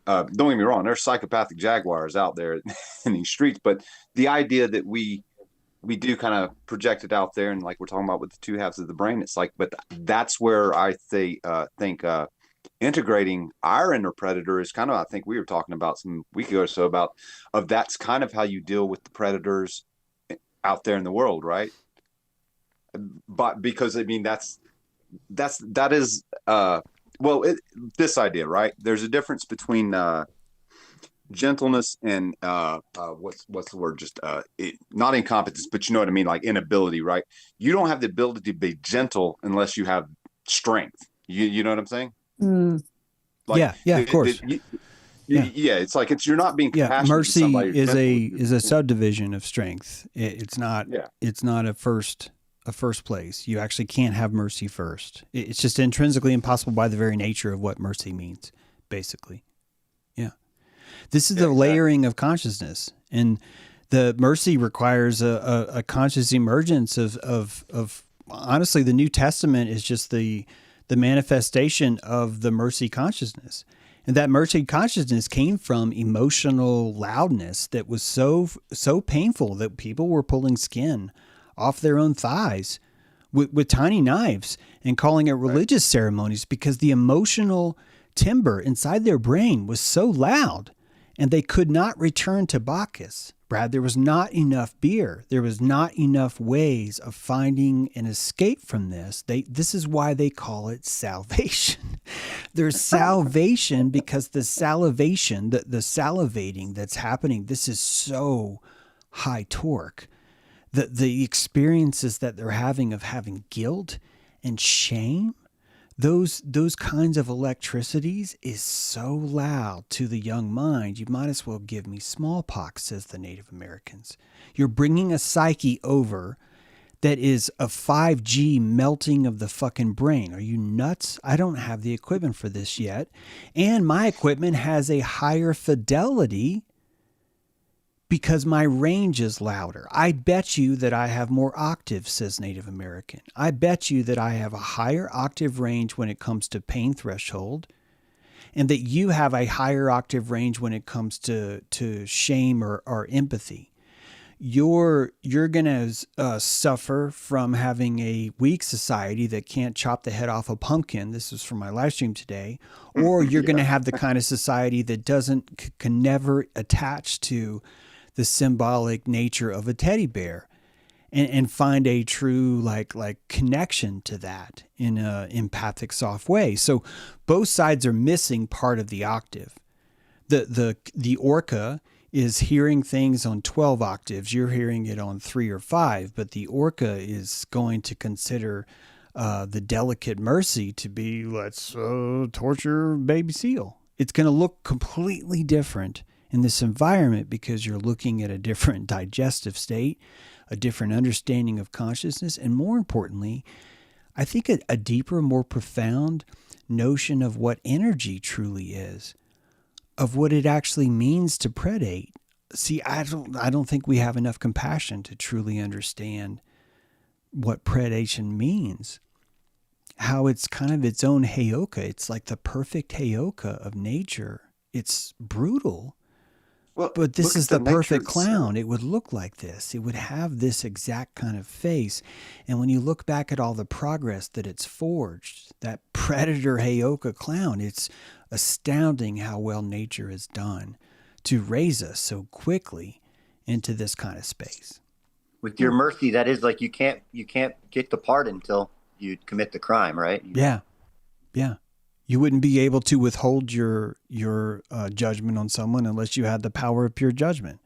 don't get me wrong, there's psychopathic jaguars out there in these streets, but the idea that we do kind of project it out there, and like we're talking about with the two halves of the brain, it's like, but that's where I think integrating our inner predator is kind of, I think we were talking about some week ago or so about that's kind of how you deal with the predators out there in the world, right? But because I mean that is this idea, right? There's a difference between gentleness and what's the word? Just not incompetence, but you know what I mean, like inability, right? You don't have the ability to be gentle unless you have strength. You know what I'm saying? Like, yeah, of course. It's like you're not being compassionate. Mercy to somebody. is a subdivision of strength. It's not a first place. You actually can't have mercy first. It's just intrinsically impossible by the very nature of what mercy means, basically. Yeah. This is the layering of consciousness, and the mercy requires a conscious emergence of honestly, the New Testament is just the manifestation of the mercy consciousness. And that mercy consciousness came from emotional loudness that was so painful that people were pulling skin off their own thighs with tiny knives and calling it religious ceremonies, because the emotional timber inside their brain was so loud, and they could not return to Bacchus. Brad, there was not enough beer. There was not enough ways of finding an escape from this. This is why they call it salvation. There's salvation because the salivation, the salivating that's happening, this is so high torque. The experiences that they're having of having guilt and shame, those kinds of electricities is so loud to the young mind, you might as well give me smallpox, says the Native Americans. You're bringing a psyche over that is a 5G melting of the fucking brain. Are you nuts? I don't have the equipment for this yet. And my equipment has a higher fidelity because my range is louder. I bet you that I have more octaves, says Native American. I bet you that I have a higher octave range when it comes to pain threshold, and that you have a higher octave range when it comes to shame or empathy. You're going to suffer from having a weak society that can't chop the head off a pumpkin. This is from my live stream today. Or you're going to have the kind of society that can never attach to the symbolic nature of a teddy bear and find a true like connection to that in a empathic, soft way. So both sides are missing part of the octave. The orca is hearing things on 12 octaves. You're hearing it on 3 or 5, but the orca is going to consider the delicate mercy to be, let's torture baby seal. It's going to look completely different in this environment because you're looking at a different digestive state, a different understanding of consciousness, and more importantly, I think a deeper, more profound notion of what energy truly is, of what it actually means to predate. See, I don't think we have enough compassion to truly understand what predation means. How it's kind of its own heyoka. It's like the perfect heyoka of nature. It's brutal. Well, but this is the perfect nature clown. It would look like this. It would have this exact kind of face. And when you look back at all the progress that it's forged, that predator heyoka clown, it's astounding how well nature has done to raise us so quickly into this kind of space. With your mercy, that is like you can't get the pardon until you commit the crime, right? Yeah. You wouldn't be able to withhold your judgment on someone unless you had the power of pure judgment.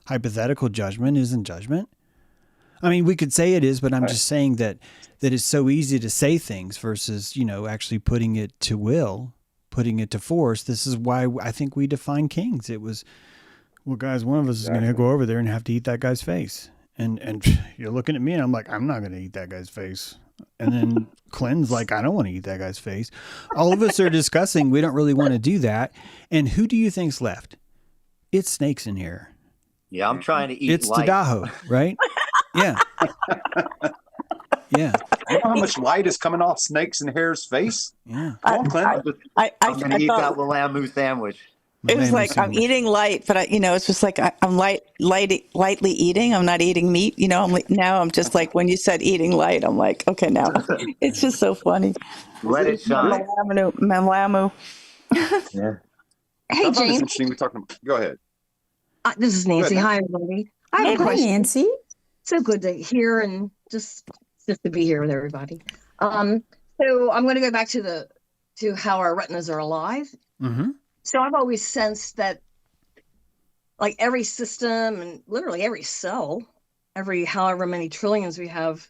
Hypothetical judgment isn't judgment. I mean, we could say it is, but I'm just saying that it's so easy to say things versus, actually putting it to will, putting it to force. This is why I think we define kings. It was, well, guys, one of us is going to go over there and have to eat that guy's face. And you're looking at me and I'm like, I'm not going to eat that guy's face. And then Clinton's like, I don't want to eat that guy's face. All of us are discussing. We don't really want to do that. And who do you think's left? It's snakes in here. Yeah, I'm trying to eat. It's light. Tadaho, right? Yeah. Yeah. You know how much light is coming off Snakes and Hare's face? Yeah. Come on, Clint. I'm going to eat that Lamu sandwich. It was like I'm eating light, but it's just like I'm lightly eating. I'm not eating meat. Now I'm just like when you said eating light, I'm like, okay, now it's just so funny. Let it shine. Malamu. Yeah. Hey, James. Interesting. We're talking. Go ahead. This is Nancy. Hi, everybody. I have a question. Nancy. So good to hear and just to be here with everybody. So I'm going to go back to how our retinas are alive. Mm-hmm. So I've always sensed that, like every system and literally every cell, every however many trillions we have,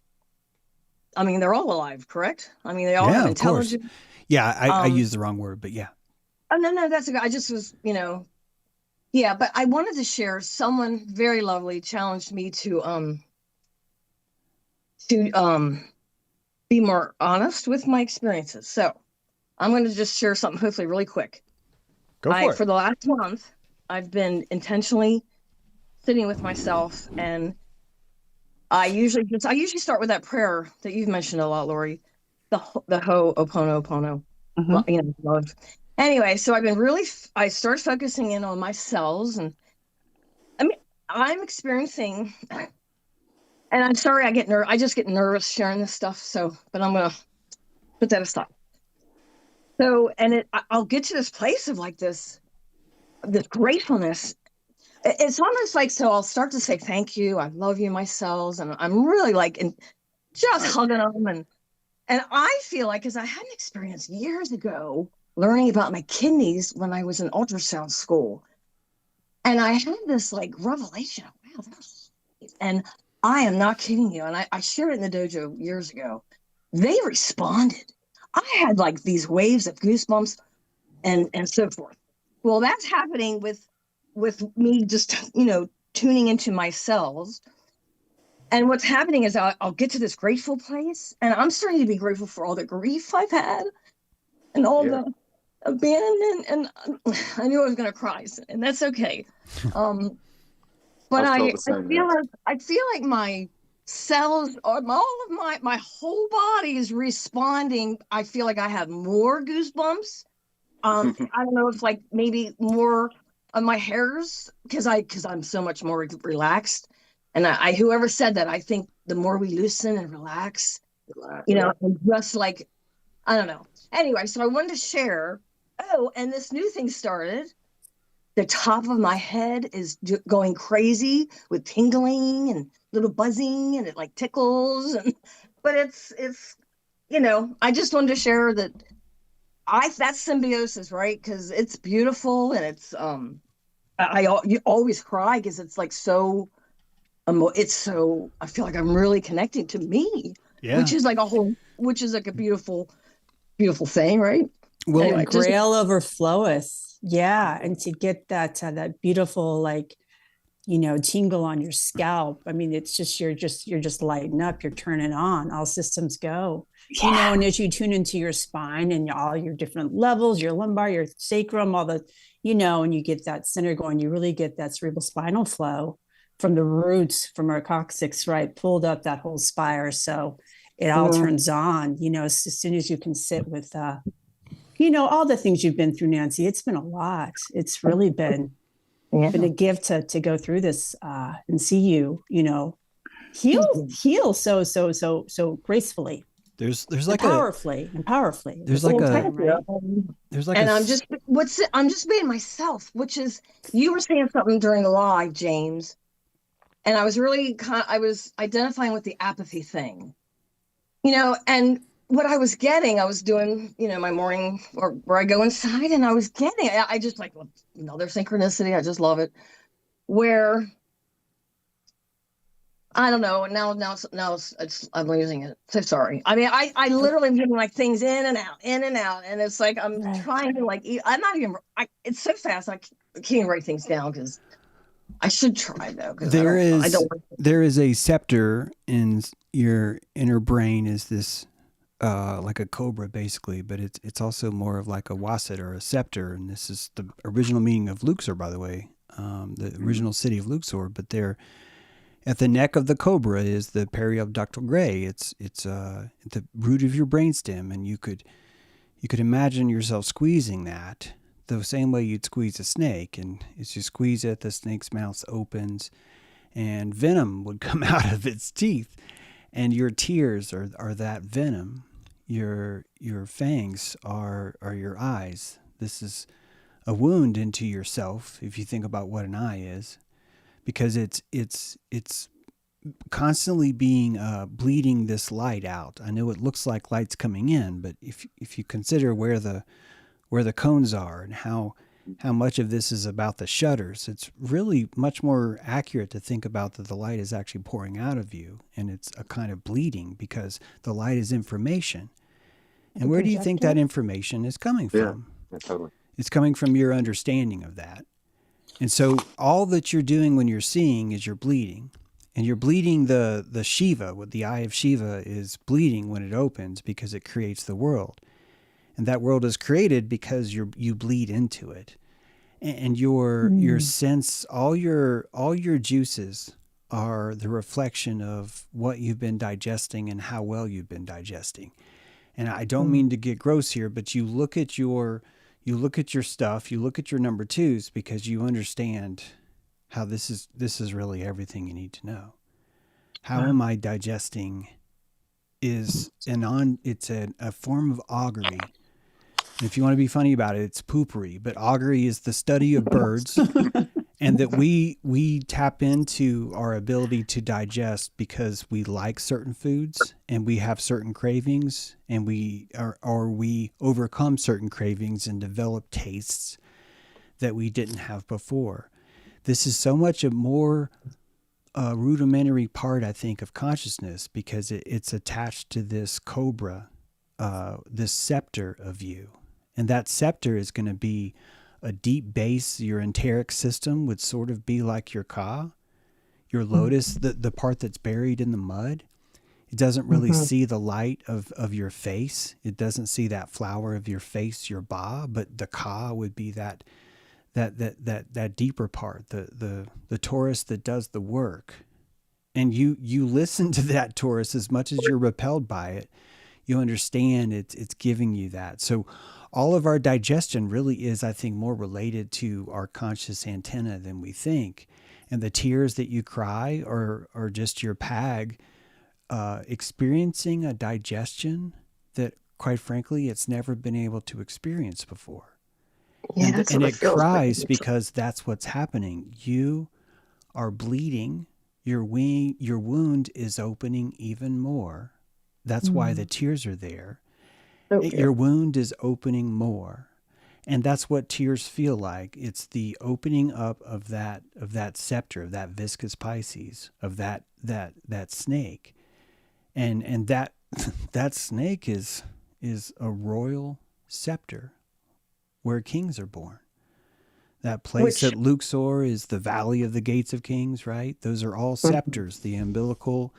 I mean, they're all alive, correct? I mean, they all have intelligence. Of course. Yeah, I used the wrong word, but yeah. Oh, no, that's okay. I just was, yeah, but I wanted to share. Someone very lovely challenged me to be more honest with my experiences. So I'm going to just share something, hopefully really quick. Go for it. For the last month, I've been intentionally sitting with myself, and I usually start with that prayer that you've mentioned a lot, Lori, the Ho'oponopono. Mm-hmm. Anyway, so I started focusing in on my cells, and I mean, I'm experiencing, and I'm sorry, I just get nervous sharing this stuff. But I'm gonna put that aside. So, and I'll get to this place of like this gratefulness. It's almost like, so I'll start to say, thank you. I love you, my cells. And I'm really like, just hugging them. And I feel like, cause I had an experience years ago learning about my kidneys when I was in ultrasound school. And I had this like revelation of, wow, and I am not kidding you. And I shared it in the dojo years ago. They responded. I had like these waves of goosebumps and so forth. Well, that's happening with me just, tuning into my cells. And what's happening is I'll get to this grateful place, and I'm starting to be grateful for all the grief I've had and all the abandonment. And I knew I was going to cry, and that's okay. But I feel like my cells, or all of my whole body is responding. I feel like I have more goosebumps. I don't know if like maybe more of my hairs because I'm so much more relaxed. And I whoever said that, I think the more we loosen and relax, you know, and just like, I don't know. Anyway, so I wanted to share. Oh, and this new thing started. The top of my head is going crazy with tingling and little buzzing, and it like tickles. But it's you know, I just wanted to share that that's symbiosis, right? Because it's beautiful, and it's you always cry because it's like so. It's so, I feel like I'm really connecting to me, which is like a beautiful, beautiful thing, right? Well, Anyway, Grail overfloweth. Yeah. And to get that beautiful, like, you know, tingle on your scalp. I mean, it's just, you're just lighting up, you're turning on, all systems go, you know, and as you tune into your spine and all your different levels, your lumbar, your sacrum, all the, you know, and you get that center going, you really get that cerebral spinal flow from the roots, from our coccyx, right, pulled up that whole spire. So it all turns on, you know, as soon as you can sit with, you know, all the things you've been through, Nancy. It's been a lot. It's really been a gift to go through this and see you, you know, heal so gracefully. There's like powerfully. There's like I'm just being myself, which is, you were saying something during the live, James. And I was really, I was identifying with the apathy thing, you know, and what I was getting, I was doing, you know, my morning or where I go inside, and I was getting, I just like, another synchronicity. I just love it. Where, I don't know. Now I'm losing it. So sorry. I mean, I literally am getting like things in and out. And it's like, I'm trying to like, I'm not even, it's so fast. I can't write things down because I should try though. There is a scepter in your inner brain, is this like a cobra basically, but it's also more of like a waset or a scepter. And this is the original meaning of Luxor, by the way, the original city of Luxor. But there, at the neck of the cobra is the periobductal gray. It's at the root of your brainstem, and you could imagine yourself squeezing that the same way you'd squeeze a snake. And as you squeeze it, the snake's mouth opens and venom would come out of its teeth. And your tears are that venom. Your fangs are your eyes. This is a wound into yourself, if you think about what an eye is, because it's constantly being bleeding this light out. I know it looks like light's coming in, but if you consider where the cones are and how much of this is about the shutters, it's really much more accurate to think about that the light is actually pouring out of you, and it's a kind of bleeding because the light is information. And where do you think that information is coming from? Yeah, totally. It's coming from your understanding of that. And so all that you're doing when you're seeing is you're bleeding. And you're bleeding the Shiva, what the eye of Shiva is bleeding when it opens because it creates the world. And that world is created because you bleed into it. And your sense, all your juices are the reflection of what you've been digesting and how well you've been digesting. And I don't mean to get gross here, but you look at your stuff, you look at your number twos because you understand how this is really everything you need to know. How am I digesting it's a form of augury. And if you want to be funny about it, it's poopery, but augury is the study of birds. And that we tap into our ability to digest because we like certain foods and we have certain cravings, and we overcome certain cravings and develop tastes that we didn't have before. This is so much a more rudimentary part, I think, of consciousness because it's attached to this cobra, this scepter of you. And that scepter is going to be a deep base. Your enteric system would sort of be like your ka. your lotus, the part that's buried in the mud, it doesn't really see the light of your face. It doesn't see that flower of your face, your ba, but the ka would be that deeper part, the Taurus that does the work. And you listen to that Taurus as much as you're repelled by it. You understand it's giving you that. So all of our digestion really is, I think, more related to our conscious antenna than we think. And the tears that you cry are just your pag experiencing a digestion that, quite frankly, it's never been able to experience before. Yeah, And it cries because that's what's happening. You are bleeding. Your wound is opening even more. That's why the tears are there. Okay. Your wound is opening more. And that's what tears feel like. It's the opening up of that scepter, of that viscous Pisces, of that snake. And that that snake is a royal scepter where kings are born. That place at Luxor is the Valley of the Gates of Kings, right? Those are all scepters. The umbilical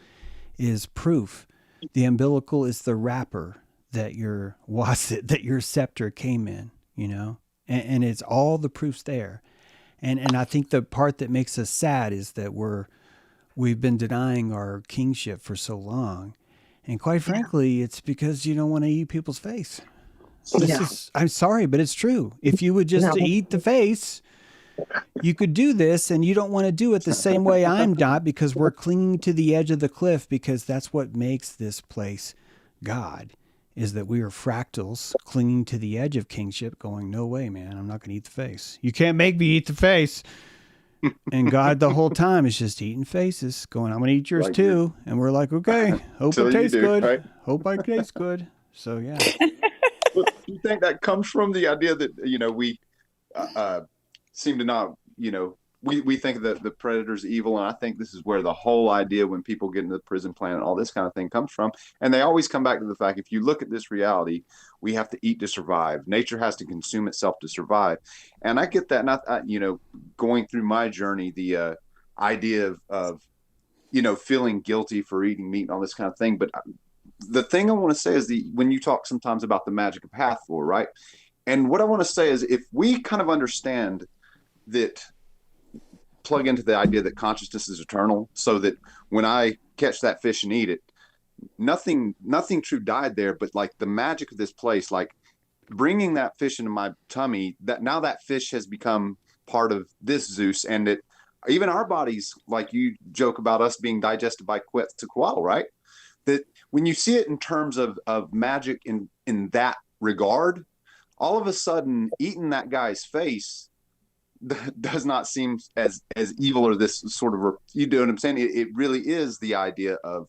is proof. The umbilical is the wrapper that your wasit, that your scepter came in, you know? And it's all the proofs there. And I think the part that makes us sad is that we've been denying our kingship for so long. And quite frankly, it's because you don't want to eat people's face. I'm sorry, but it's true. If you would just eat the face, you could do this, and you don't want to do it the same way I'm not, because we're clinging to the edge of the cliff, because that's what makes this place God, is that we are fractals clinging to the edge of kingship going, no way, man, I'm not going to eat the face. You can't make me eat the face. And God the whole time is just eating faces going, I'm going to eat yours Like too. And we're like, okay, hope it tastes good. Right? Hope I taste good. So, yeah. Do you think that comes from the idea that, we seem to not, we think that the predator's evil, and I think this is where the whole idea when people get into the prison planet, all this kind of thing comes from. And they always come back to the fact, if you look at this reality, we have to eat to survive. Nature has to consume itself to survive. And I get that. And I going through my journey, the idea of feeling guilty for eating meat and all this kind of thing. But the thing I want to say is when you talk sometimes about the magic of Hathor, right? And what I want to say is, if we kind of understand that, plug into the idea that consciousness is eternal, so that when I catch that fish and eat it, nothing true died there, but like the magic of this place, like bringing that fish into my tummy, that now that fish has become part of this Zeus, and even our bodies, like you joke about us being digested by Quetzalcoatl, right? That when you see it in terms of magic in that regard, all of a sudden eating that guy's face does not seem as evil, or this sort of, you know what I'm saying? It really is the idea of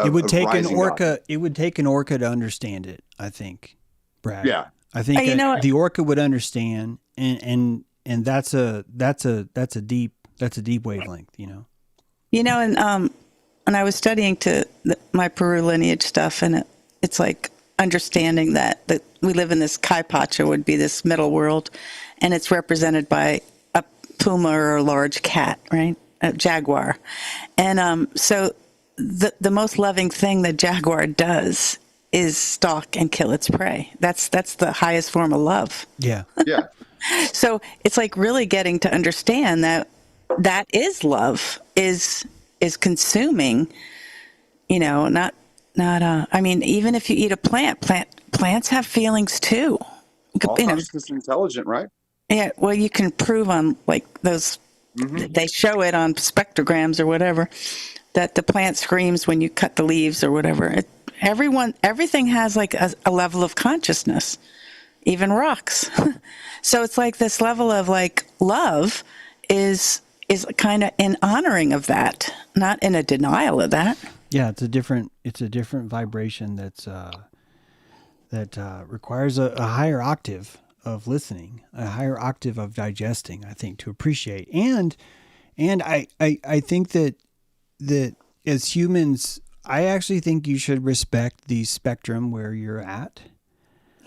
it would take an orca. God. It would take an orca to understand it, I think, Brad. Yeah, I think the orca would understand, and that's a deep wavelength, and when I was studying my Peru lineage stuff, and it's like understanding that we live in this Kaipacha, would be this middle world, and it's represented by a puma or a large cat, right? A jaguar. And so the most loving thing the jaguar does is stalk and kill its prey. That's the highest form of love. Yeah. Yeah. So it's like really getting to understand that is love, is consuming, not I mean, even if you eat a plants have feelings too. All consciousness is intelligent, right? Yeah, well, you can prove on like those, they show it on spectrograms or whatever, that the plant screams when you cut the leaves or whatever. Everything has like a level of consciousness, even rocks. So it's like this level of like love is kind of in honoring of that, not in a denial of that. Yeah, it's a different vibration that requires a higher octave of listening, a higher octave of digesting, I think, to appreciate. And I think that as humans, I actually think you should respect the spectrum where you're at.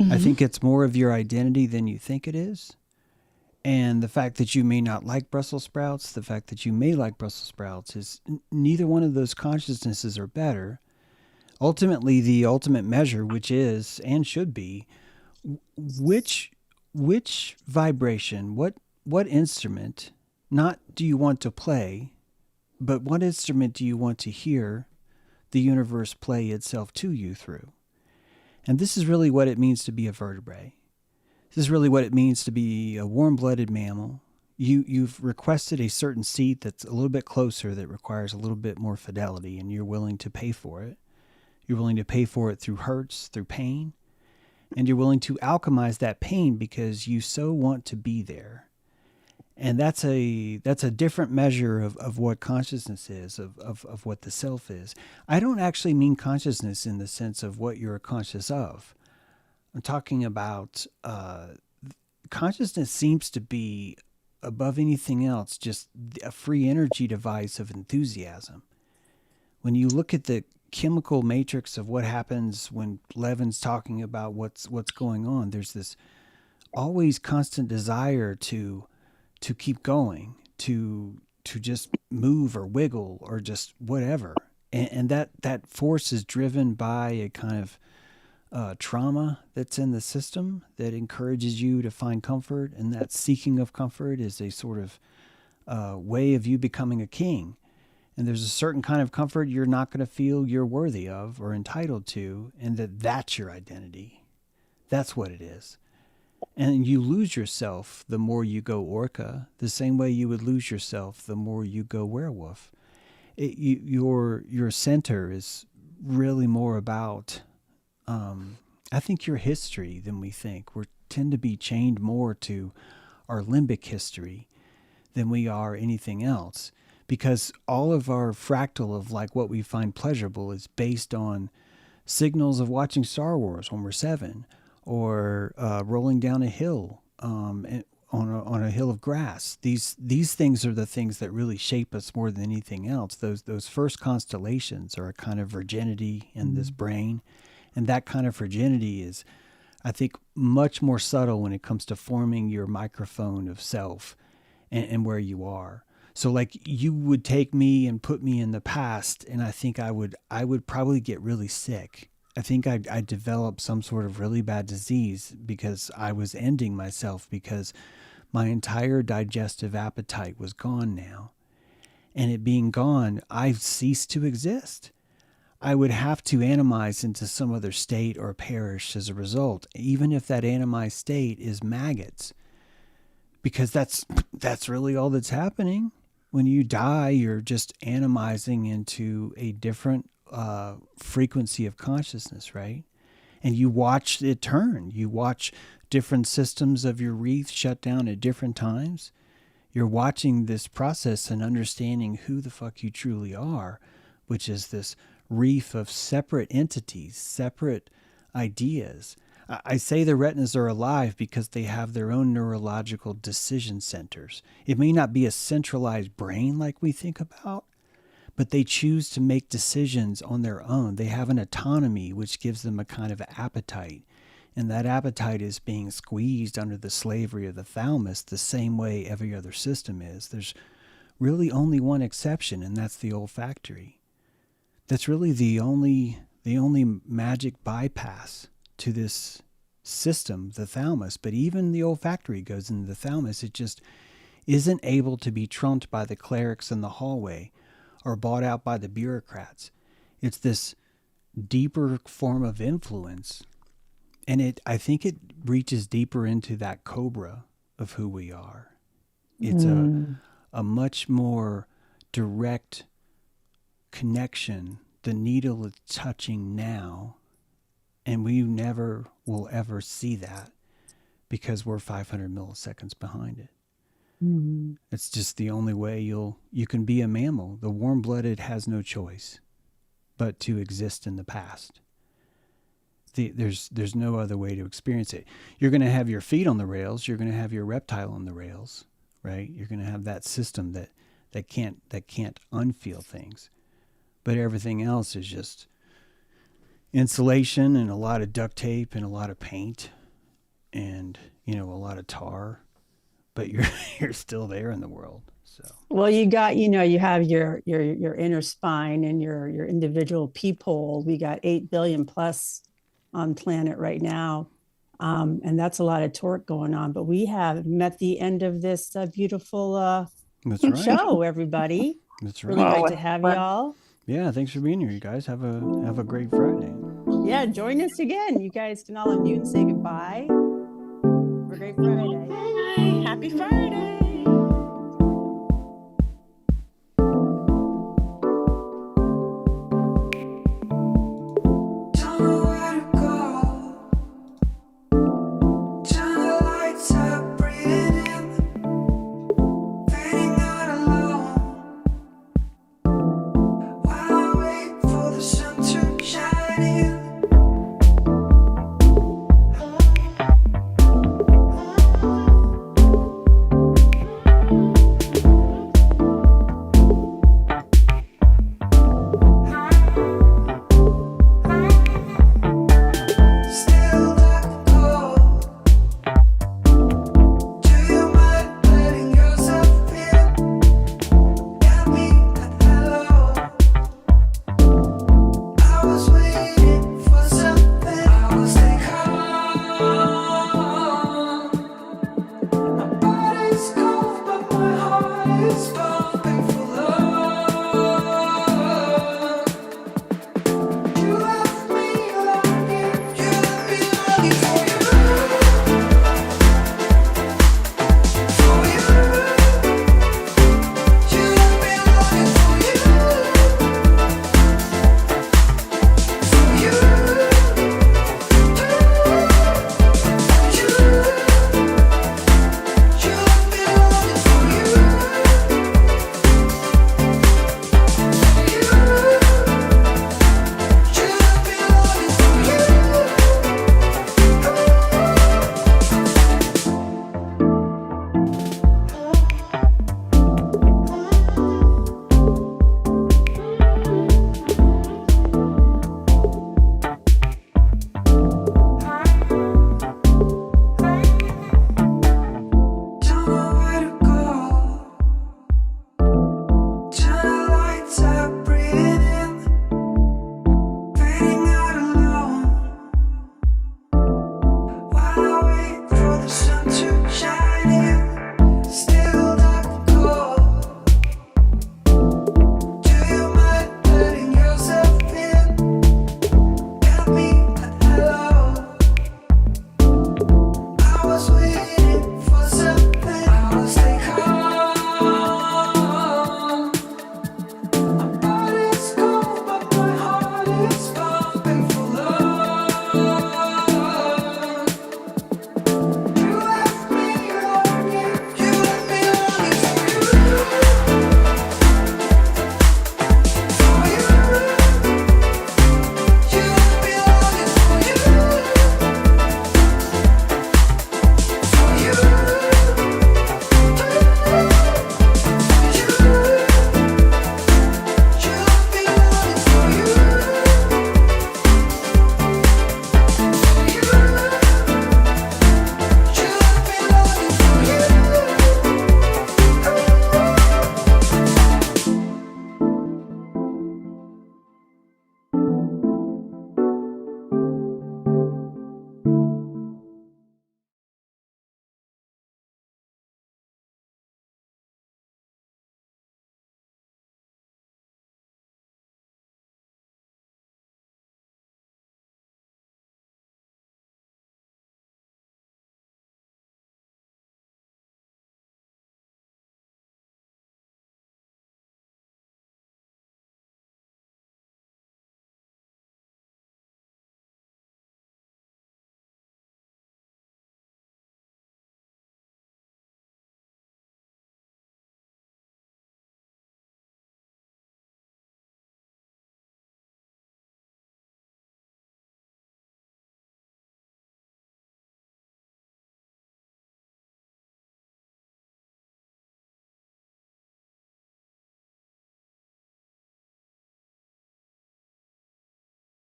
I think it's more of your identity than you think it is. And the fact that you may not like Brussels sprouts, the fact that you may like Brussels sprouts is neither one of those consciousnesses are better. Ultimately, the ultimate measure, which is and should be, which vibration, what instrument, not do you want to play, but what instrument do you want to hear the universe play itself to you through? And this is really what it means to be a vertebrae. This is really what it means to be a warm-blooded mammal. You've requested a certain seat that's a little bit closer, that requires a little bit more fidelity, and you're willing to pay for it. You're willing to pay for it through hurts, through pain, and you're willing to alchemize that pain because you so want to be there. And that's a different measure of what consciousness is, of what the self is. I don't actually mean consciousness in the sense of what you're conscious of. I'm talking about consciousness seems to be, above anything else, just a free energy device of enthusiasm. When you look at the chemical matrix of what happens when Levin's talking about what's going on, there's this always constant desire to keep going, to just move or wiggle or just whatever. And that force is driven by a kind of trauma that's in the system that encourages you to find comfort, and that seeking of comfort is a sort of way of you becoming a king. And there's a certain kind of comfort you're not going to feel you're worthy of or entitled to, and that's your identity. That's what it is. And you lose yourself the more you go orca, the same way you would lose yourself the more you go werewolf. Your center is really more about, I think, your history than we think. We tend to be chained more to our limbic history than we are anything else, because all of our fractal of like what we find pleasurable is based on signals of watching Star Wars when we're 7, or rolling down a hill on a hill of grass. These things are the things that really shape us more than anything else. Those first constellations are a kind of virginity in this brain, and that kind of virginity is, I think, much more subtle when it comes to forming your microphone of self and where you are. So like you would take me and put me in the past, and I think I would probably get really sick. I think I'd develop some sort of really bad disease because I was ending myself, because my entire digestive appetite was gone now. And it being gone, I've ceased to exist. I would have to animize into some other state or perish as a result, even if that animized state is maggots. Because that's really all that's happening. When you die, you're just animizing into a different frequency of consciousness, right? And you watch it turn. You watch different systems of your wreath shut down at different times. You're watching this process and understanding who the fuck you truly are, which is this reef of separate entities, separate ideas. I say the retinas are alive because they have their own neurological decision centers. It may not be a centralized brain like we think about, but they choose to make decisions on their own. They have an autonomy which gives them a kind of appetite. And that appetite is being squeezed under the slavery of the thalamus the same way every other system is. There's really only one exception, and that's the olfactory. That's really the only magic bypass to this system, the thalamus. But even the olfactory goes into the thalamus. It just isn't able to be trumped by the clerics in the hallway or bought out by the bureaucrats. It's this deeper form of influence. And I think it reaches deeper into that cobra of who we are. It's a much more direct connection. The needle is touching now, and we never will ever see that because we're 500 milliseconds behind it. It's just the only way you can be a mammal. The warm-blooded has no choice but to exist in the past. There's no other way to experience it. You're going to have your feet on the rails. You're going to have your reptile on the rails, right? You're going to have that system that can't unfeel things. But everything else is just insulation and a lot of duct tape and a lot of paint and, a lot of tar. but you're you're still there in the world. So Well, you got, you have your inner spine and your individual peephole. We got 8 billion plus on planet right now. And that's a lot of torque going on, but we have met the end of this beautiful that's right. show, everybody. That's Really right. great to have y'all. Yeah, thanks for being here, you guys. Have a great Friday. Yeah, join us again. You guys can all unmute and say goodbye. Have a great Friday. Happy Friday.